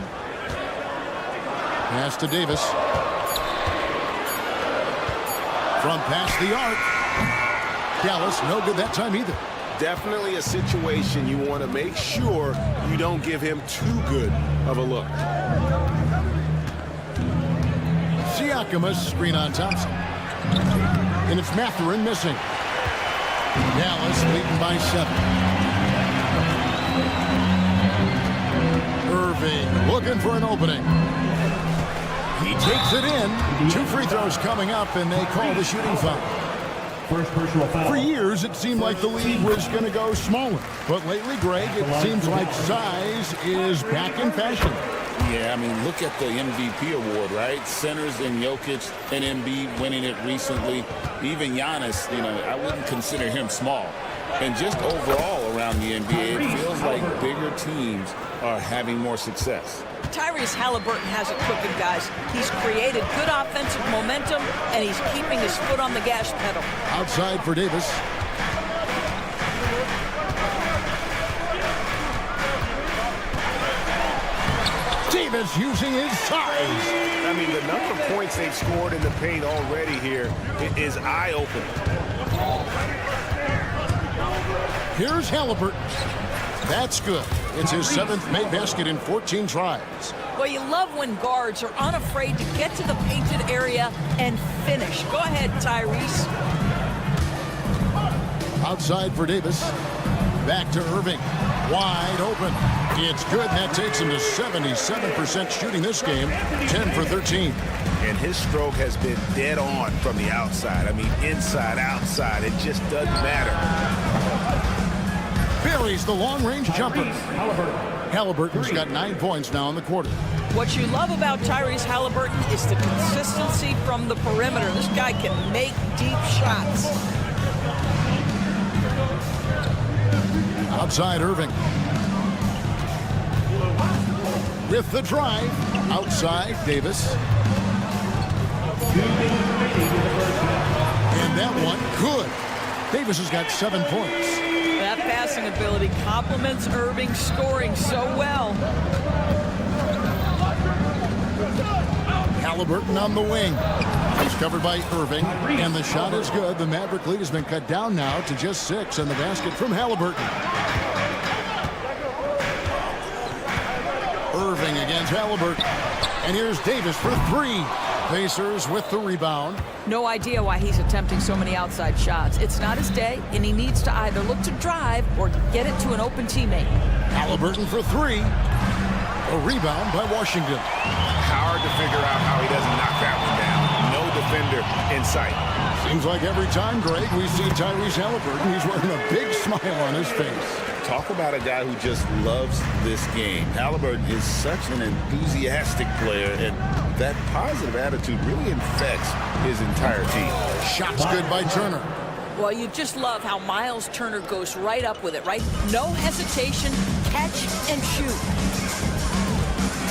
Pass to Davis. From past the arc. Dallas, no good that time either. Definitely a situation you want to make sure you don't give him too good of a look. Siakam, a screen on Thompson. And it's Mathurin missing. Dallas leading by 7. Irving looking for an opening. He takes it in. 2 free throws coming up, and they call the shooting foul. First personal foul. For years, it seemed like the league was going to go smaller. But lately, Greg, it seems like size is back in fashion. Yeah, I mean, look at the MVP award, right? Centers and Jokic and Embiid winning it recently. Even Giannis, I wouldn't consider him small. And just overall around the NBA, it feels like bigger teams are having more success. Tyrese Halliburton has it cooking, guys. He's created good offensive momentum, and he's keeping his foot on the gas pedal. Outside for Davis. Davis using his size. I mean, the number of points they've scored in the paint already here is eye-opening. Here's Halliburton. That's good. It's his 7th made basket in 14 tries. Well, you love when guards are unafraid to get to the painted area and finish. Go ahead, Tyrese. Outside for Davis. Back to Irving. Wide open. It's good. That takes him to 77% shooting this game. 10 for 13. And his stroke has been dead on from the outside. I mean, inside, outside. It just doesn't matter. Buries the long-range jumper. Halliburton's got 9 points now in the quarter. What you love about Tyrese Halliburton is the consistency from the perimeter. This guy can make deep shots. Outside Irving. With the drive. Outside Davis. And that one, good. Davis has got 7 points. That passing ability complements Irving's scoring so well. Halliburton on the wing. He's covered by Irving, and the shot is good. The Maverick lead has been cut down now to just 6, and the basket from Halliburton. Irving against Halliburton, And here's Davis for three. Pacers with the rebound. No idea why he's attempting so many outside shots. It's not his day, and he needs to either look to drive or get it to an open teammate. Halliburton for three. A rebound by Washington. Hard to figure out how he doesn't knock that one down. No defender in sight. Seems like every time, Greg, we see Tyrese Halliburton, he's wearing a big smile on his face. Talk about a guy who just loves this game. Halliburton is such an enthusiastic player, and that positive attitude really infects his entire team. Shots good by Turner. Well, you just love how Miles Turner goes right up with it, right? No hesitation, catch and shoot.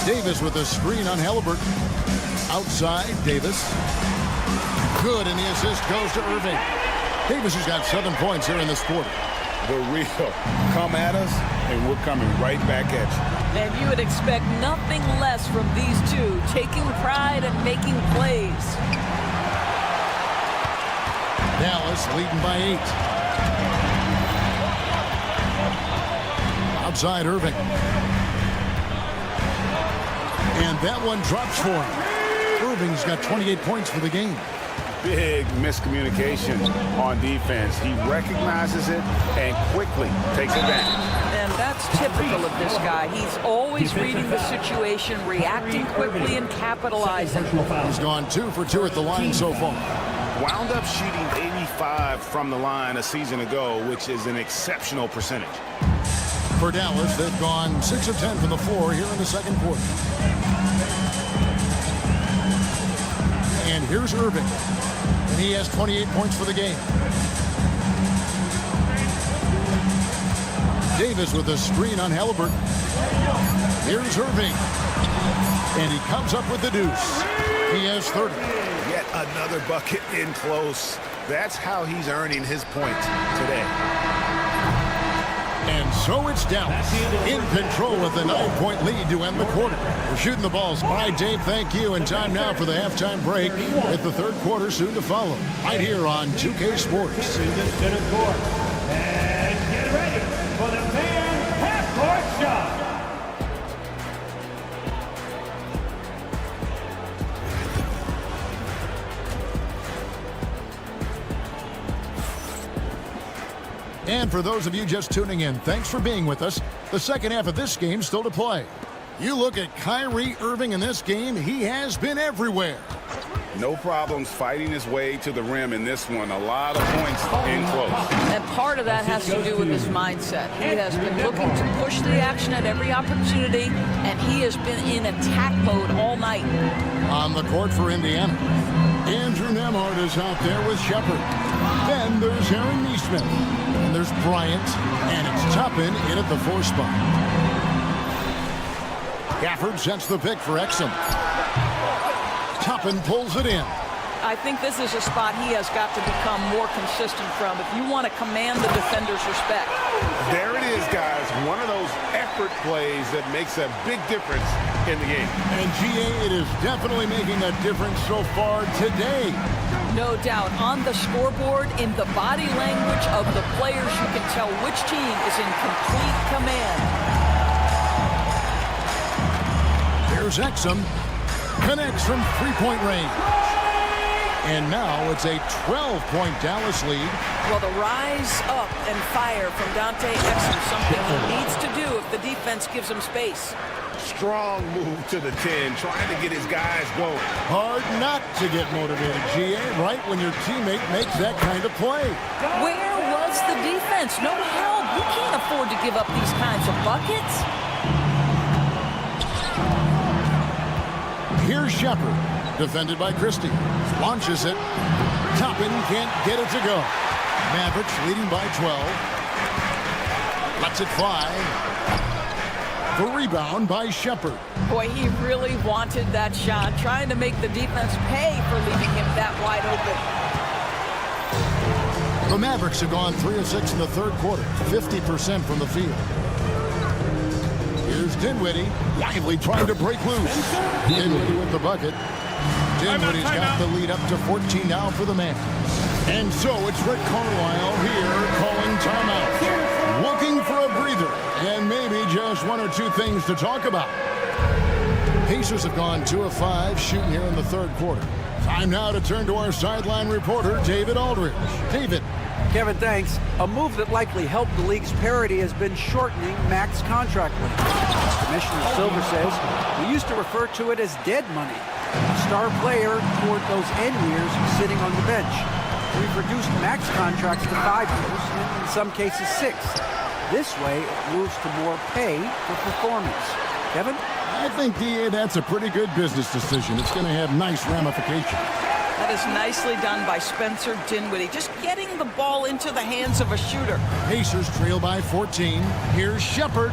Davis with a screen on Halliburton. Outside, Davis. Good, and the assist goes to Irving. Davis has got 7 points here in this quarter. The real come at us, and we're coming right back at you. And you would expect nothing less from these two, taking pride and making plays. Dallas leading by 8. Outside Irving. And that one drops for him. Irving's got 28 points for the game. Big miscommunication on defense. He recognizes it and quickly takes advantage. And that's typical of this guy. He's always reading the situation, reacting quickly, and capitalizing. He's gone 2 for 2 at the line so far. Wound up shooting 85 from the line a season ago, which is an exceptional percentage. For Dallas, they've gone 6 of 10 from the floor here in the second quarter. And here's Irving. And he has 28 points for the game. Davis with a screen on Halliburton. Here's Irving. And he comes up with the deuce. He has 30. Yet another bucket in close. That's how he's earning his points today. And so it's Dallas in control with the 9-point lead to end the quarter. We're shooting the balls. All right, Dave, thank you. And time now for the halftime break with the third quarter soon to follow. Right here on 2K Sports. And get ready for the fan half-court shot. And for those of you just tuning in, thanks for being with us. The second half of this game still to play. You look at Kyrie Irving in this game, he has been everywhere. No problems fighting his way to the rim in this one. A lot of points in close. And part of that has to do with his mindset. He has been looking to push the action at every opportunity, and he has been in attack mode all night. On the court for Indiana, Andrew Nemo is out there with Shepard. Then there's Aaron Neesmith. And there's Bryant. And it's Toppin in at the 4 spot. Gafford sets the pick for Exum. Toppin pulls it in. I think this is a spot he has got to become more consistent from if you want to command the defender's respect. There it is, guys. One of those effort plays that makes a big difference in the game. And GA, it is definitely making a difference so far today. No doubt. On the scoreboard, in the body language of the players, you can tell which team is in complete command. There's Exum. Connects from 3-point range. And now it's a 12-point Dallas lead. Well, the rise up and fire from Dante Exum, something he needs to do if the defense gives him space. Strong move to the 10, trying to get his guys going. Hard not to get motivated, GA, right when your teammate makes that kind of play. Where was the defense? No help. You can't afford to give up these kinds of buckets. Here's Shepard, defended by Christie. Launches it. Toppin can't get it to go. Mavericks leading by 12. Lets it fly. The rebound by Shepard. Boy, he really wanted that shot, trying to make the defense pay for leaving him that wide open. The Mavericks have gone 3 of 6 in the third quarter, 50% from the field. Here's Dinwiddie, lively trying to break loose. Dinwiddie with the bucket. Dinwiddie's got the lead up to 14 now for the man. And so it's Rick Carlisle here calling timeout. Looking for a breather and maybe just 1 or 2 things to talk about. Pacers have gone 2 of 5 shooting here in the third quarter. Time now to turn to our sideline reporter, David Aldridge. David. Kevin, thanks. A move that likely helped the league's parity has been shortening max contract length. Commissioner Silver says we used to refer to it as dead money. A star player toward those end years sitting on the bench. We've reduced max contracts to 5 years, and in some cases 6. This way, it moves to more pay for performance. Kevin? I think, DA, that's a pretty good business decision. It's going to have nice ramifications. That is nicely done by Spencer Dinwiddie, just getting the ball into the hands of a shooter. Pacers trail by 14. Here's Shepard.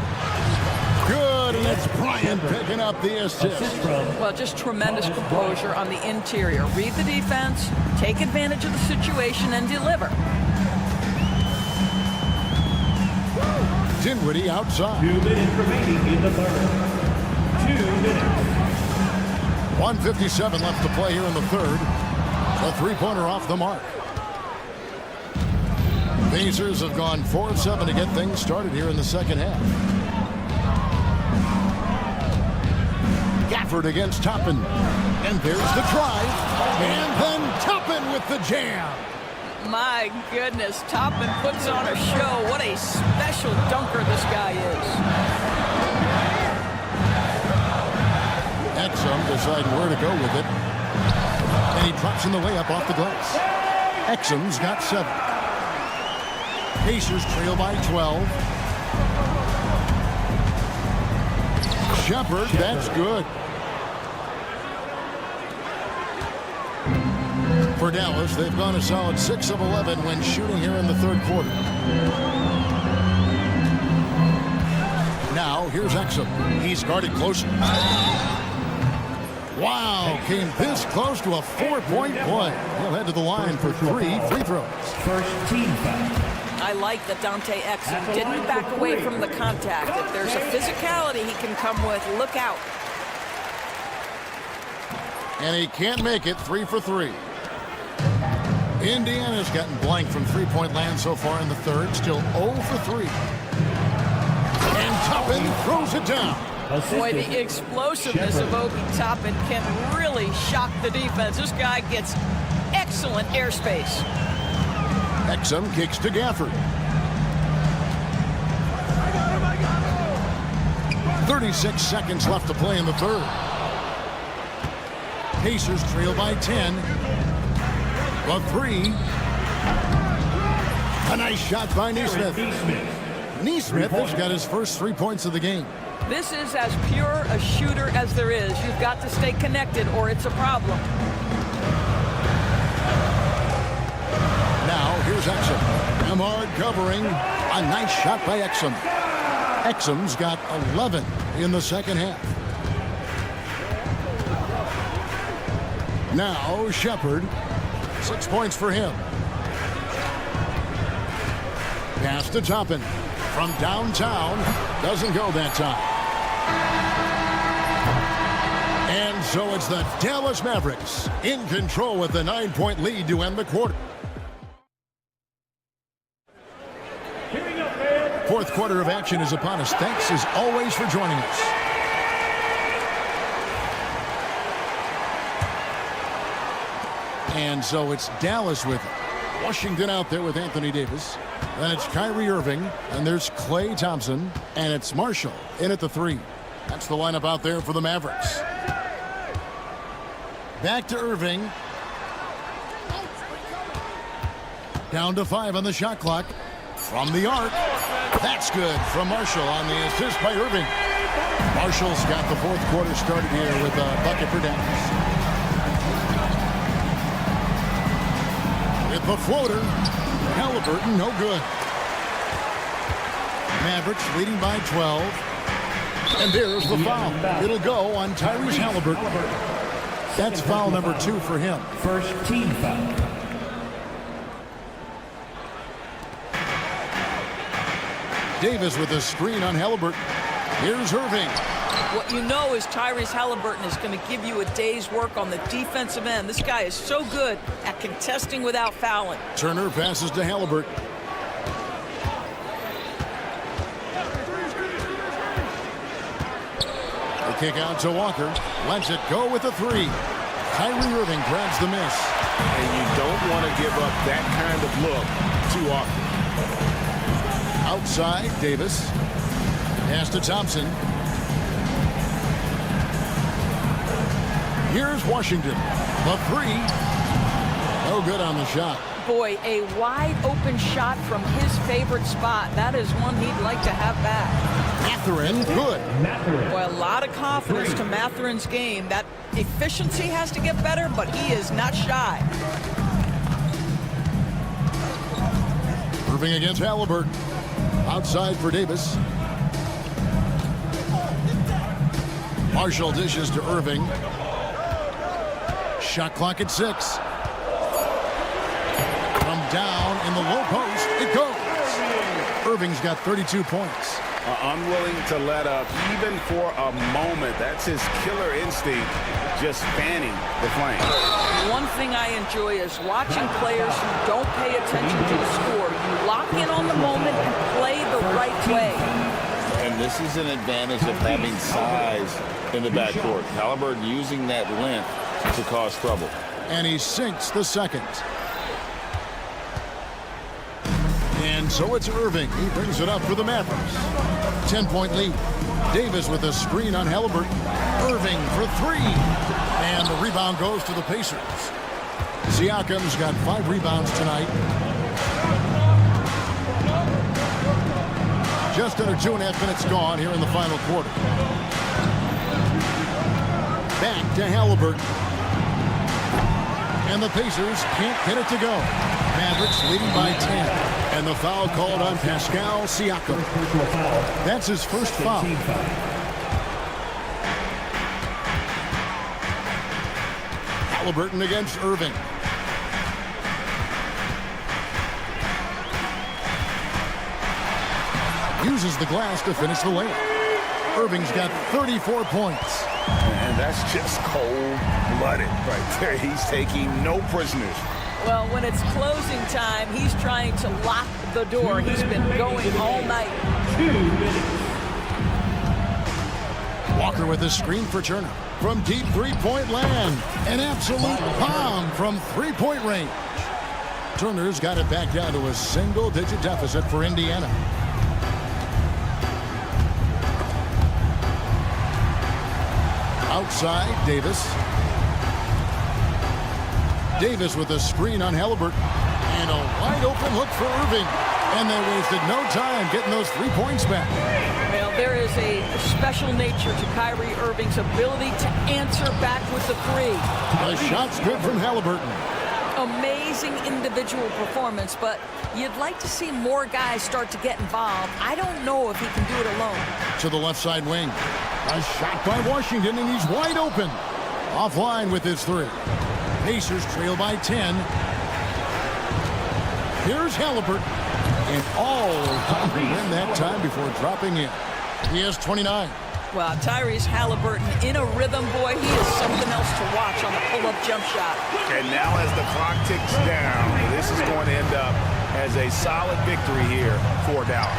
Good, and it's Bryant picking up the assist. Well, just tremendous composure on the interior. Read the defense, take advantage of the situation, and deliver. Dinwiddie outside. 2 minutes remaining in the third. 2 minutes. 1:57 left to play here in the third. A three-pointer off the mark. Pacers have gone 4 of 7 to get things started here in the second half. Gafford against Toppin. And there's the drive. And then Toppin with the jam. My goodness, Toppin puts on a show. What a special dunker this guy is. Exum deciding where to go with it. And he drops in the layup off the glass. Exum's got 7. Pacers trail by 12. Shepard, that's good. For Dallas, they've gone a solid 6 of 11 when shooting here in the third quarter. Now, here's Exum. He's guarded closer. Wow, came this close to a 4-point play. He'll head to the line for 3 free throws. First team foul. I like that Dante Exum didn't back away from the contact. If there's a physicality he can come with, look out. And he can't make it. 3 for 3. Indiana's gotten blank from three-point land so far in the third. Still 0 for 3. And Toppin throws it down. Boy, the explosiveness of Obi Toppin can really shock the defense. This guy gets excellent airspace. Exum kicks to Gafford. 36 seconds left to play in the third. Pacers trail by 10. A 3. A nice shot by Nesmith. Nesmith has got his first 3 points of the game. This is as pure a shooter as there is. You've got to stay connected or it's a problem. Now, here's Exum. Amard covering. A nice shot by Exum. Exum's got 11 in the second half. Now, Shepard. 6 points for him. Pass to Toppin. From downtown. Doesn't go that time. And so it's the Dallas Mavericks in control with the 9-point lead to end the quarter. Fourth quarter of action is upon us. Thanks as always for joining us. And so it's Dallas with Washington out there with Anthony Davis. Then it's Kyrie Irving, and there's Klay Thompson, and it's Marshall in at the 3. That's the lineup out there for the Mavericks. Back to Irving. Down to 5 on the shot clock. From the arc. That's good from Marshall on the assist by Irving. Marshall's got the fourth quarter started here with a bucket for Dallas. With the floater, Halliburton, no good. Mavericks leading by 12. And there's the foul. It'll go on Tyrese Halliburton. That's foul number 2 for him. First team foul. Davis with a screen on Halliburton. Here's Irving. What you know is Tyrese Halliburton is going to give you a day's work on the defensive end. This guy is so good at contesting without fouling. Turner passes to Halliburton. kick out to Walker. Lets it go with the three. Kyrie Irving grabs the miss. And you don't want to give up that kind of look too often. Outside, Davis. Pass to Thompson. Here's Washington. The three. No good on the shot. Boy, a wide open shot from his favorite spot. That is one he'd like to have back. Mathurin, good. Boy, a lot of confidence to Mathurin's game. That efficiency has to get better, but he is not shy. Irving against Halliburton. Outside for Davis. Marshall dishes to Irving. Shot clock at 6. From down in the low post, it goes. Irving's got 32 points. Unwilling to let up even for a moment. That's his killer instinct, just fanning the flame. One thing I enjoy is watching players who don't pay attention to the score. You lock in on the moment and play the right way. And this is an advantage of having size in the backcourt. Halliburton using that length to cause trouble. And he sinks the second. And so it's Irving. He brings it up for the Mavericks. 10-point lead. Davis with a screen on Halliburton. Irving for three. And the rebound goes to the Pacers. Siakam's got 5 rebounds tonight. Just under 2.5 minutes gone here in the final quarter. Back to Halliburton. And the Pacers can't get it to go. Mavericks leading by 10. And the foul called on Pascal Siakam. That's his first foul. Halliburton against Irving. Uses the glass to finish the layup. Irving's got 34 points. And that's just cold-blooded right there. He's taking no prisoners. Well, when it's closing time, he's trying to lock the door. He's been going all night. Walker with a screen for Turner. From deep three-point land. An absolute bomb from three-point range. Turner's got it back down to a single-digit deficit for Indiana. Outside, Davis. Davis with a screen on Halliburton. And a wide-open look for Irving. And they wasted no time getting those 3 points back. Well, there is a special nature to Kyrie Irving's ability to answer back with the three. The shot's good from Halliburton. Amazing individual performance, but you'd like to see more guys start to get involved. I don't know if he can do it alone. To the left side wing. A shot by Washington, and he's wide open. Offline with his three. Pacers trail by 10. Here's Halliburton. And all time to win that time before dropping in. He has 29. Well, Tyrese Halliburton in a rhythm, boy. He is something else to watch on the pull-up jump shot. And now as the clock ticks down, this is going to end up as a solid victory here for Dallas.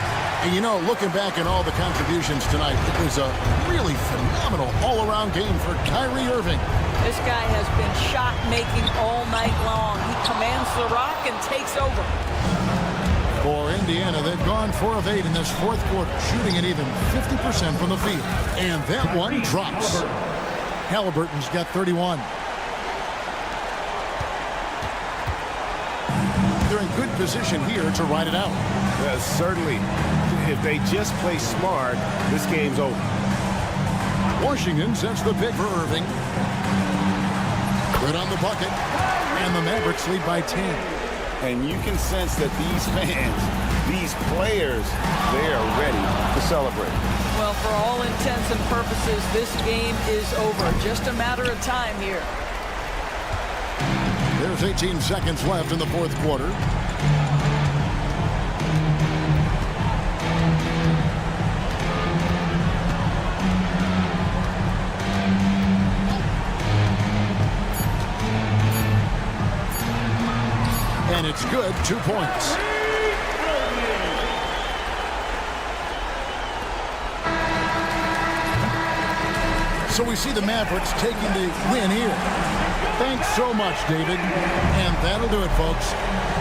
And you know, looking back at all the contributions tonight, it was a really phenomenal all-around game for Kyrie Irving. This guy has been shot-making all night long. He commands the rock and takes over. For Indiana, they've gone 4 of 8 in this fourth quarter, shooting an even 50% from the field. And that one drops. Halliburton's got 31. They're in good position here to ride it out. Certainly, if they just play smart, this game's over. Washington sets the pick for Irving. Good on the bucket. And the Mavericks lead by 10. And you can sense that these fans, these players, they are ready to celebrate. Well, for all intents and purposes, this game is over. Just a matter of time here. There's 18 seconds left in the fourth quarter. And it's good, 2 points. So we see the Mavericks taking the win here. Thanks so much, David. And that'll do it, folks.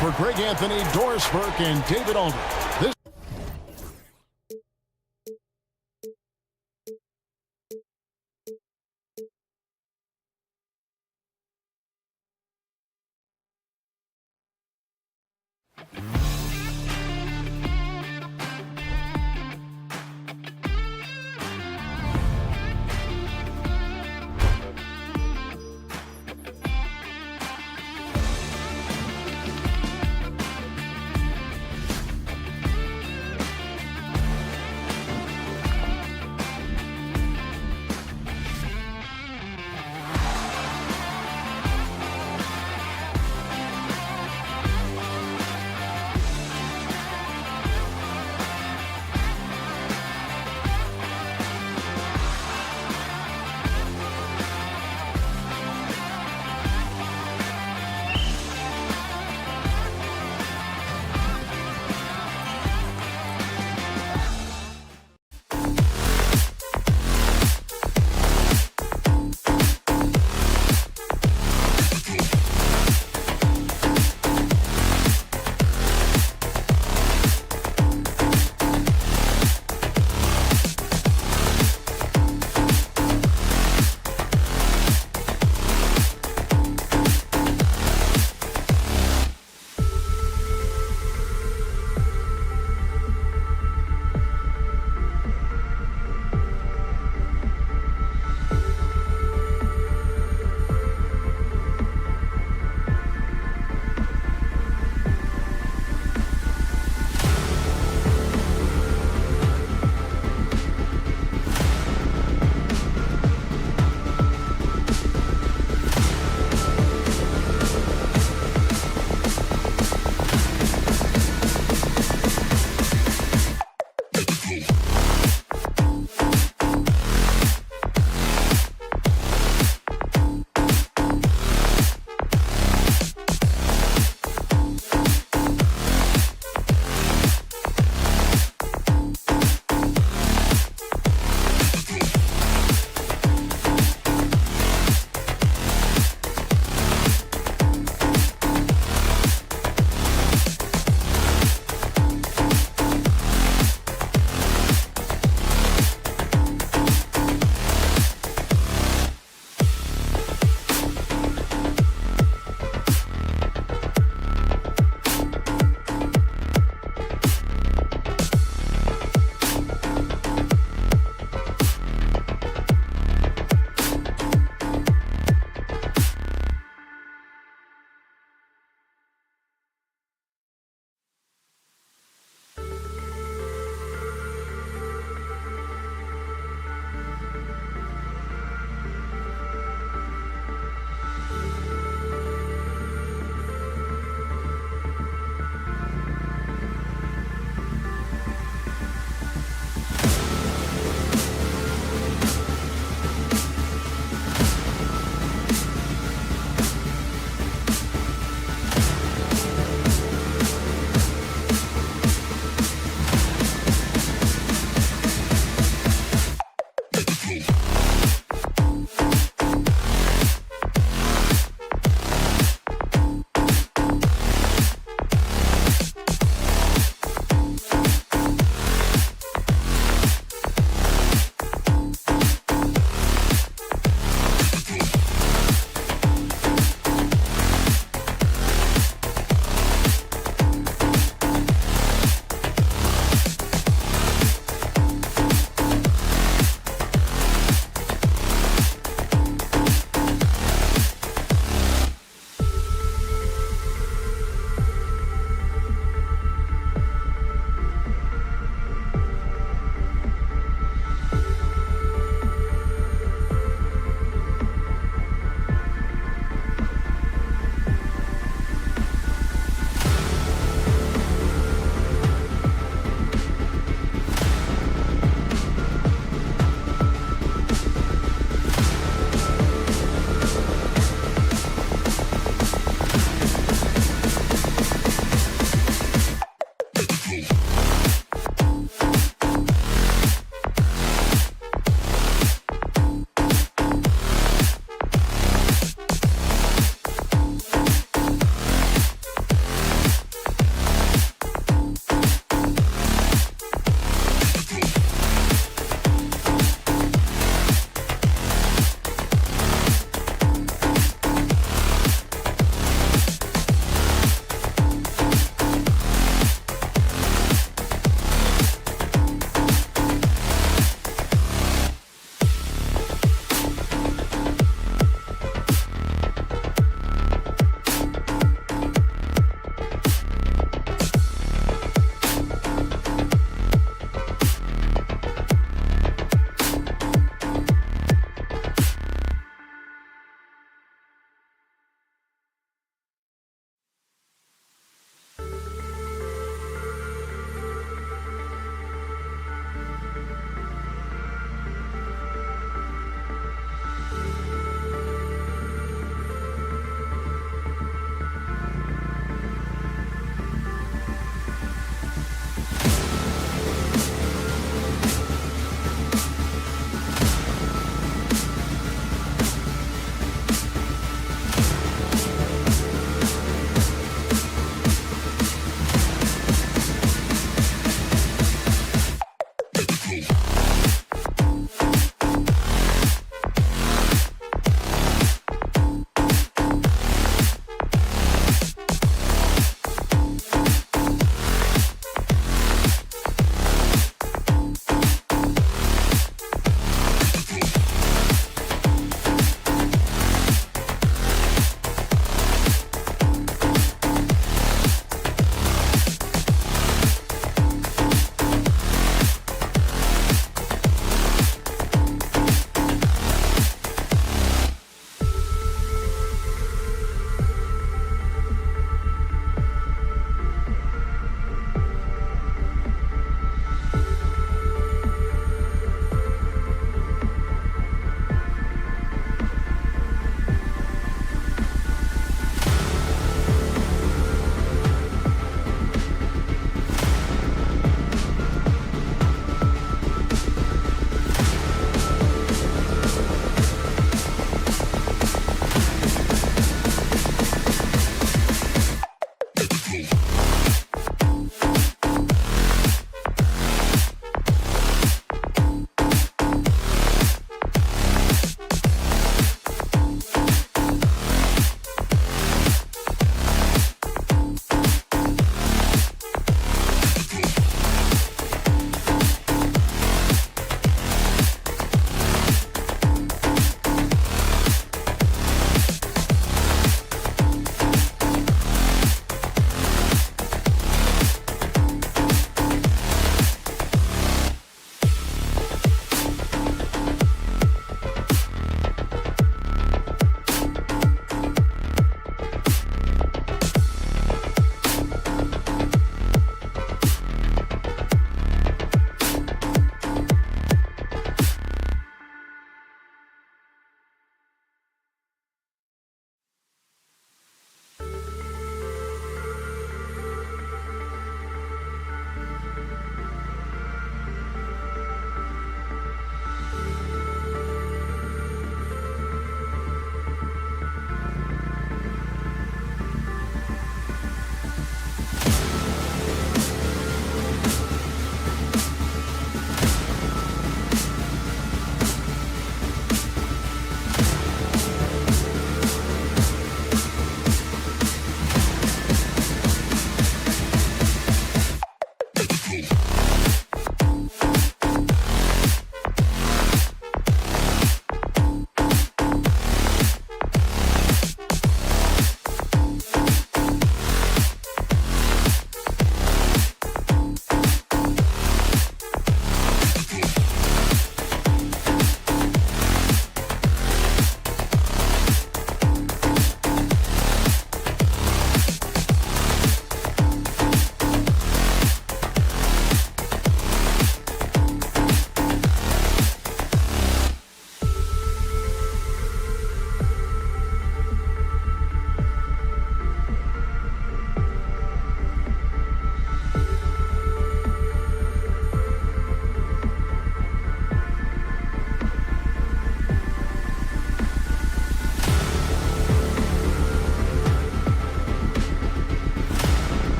For Greg Anthony, Doris Burke, and David Aldridge, this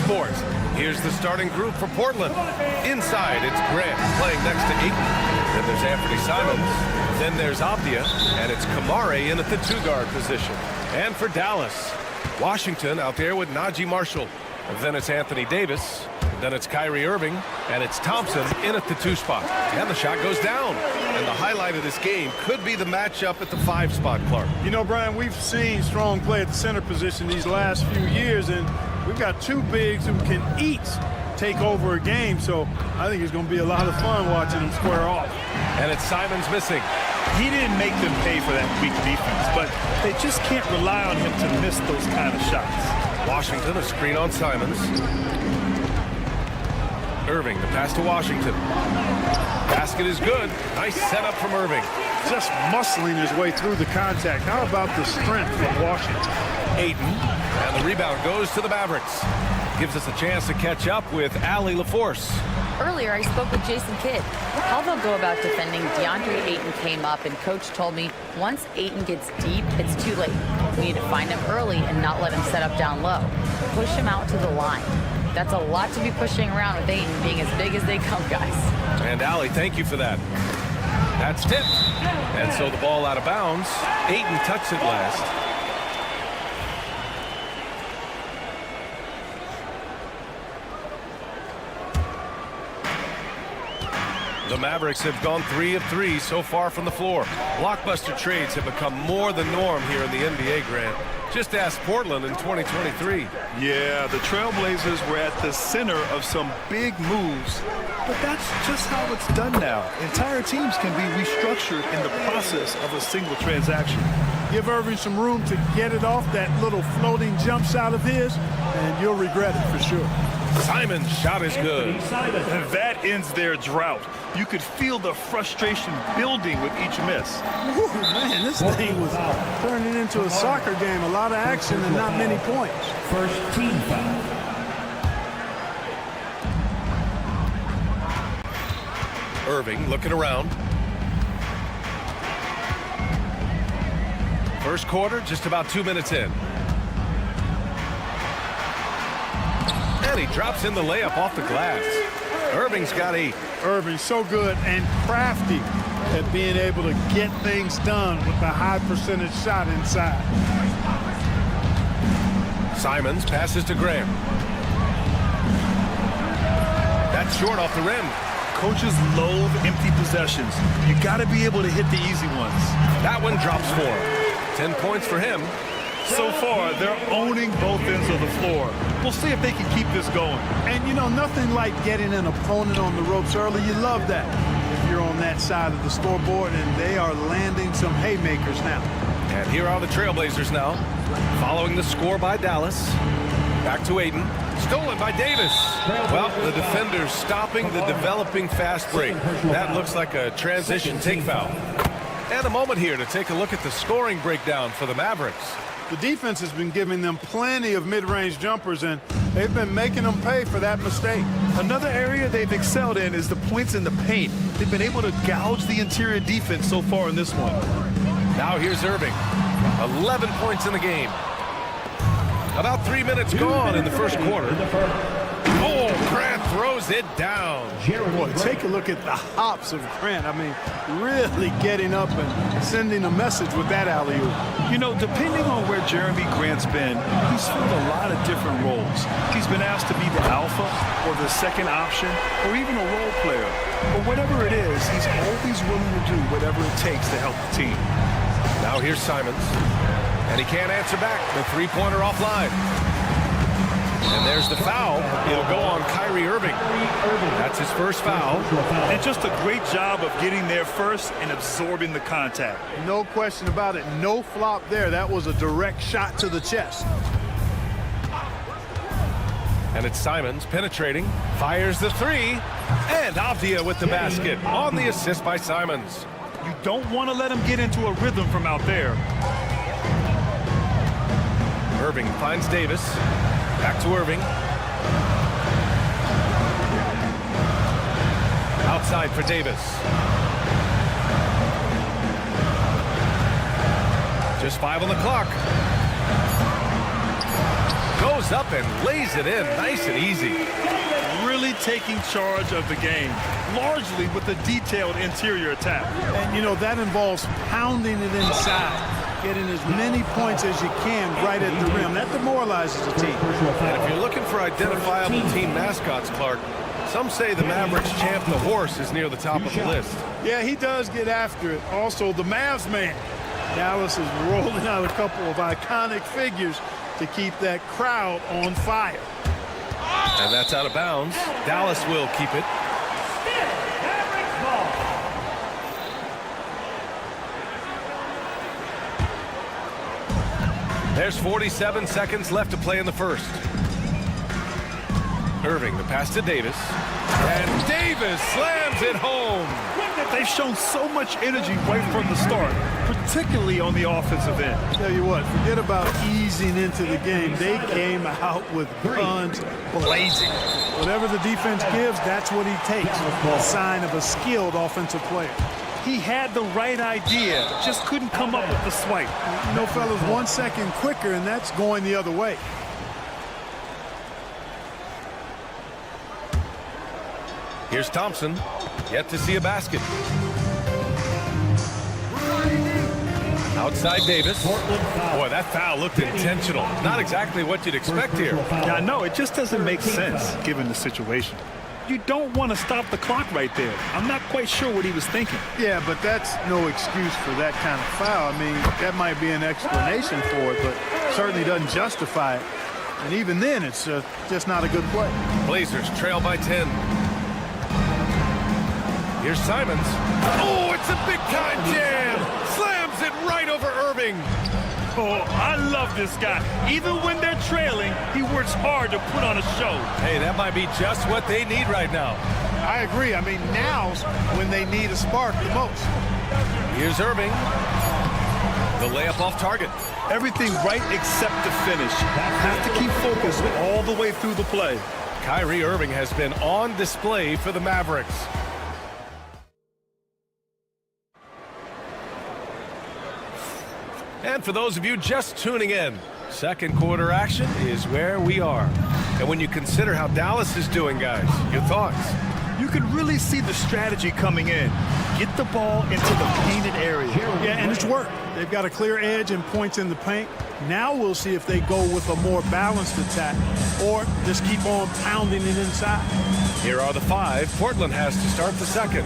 Sports. Here's the starting group for Portland. Inside, it's Grant playing next to Ayton. Then there's Anthony Simons. Then there's Abdia, and it's Kamare in at the 2-guard position. And for Dallas, Washington out there with Najee Marshall. And then it's Anthony Davis. Then it's Kyrie Irving, and it's Thompson in at the 2 spot. And the shot goes down. And the highlight of this game could be the matchup at the 5 spot, Clark. You know, Brian, we've seen strong play at the center position these last few years, and we've got 2 bigs who can each take over a game, so I think it's going to be a lot of fun watching them square off. And it's Simons missing. He didn't make them pay for that weak defense, but they just can't rely on him to miss those kind of shots. Washington, a screen on Simons. Irving, the pass to Washington. Basket is good. Nice setup from Irving. Just muscling his way through the contact. How about the strength from Washington? Ayton, and the rebound goes to the Mavericks. Gives us a chance to catch up with Allie LaForce. Earlier, I spoke with Jason Kidd. How they'll go about defending DeAndre Ayton came up, and Coach told me once Ayton gets deep, it's too late. We need to find him early and not let him set up down low. Push him out to the line. That's a lot to be pushing around with Ayton being as big as they come, guys. And Allie, thank you for that. That's tipped. And so the ball out of bounds. Ayton touched it last. The Mavericks have gone 3 of 3 so far from the floor. Blockbuster trades have become more the norm here in the NBA, Grant. Just ask Portland in 2023. Yeah, the Trailblazers were at the center of some big moves, but that's just how it's done now. Entire teams can be restructured in the process of a single transaction. Give Irving some room to get it off that little floating jump shot of his, and you'll regret it for sure. Simon's shot is good. That ends their drought. You could feel the frustration building with each miss. Ooh, man, this thing was turning into a soccer game. A lot of action and not many points. First team foul. Irving looking around. First quarter, just about 2 minutes in. And he drops in the layup off the glass. Irving's got 8. Irving's so good and crafty at being able to get things done with a high percentage shot inside. Simons passes to Graham. That's short off the rim. Coaches loathe empty possessions. You got to be able to hit the easy ones. That one drops for him. 10 points for him. So far, they're owning both ends of the floor. We'll see if they can keep this going. And, you know, nothing like getting an opponent on the ropes early. You love that if you're on that side of the scoreboard, and they are landing some haymakers now. And here are the Trailblazers now, following the score by Dallas. Back to Ayton. Stolen by Davis. Well, the defenders stopping the developing fast break. That looks like a transition take foul. And a moment here to take a look at the scoring breakdown for the Mavericks. The defense has been giving them plenty of mid-range jumpers, and they've been making them pay for that mistake. Another area they've excelled in is the points in the paint. They've been able to gouge the interior defense so far in this one. Now here's Irving. 11 points in the game. About 3 minutes gone in the first quarter. Oh, Grant throws it down. Boy, take a look at the hops of Grant. I mean, really getting up and sending a message with that alley-oop. You know, depending on where Jeremy Grant's been, he's filled a lot of different roles. He's been asked to be the alpha or the second option or even a role player. But whatever it is, he's always willing to do whatever it takes to help the team. Now Now here's Simons. And he can't answer back. The three-pointer offline. And there's the foul. It'll go on Kyrie Irving. That's his first foul. And just a great job of getting there first and absorbing the contact. No question about it. No flop there. That was a direct shot to the chest. And it's Simons penetrating. Fires the three. And Avdia with the basket on the assist by Simons. You don't want to let him get into a rhythm from out there. Irving finds Davis. Back to Irving. Outside for Davis. Just 5 on the clock. Goes up and lays it in nice and easy. Really taking charge of the game, largely with a detailed interior attack. And, you know, that involves pounding it inside, getting as many points as you can right at the rim. That demoralizes a team. And if you're looking for identifiable team mascots, Clark, some say the Mavericks champ, the horse, is near the top of the list. Yeah, he does get after it. Also, the Mavs man. Dallas is rolling out a couple of iconic figures to keep that crowd on fire. And that's out of bounds. Dallas will keep it. There's 47 seconds left to play in the first. Irving, the pass to Davis. And Davis slams it home. They've shown so much energy right from the start, particularly on the offensive end. Tell you what, forget about easing into the game. They came out with guns blazing. Whatever the defense gives, that's what he takes. A sign of a skilled offensive player. He had the right idea, just couldn't come up with the swipe. You know, fellas, 1 second quicker, and that's going the other way. Here's Thompson, yet to see a basket. Outside Davis. Boy, that foul looked intentional. Not exactly what you'd expect here. Yeah, no, it just doesn't make sense given the situation. You don't want to stop the clock right there. I'm not quite sure what he was thinking. Yeah, but that's no excuse for that kind of foul. I mean, that might be an explanation for it, but certainly doesn't justify it. And even then, it's just not a good play. Blazers trail by 10. Here's Simons. Oh, it's a big-time jam. Slams it right over Irving. Oh, I love this guy. Even when they're trailing, he works hard to put on a show. Hey, that might be just what they need right now. I agree. I mean, now's when they need a spark the most. Here's Irving. The layup off target. Everything right except the finish. Have to keep focused all the way through the play. Kyrie Irving has been on display for the Mavericks. And for those of you just tuning in, second quarter action is where we are. And when you consider how Dallas is doing, guys, your thoughts? You can really see the strategy coming in. Get the ball into the painted area. Yeah, and it's worked. They've got a clear edge and points in the paint. Now we'll see if they go with a more balanced attack or just keep on pounding it inside. Here are the 5. Portland has to start the second.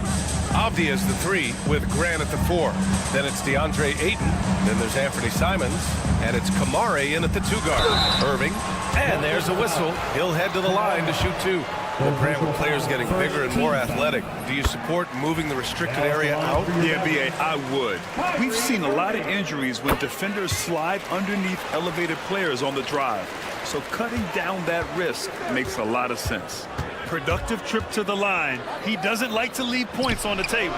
Avdia is the 3 with Grant at the 4. Then it's DeAndre Ayton. Then there's Anthony Simons. And it's Kamare in at the 2 guard. Irving. And there's a whistle. He'll head to the line to shoot 2. Well, Grant, with players getting bigger and more athletic, do you support moving the restricted area out? Yeah, B.A., I would. We've seen a lot of injuries when defenders slide underneath elevated players on the drive. So cutting down that risk makes a lot of sense. Productive trip to the line. He doesn't like to leave points on the table.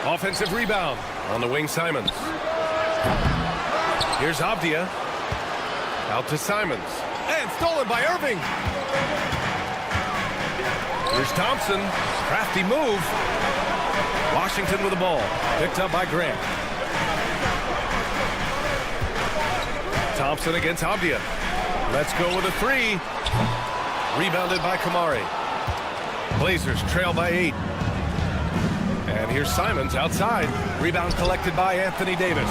Offensive rebound on the wing, Simons. Here's Avdia. Out to Simons. And stolen by Irving. Here's Thompson. Crafty move. Washington with the ball. Picked up by Grant. Thompson against Avdia. Let's go with a 3. Rebounded by Kamare. Blazers trail by 8. And here's Simons outside. Rebound collected by Anthony Davis.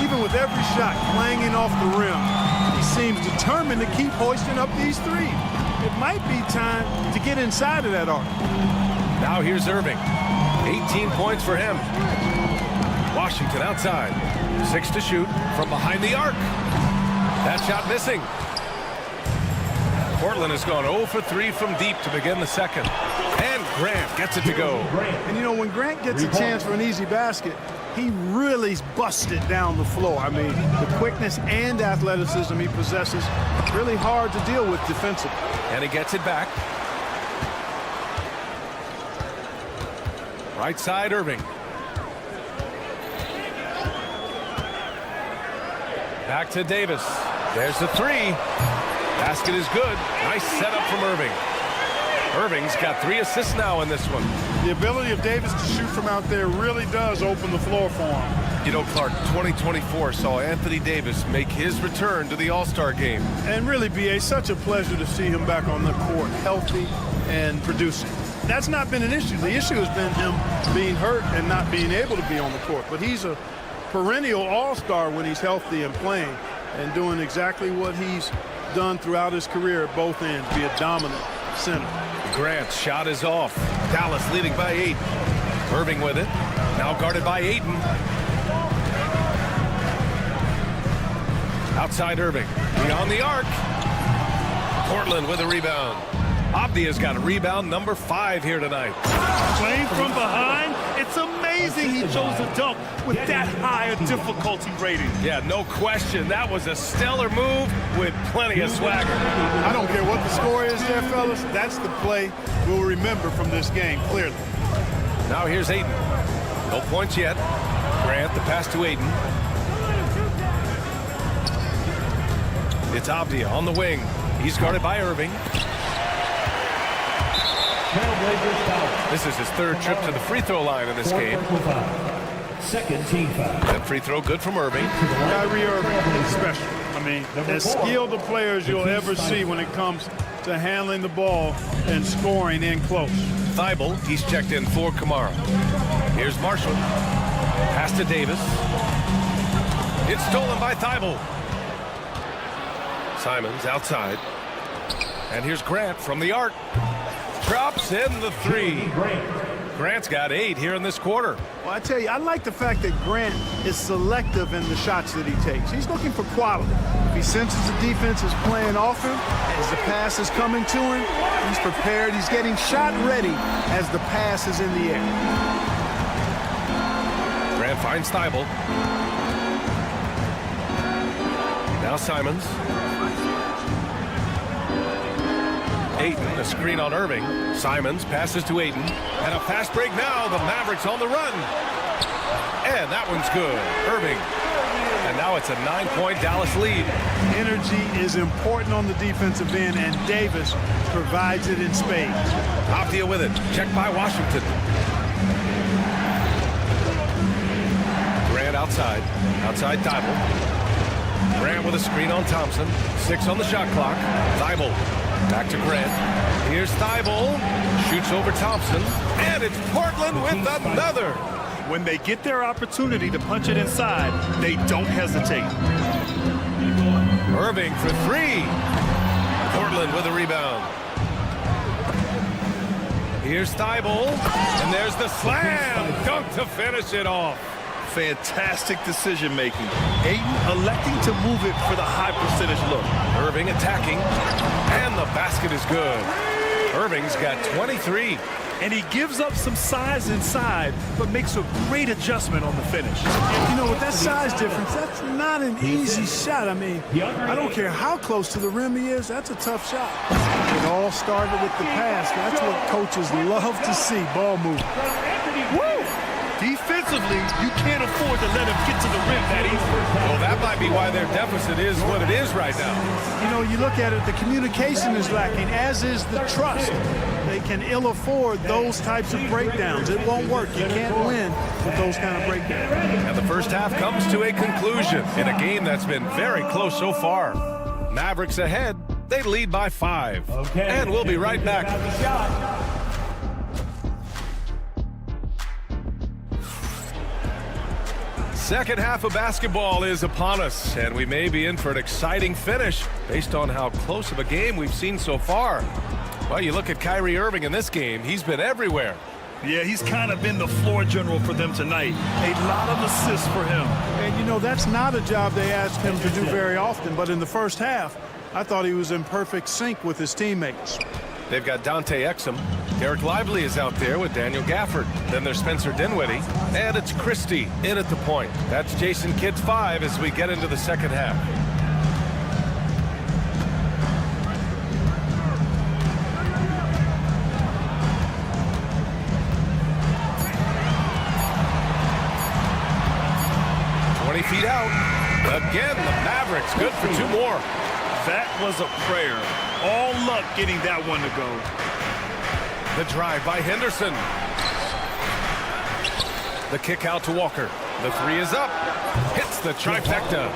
Even with every shot clanging off the rim, he seems determined to keep hoisting up these threes. It might be time to get inside of that arc. Now here's Irving. 18 points for him. Washington outside. 6 to shoot from behind the arc. That shot missing. Portland has gone 0 for 3 from deep to begin the second. And Grant gets it to go. And you know, when Grant gets a chance for an easy basket, he really busts it down the floor. I mean, the quickness and athleticism he possesses, really hard to deal with defensively. And he gets it back. Right side, Irving. Back to Davis. There's the three. Basket is good. Nice setup from Irving. Irving's got 3 assists now in this one. The ability of Davis to shoot from out there really does open the floor for him. You know, Clark, 2024 saw Anthony Davis make his return to the All-Star game. And really, B.A., such a pleasure to see him back on the court, healthy and producing. That's not been an issue. The issue has been him being hurt and not being able to be on the court. But he's a perennial all-star when he's healthy and playing and doing exactly what he's done throughout his career at both ends, be a dominant center. Grant's shot is off. Dallas leading by 8. Irving with it. Now guarded by Ayton. Outside Irving. Beyond the arc. Portland with a rebound. Abdia's got a rebound number 5 here tonight. Playing from behind, it's amazing he chose a dunk with that high a difficulty rating. Yeah, no question. That was a stellar move with plenty of swagger. I don't care what the score is there, fellas. That's the play we'll remember from this game, clearly. Now here's Ayton. No points yet. Grant, the pass to Ayton. It's Abdia on the wing. He's guarded by Irving. This is his 3rd trip to the free throw line in this game. Second team foul. That free throw good from Irving. Kyrie Irving is special. I mean, as skilled a player as you'll ever see when it comes to handling the ball and scoring in close. Thibault, he's checked in for Kamara. Here's Marshall. Pass to Davis. It's stolen by Thibault. Simons outside. And here's Grant from the arc. Drops in the 3. Grant's got 8 here in this quarter. Well, I tell you, I like the fact that Grant is selective in the shots that he takes. He's looking for quality. If he senses the defense is playing off him, as the pass is coming to him, he's prepared. He's getting shot ready as the pass is in the air. Grant finds Thibault. Now Simons. Ayton, a screen on Irving. Simons passes to Ayton. And a fast break now. The Mavericks on the run. And that one's good. Irving. And now it's a 9-point Dallas lead. Energy is important on the defensive end, and Davis provides it in spades. Abdia with it. Checked by Washington. Grant outside. Outside Thibault. Grant with a screen on Thompson. 6 on the shot clock. Thibault. Back to Grant. Here's Thibault. Shoots over Thompson. And it's Portland with another. When they get their opportunity to punch it inside, they don't hesitate. Irving for 3. Portland with a rebound. Here's Thibault. And there's the slam. Dunk to finish it off. Fantastic decision-making. Ayton electing to move it for the high percentage look. Irving attacking, and the basket is good. Irving's got 23. And he gives up some size inside, but makes a great adjustment on the finish. You know, with that size difference, that's not an easy shot. I mean, I don't care how close to the rim he is, that's a tough shot. It all started with the pass. That's what coaches love to see, ball movement. Woo! Defensively, you can't afford to let him get to the rim that easily. Well, that might be why their deficit is what it is right now. You know, you look at it, the communication is lacking, as is the trust. They can ill afford those types of breakdowns. It won't work. You can't win with those kind of breakdowns. And the first half comes to a conclusion in a game that's been very close so far. Mavericks ahead. They lead by 5. Okay. And we'll be right back. Second half of basketball is upon us, and we may be in for an exciting finish based on how close of a game we've seen so far. Well, you look at Kyrie Irving in this game, he's been everywhere. Yeah, he's kind of been the floor general for them tonight. A lot of assists for him. And you know, that's not a job they ask him to do very often, but in the first half, I thought he was in perfect sync with his teammates. They've got Dante Exum. Derek Lively is out there with Daniel Gafford. Then there's Spencer Dinwiddie. And it's Christie in at the point. That's Jason Kidd's 5 as we get into the second half. Feet out. Again, the Mavericks good for 2 more. That was a prayer. All luck getting that one to go. The drive by Henderson. The kick out to Walker. The 3 is up. Hits the trifecta.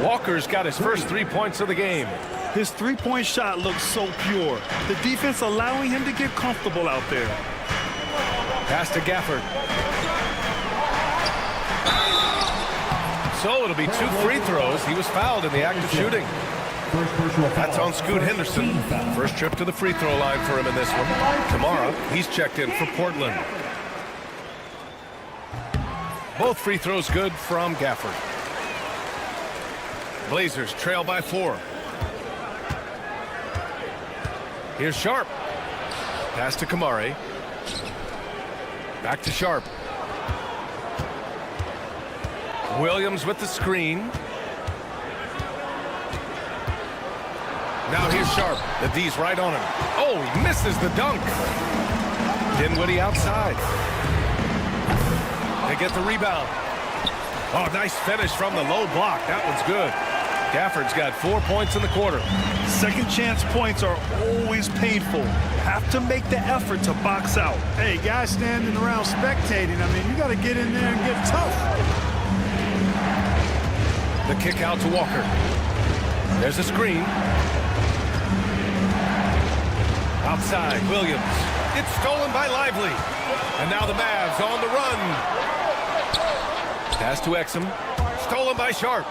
Walker's got his first 3 points of the game. His three-point shot looks so pure. The defense allowing him to get comfortable out there. Pass to Gafford. So it'll be 2 free throws. He was fouled in the act of shooting. That's on Scoot Henderson. First trip to the free throw line for him in this one. Tomorrow, he's checked in for Portland. Both free throws good from Gafford. Blazers trail by 4. Here's Sharp. Pass to Kamari. Back to Sharp. Williams with the screen. Now here's Sharp. The D's right on him. Oh, he misses the dunk. Dinwiddie outside. They get the rebound. Oh, nice finish from the low block. That one's good. Gafford's got 4 points in the quarter. Second chance points are always painful. Have to make the effort to box out. Hey, guys standing around spectating, I mean, you got to get in there and get tough. The kick out to Walker. There's a screen. Outside, Williams. It's stolen by Lively. And now the Mavs on the run. Pass to Exum. Stolen by Sharp.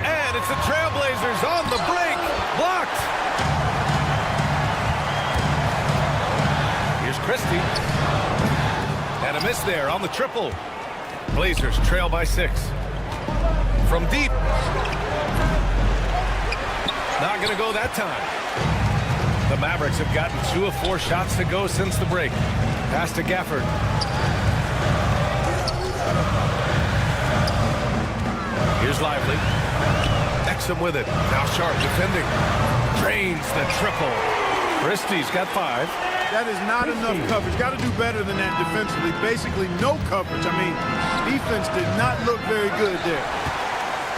And it's the Trailblazers on the break. Blocked. Here's Christie. And a miss there on the triple. Blazers trail by 6. From deep. Not going to go that time. The Mavericks have gotten 2 of 4 shots to go since the break. Pass to Gafford. Here's Lively. Exum with it. Now Sharp defending. Drains the triple. Christie's got 5. That is not enough coverage. Got to do better than that defensively. Basically no coverage. I mean, defense did not look very good there.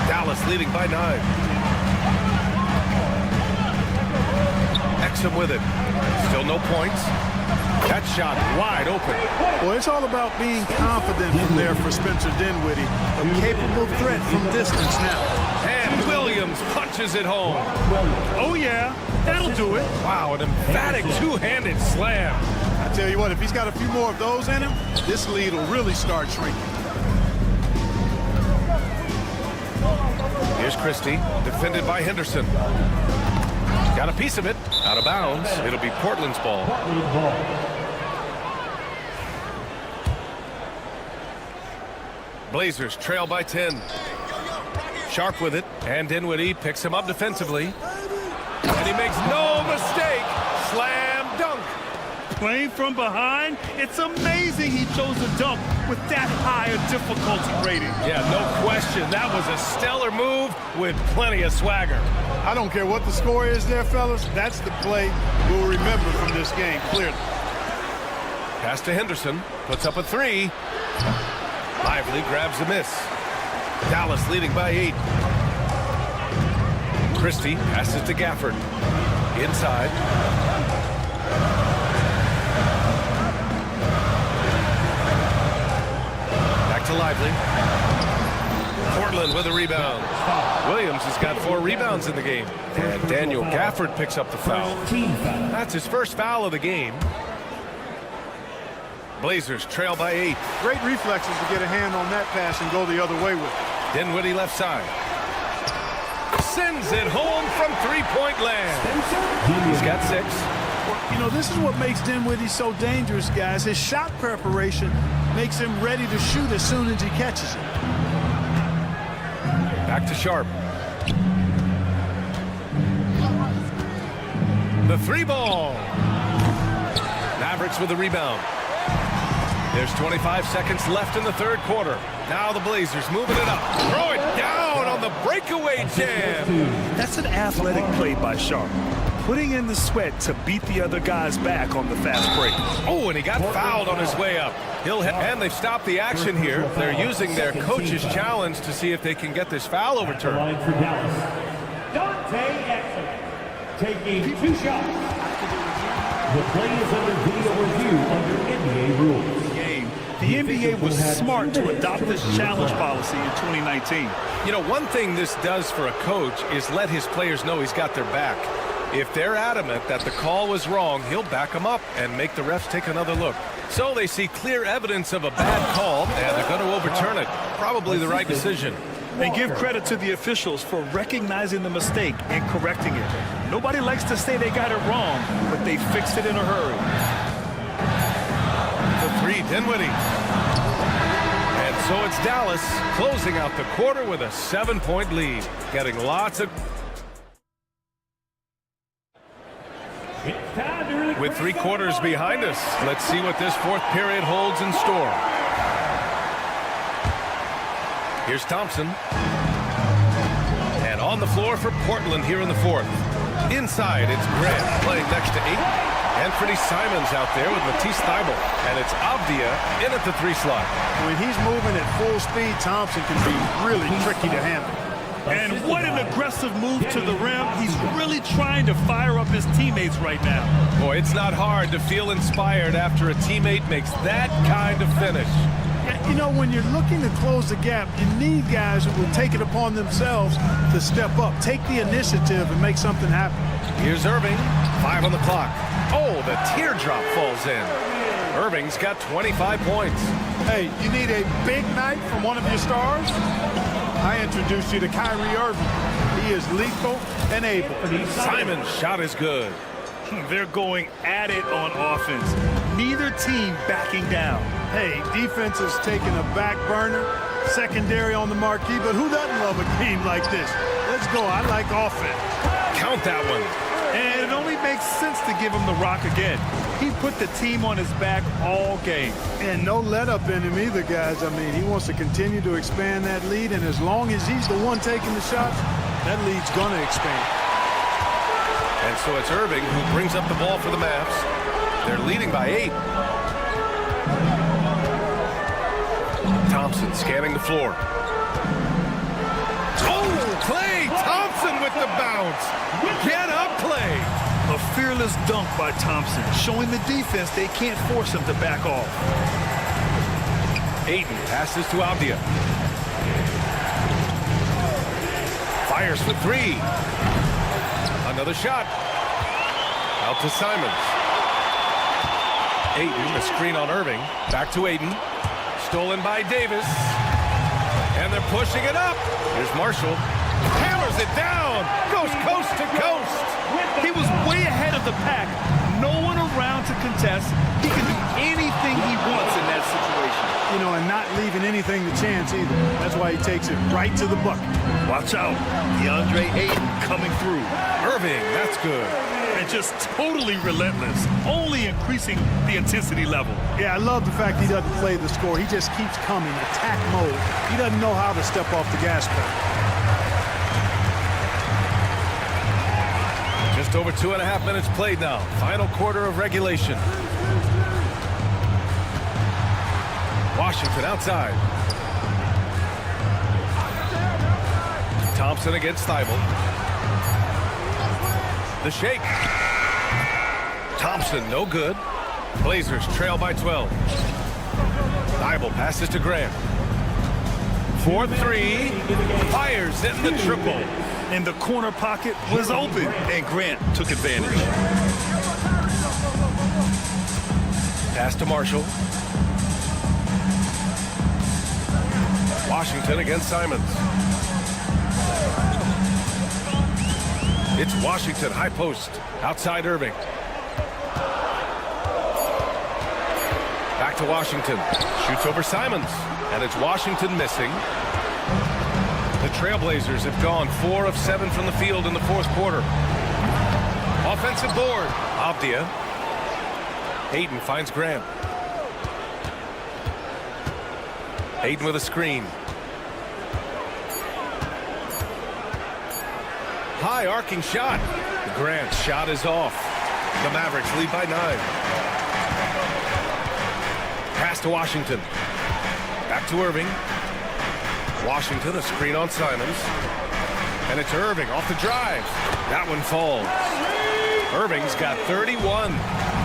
Dallas leading by 9. Exum with it. Still no points. That shot wide open. Well, it's all about being confident from there for Spencer Dinwiddie. A capable threat from distance now. And Williams punches it home. Oh, yeah. That'll do it. Wow, an emphatic 2-handed slam. I tell you what, if he's got a few more of those in him, this lead will really start shrinking. Here's Christie, defended by Henderson. Got a piece of it, out of bounds. It'll be Portland's ball. Blazers trail by 10. Sharp with it, and Dinwiddie picks him up defensively. And he makes no mistake. Slam dunk. Playing from behind, it's amazing he chose to dunk with that high a difficulty rating. Yeah, no question. That was a stellar move with plenty of swagger. I don't care what the score is there, fellas. That's the play we'll remember from this game, clearly. Pass to Henderson. Puts up a 3. Lively grabs the miss. Dallas leading by 8. Christie passes to Gafford. Inside. Back to Lively. Portland with a rebound. Williams has got 4 rebounds in the game. And Daniel Gafford picks up the foul. That's his first foul of the game. Blazers trail by 8. Great reflexes to get a hand on that pass and go the other way with it. Dinwiddie left side. Sends it home from 3-point land. He's got 6. You know, this is what makes Dinwiddie so dangerous, guys. His shot preparation makes him ready to shoot as soon as he catches it. Back to Sharp. The 3 ball. Mavericks with the rebound. There's 25 seconds left in the third quarter. Now the Blazers moving it up. Throw it down on the breakaway jam. That's an athletic play by Sharp. Putting in the sweat to beat the other guys back on the fast break. Oh, and he got fouled on his way up. And they've stopped the action here. They're using their coach's challenge to see if they can get this foul overturned. For Dallas, Dante Exum taking 2 shots. The play is under video review under NBA rules. The NBA was smart to adopt this challenge policy in 2019. You know, one thing this does for a coach is let his players know he's got their back. If they're adamant that the call was wrong, he'll back them up and make the refs take another look. So they see clear evidence of a bad call, and they're going to overturn it. Probably the right decision. And give credit to the officials for recognizing the mistake and correcting it. Nobody likes to say they got it wrong, but they fixed it in a hurry. The 3, Dinwiddie. And so it's Dallas closing out the quarter with a 7-point lead. Getting lots of... With 3 quarters behind us, let's see what this 4th period holds in store. Here's Thompson. And on the floor for Portland here in the 4th. Inside, it's Grant playing next to Ayton. Anthony Simons out there with Matisse Thybulle. And it's Avdia in at the 3 slot. When he's moving at full speed, Thompson can be really tricky to handle. And what an aggressive move to the rim. He's really trying to fire up his teammates right now. Boy, it's not hard to feel inspired after a teammate makes that kind of finish. You know, when you're looking to close the gap, you need guys who will take it upon themselves to step up, take the initiative, and make something happen. Here's Irving, 5 on the clock. Oh, the teardrop falls in. Irving's got 25 points. Hey, you need a big night from one of your stars? I introduced you to Kyrie Irving. He is lethal and able. Simon's shot is good. They're going at it on offense. Neither team backing down. Hey, defense is taking a back burner, secondary on the marquee, but who doesn't love a game like this? Let's go. I like offense. Count that one. And it only makes sense to give him the rock again. He put the team on his back all game. And no let up in him either, guys. I mean, he wants to continue to expand that lead, and as long as he's the one taking the shots, that lead's going to expand. And so it's Irving who brings up the ball for the Mavs. They're leading by 8. Thompson scanning the floor. Oh, Klay Thompson with the bounce. Get up, Klay. A fearless dunk by Thompson, showing the defense they can't force him to back off. Ayton passes to Avdia. Fires for 3. Another shot. Out to Simons. Ayton, a screen on Irving. Back to Ayton. Stolen by Davis. And they're pushing it up. Here's Marshall. Hammers it down. Goes coast to coast. He was way ahead of the pack. No one around to contest. He can do anything he wants in that situation. You know, and not leaving anything to chance either. That's why he takes it right to the bucket. Watch out. DeAndre Ayton coming through. Irving, that's good. And just totally relentless, only increasing the intensity level. Yeah, I love the fact he doesn't play the score. He just keeps coming, attack mode. He doesn't know how to step off the gas pedal. Just over 2.5 minutes played now. Final quarter of regulation. Washington outside. Thompson against Thybulle. The shake. Thompson, no good. Blazers trail by 12. Thybulle passes to Grant. 4-3. Fires in the triple. And the corner pocket was open, and Grant took advantage. Pass to Marshall. Washington against Simons. It's Washington, high post, outside Irving. Back to Washington. Shoots over Simons. And it's Washington missing. The Trailblazers have gone 4 of 7 from the field in the fourth quarter. Offensive board. Avdia. Hayden finds Graham. Hayden with a screen. High arcing shot. Grant's shot is off. The Mavericks lead by 9. Pass to Washington. Back to Irving. Washington, a screen on Simons. And it's Irving off the drive. That one falls. Irving's got 31.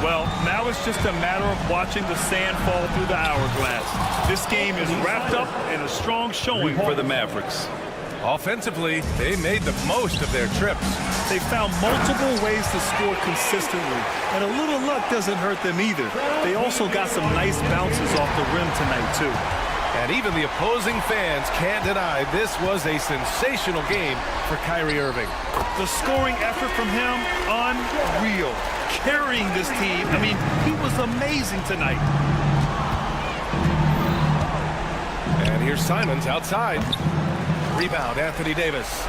Well, now it's just a matter of watching the sand fall through the hourglass. This game is wrapped up in a strong showing for the Mavericks. Offensively, they made the most of their trips. They found multiple ways to score consistently, and a little luck doesn't hurt them either. They also got some nice bounces off the rim tonight, too. And even the opposing fans can't deny this was a sensational game for Kyrie Irving. The scoring effort from him, unreal. Carrying this team, I mean, he was amazing tonight. And here's Simons outside. Rebound, Anthony Davis.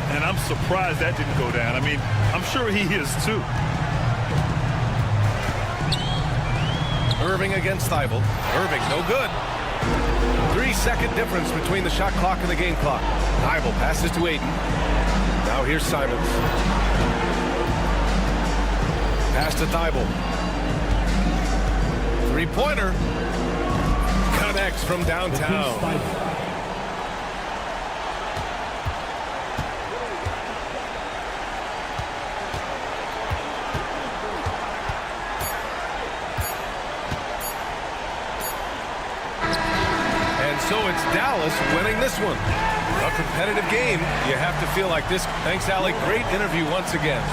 And I'm surprised that didn't go down. I mean, I'm sure he is too. Irving against Thibault. Irving, no good. 3-second difference between the shot clock and the game clock. Thibault passes to Ayton. Now here's Simons. Pass to Thibault. Three-pointer. Connects from downtown. So it's Dallas winning this one. A competitive game. You have to feel like this. Thanks, Allie. Great interview once again.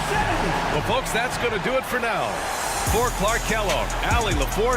Well, folks, that's going to do it for now. For Clark Kellogg, Allie LaForce,